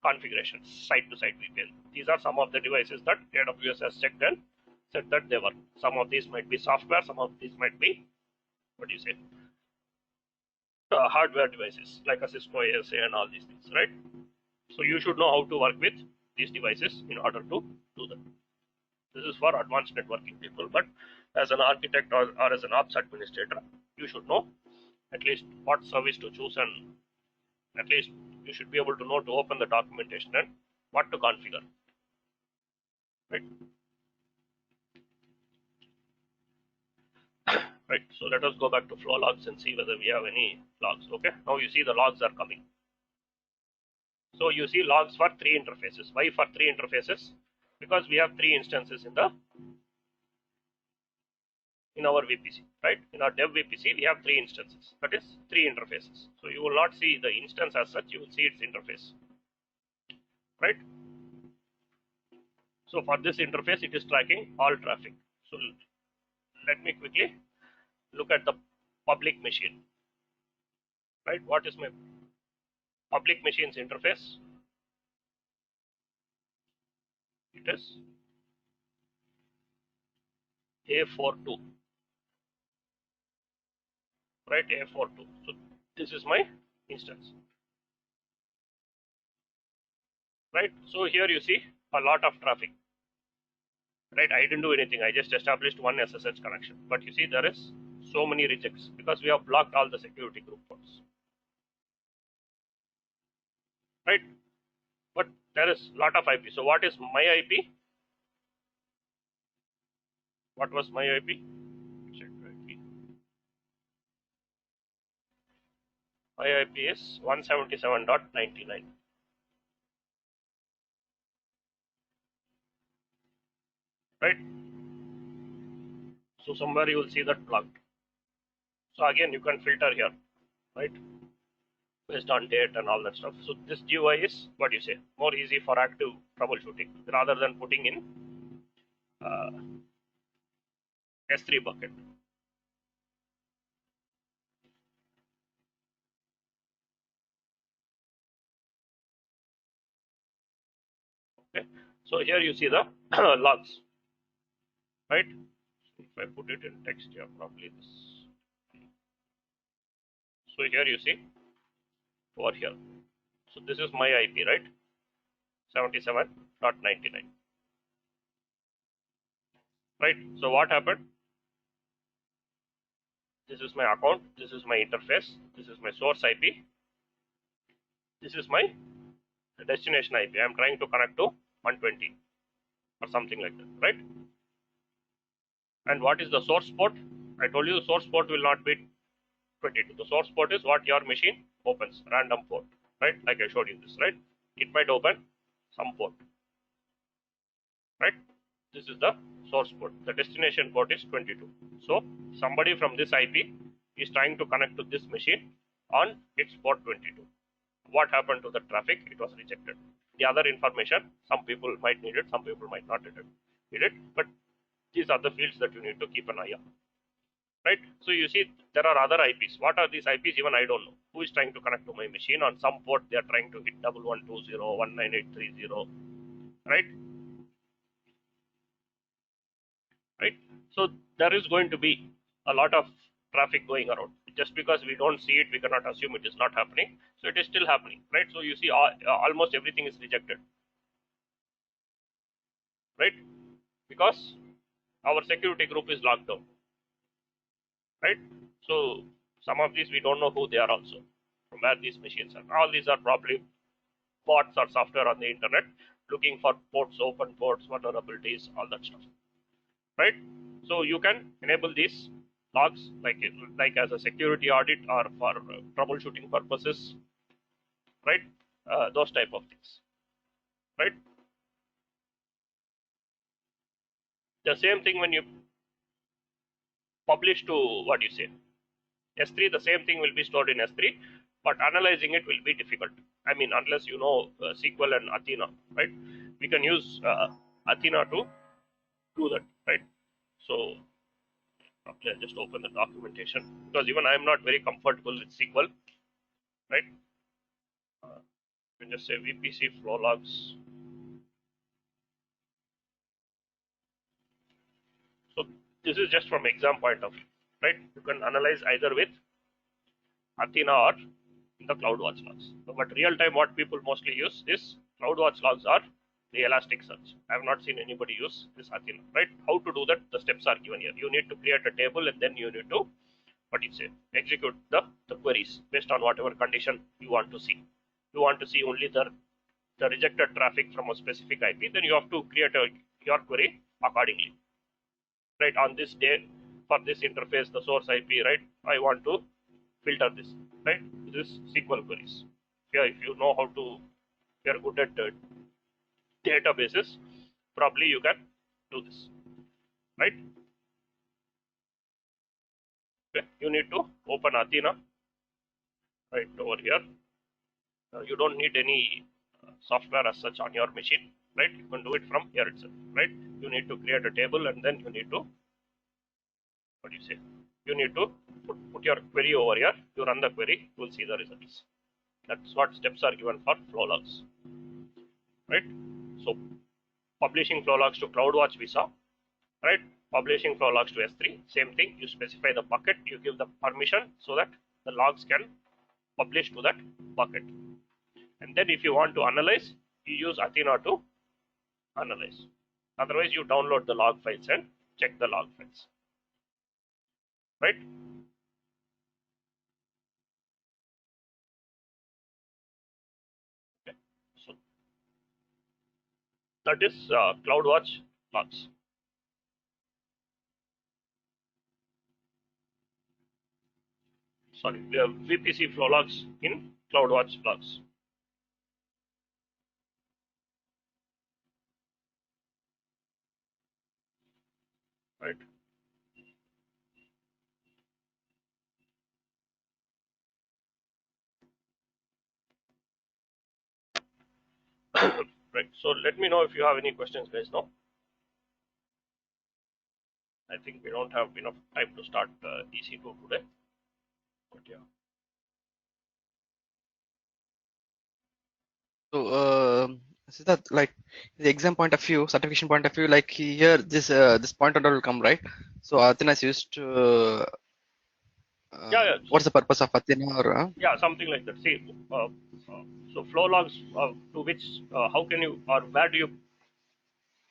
configuration, site-to-site VPN. These are some of the devices that AWS has checked and said that they work. Some of these might be software, some of these might be, what do you say, hardware devices like a Cisco ASA and all these things, right? So you should know how to work with these devices in order to do that. This is for advanced networking people, but as an architect or as an ops administrator, you should know at least what service to choose, and at least you should be able to know to open the documentation and what to configure. Right? Right. So let us go back to flow logs and see whether we have any logs. Okay. Now you see the logs are coming. So you see logs for 3 interfaces. Why for 3 interfaces? Because we have 3 instances in our VPC, right? In our dev VPC, we have 3 instances. That is 3 interfaces. So you will not see the instance as such. You will see its interface, right? So for this interface, it is tracking all traffic. So let me quickly look at the public machine, right? What is my public machine's interface? It is A42, right? A42. So this is my instance, right? So here you see a lot of traffic, right? I didn't do anything. I just established one SSH connection, but you see there is so many rejects because we have blocked all the security group ports, right? But there is a lot of IP. So what is my IP? What was my IP? Check IP. My IP is 177.99. Right? So somewhere you will see that blocked. So again, you can filter here, right? Based on date and all that stuff. So this GUI is, what do you say, more easy for active troubleshooting rather than putting in S3 bucket. Okay. So here you see the logs, right? If I put it in text here, probably this. So here you see over here. So this is my IP, right? 77.99. Right? So what happened? This is my account, this is my interface, this is my source IP, this is my destination IP. I am trying to connect to 120 or something like that, right? And what is the source port? I told you the source port will not be 22. The source port is what your machine opens, random port, right? Like I showed you this, right? It might open some port, right? This is the source port. The destination port is 22. So somebody from this IP is trying to connect to this machine on its port 22. What happened to the traffic? It was rejected. The other information, some people might need it, some people might not need it, but these are the fields that you need to keep an eye on, right? So you see there are other IPs. What are these IPs? Even I don't know. Who is trying to connect to my machine? On some port they are trying to hit 1120, 19830, right? Right? So there is going to be a lot of traffic going around. Just because we don't see it, we cannot assume it is not happening. So it is still happening, right? So you see almost everything is rejected, right? Because our security group is locked down, right? So some of these we don't know who they are also, from where these machines are. All these are probably bots or software on the internet looking for ports, open ports, vulnerabilities, all that stuff, right? So you can enable these logs like as a security audit or for troubleshooting purposes, right? Those type of things, right? The same thing when you publish to S3, the same thing will be stored in S3, but analyzing it will be difficult. I mean, unless you know SQL and Athena, right? We can use Athena to do that, right? So probably I'll just open the documentation because even I'm not very comfortable with SQL, right? You can just say VPC flow logs. So this is just from exam point of view, right? You can analyze either with Athena or the CloudWatch logs. But real time, what people mostly use is CloudWatch logs or the Elasticsearch. I have not seen anybody use this Athena, right? How to do that? The steps are given here. You need to create a table and then you need to, what do you say, execute the queries based on whatever condition you want to see. You want to see only the rejected traffic from a specific IP, then you have to create your query accordingly, right? On this day, for this interface, the source IP, right? I want to filter this, right? This SQL queries. If you know how to, if you are good at databases, probably you can do this, right? Okay. You need to open Athena right over here. You don't need any software as such on your machine, right? You can do it from here itself, right? You need to create a table and then you need to, what do you say? You need to put your query over here. You run the query, you will see the results. That's what steps are given for flow logs, right? So publishing flow logs to CloudWatch we saw, right? Publishing flow logs to S3, same thing. You specify the bucket, you give the permission so that the logs can publish to that bucket. And then if you want to analyze, you use Athena to analyze. Otherwise, you download the log files and check the log files, right? Okay. So that is CloudWatch logs. Sorry, we have VPC flow logs in CloudWatch logs. Right. Right. So let me know if you have any questions, guys. Now, I think we don't have enough time to start EC2 today. But yeah. So, is that like the exam point of view, certification point of view, like here this point order will come, right? So Athena is used to Yeah. what's the purpose of Athena or Yeah, something like that. See, so flow logs to which, how can you or where do you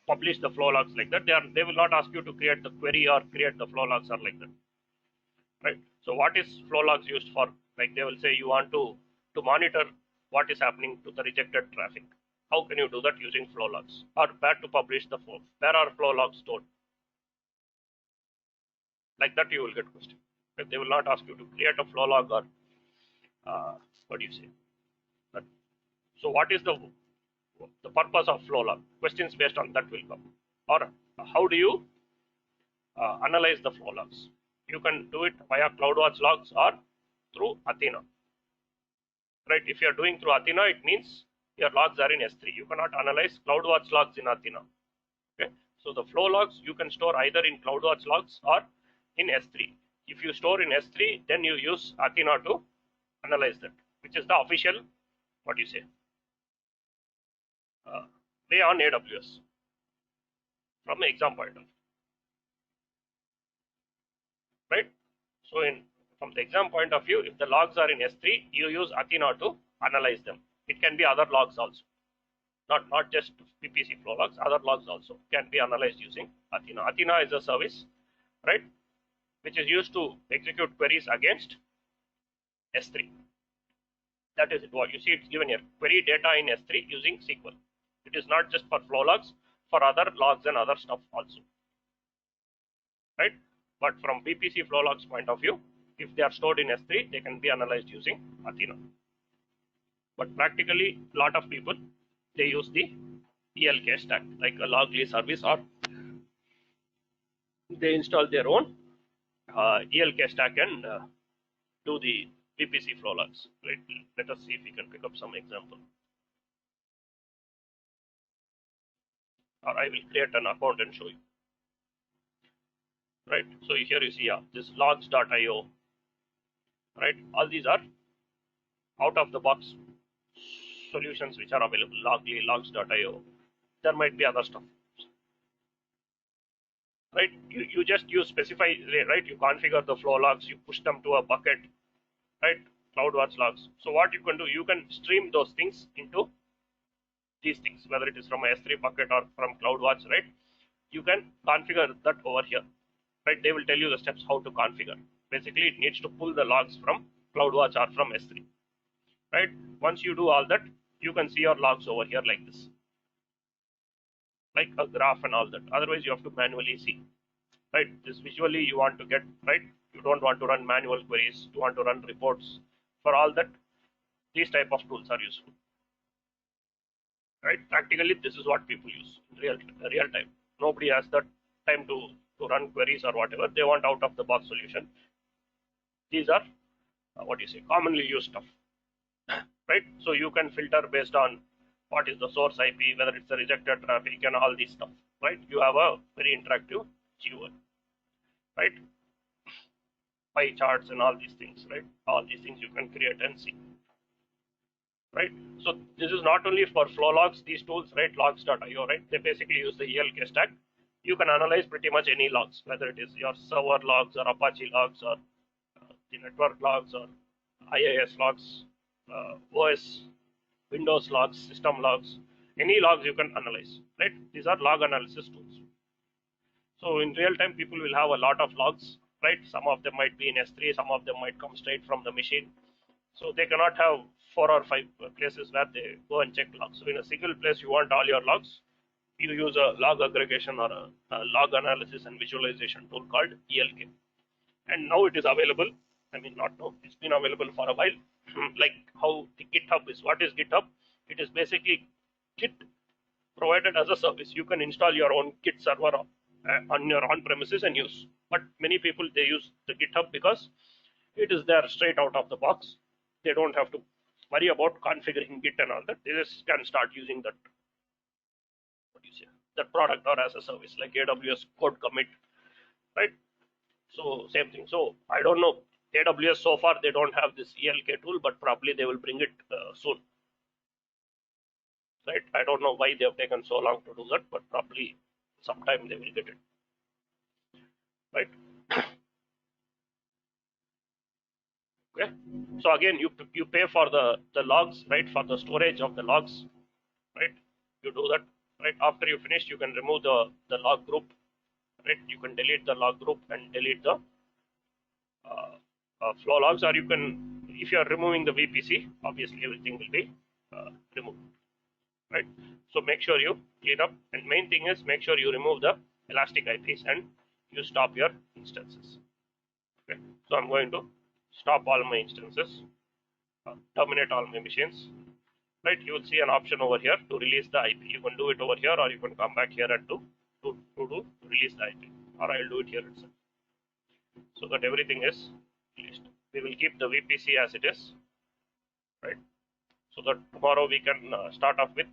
publish the flow logs like that? They will not ask you to create the query or create the flow logs or like that, right? So what is flow logs used for? Like they will say you want to monitor what is happening to the rejected traffic. How can you do that using flow logs? Or where to publish the flow? Where are flow logs stored? Like that you will get question. But they will not ask you to create a flow log or what do you say? But, so what is the purpose of flow log? Questions based on that will come. Or how do you analyze the flow logs? You can do it via CloudWatch logs or through Athena. Right? If you are doing through Athena, it means your logs are in S3. You cannot analyze CloudWatch logs in Athena. Okay? So the flow logs you can store either in CloudWatch logs or in S3. If you store in S3, then you use Athena to analyze that, which is the official, what do you say, way on AWS from an exam point of view, right? So from the exam point of view, if the logs are in S3, you use Athena to analyze them. It can be other logs also, not just VPC flow logs, other logs also can be analyzed using Athena. Athena is a service, right, which is used to execute queries against S3. That is it. What you see, it's given here. Query data in S3 using SQL. It is not just for flow logs, for other logs and other stuff also, right? But from VPC flow logs point of view, if they are stored in S3, they can be analyzed using Athena. But practically, a lot of people, they use the ELK stack, like a logly service, or they install their own ELK stack and do the VPC flow logs, right? Let us see if we can pick up some example. Or I will create an account and show you. Right, so here you see, yeah, this logs.io, right? All these are out of the box solutions which are available. Logly, logs.io. There might be other stuff, right? You specify, right? You configure the flow logs, you push them to a bucket, right? CloudWatch logs. So what you can do, you can stream those things into these things, whether it is from a S3 bucket or from CloudWatch, right? You can configure that over here, right? They will tell you the steps how to configure. Basically, it needs to pull the logs from CloudWatch or from S3, right? Once you do all that, you can see your logs over here like this, like a graph and all that. Otherwise, you have to manually see, right? This visually you want to get, right? You don't want to run manual queries, you want to run reports. For all that, these type of tools are useful, right? Practically, this is what people use in real time. Nobody has that time to run queries or whatever. They want out of the box solution. These are what you say, commonly used stuff, right? So you can filter based on what is the source IP, whether it's a rejected traffic, and all these stuff, right? You have a very interactive GUI, right? Pie charts and all these things, right? All these things you can create and see, right? So this is not only for flow logs, these tools, right? Logs.io, right? They basically use the ELK stack. You can analyze pretty much any logs, whether it is your server logs or Apache logs or the network logs or IIS logs, OS, Windows logs, system logs, any logs you can analyze, right? These are log analysis tools. So in real time, people will have a lot of logs, right? Some of them might be in S3, some of them might come straight from the machine. So they cannot have 4 or 5 places where they go and check logs. So in a single place, you want all your logs. You use a log aggregation or a log analysis and visualization tool called ELK. And now it is available. I mean, not now, it's been available for a while. Like how the GitHub is. What is GitHub? It is basically Git provided as a service. You can install your own Git server on your on-premises and use. But many people, they use the GitHub because it is there straight out of the box. They don't have to worry about configuring Git and all that. They just can start using that, what do you say, that product or as a service, like AWS code commit, right? So same thing. So I don't know, AWS so far they don't have this ELK tool, but probably they will bring it soon, right? I don't know why they have taken so long to do that, but probably sometime they will get it, right? Okay. So again, you pay for the logs, right? For the storage of the logs, right? You do that, right? After you finish, you can remove the log group, right? You can delete the log group and delete the flow logs, or you can, if you are removing the VPC, obviously everything will be removed, right? So make sure you clean up, and main thing is make sure you remove the elastic IPs and you stop your instances. Okay, so I'm going to stop all my instances, terminate all my machines, right? You will see an option over here to release the IP. You can do it over here, or you can come back here and do release the IP, or I'll do it here itself, so that everything is released. We will keep the VPC as it is, right? So that tomorrow we can start off with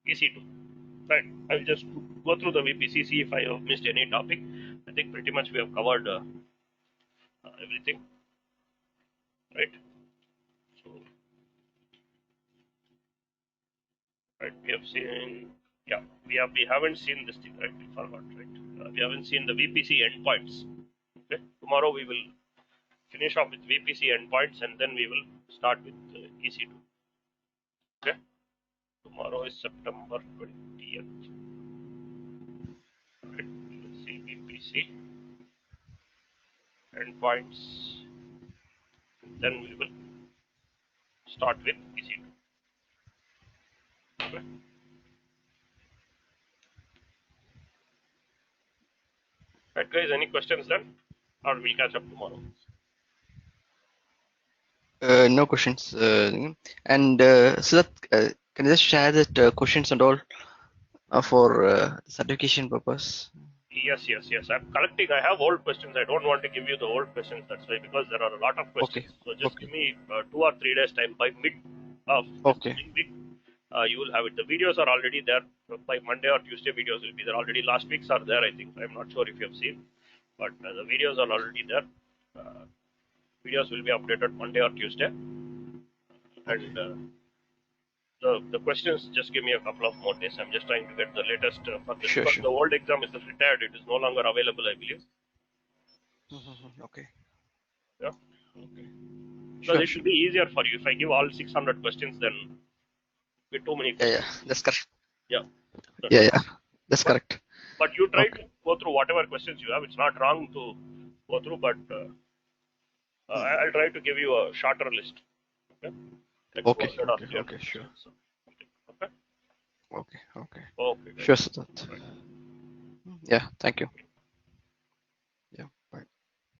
EC2, right? I will just go through the VPC, see if I have missed any topic. I think pretty much we have covered everything, right? So, right, we have seen, yeah, we haven't seen this thing, right? We forgot, right? We haven't seen the VPC endpoints. Okay, tomorrow we will finish off with VPC endpoints, and then we will start with EC2. Okay, tomorrow is September 20th. Right, we will see VPC endpoints, then we will start with EC2. Okay. Right, guys, any questions then, or we'll catch up tomorrow? No questions. And so that can you just share that questions and all for certification purpose? Yes, yes, yes. I'm collecting. I have old questions. I don't want to give you the old questions. That's why, because there are a lot of Okay. questions. So just Okay. give me 2 or 3 days time. By mid of this Okay. coming week, you will have it. The videos are already there. By Monday or Tuesday, videos will be there already. Last week's are there, I think. I'm not sure if you have seen, but the videos are already there. Uh, Videos will be updated Monday or Tuesday, Okay. and the questions, just give me a couple of more days. I'm just trying to get the latest for this, Sure. because Sure. the old exam is retired. It is no longer available, I believe. Okay. Yeah. Okay. Because Sure. it Sure. will be easier for you if I give all 600 questions, then be too many Yeah. Yeah. questions. That's correct. Yeah. Yeah. Yeah. That's But correct. but you try Okay. to go through whatever questions you have. It's not wrong to go through, but I'll try to give you a shorter list. Okay. Like Okay. 200 or Okay. 300 Okay. Sure. questions. Okay. Okay. Okay. Okay, Sure, guys. Siddharth. Right. Yeah. Thank you.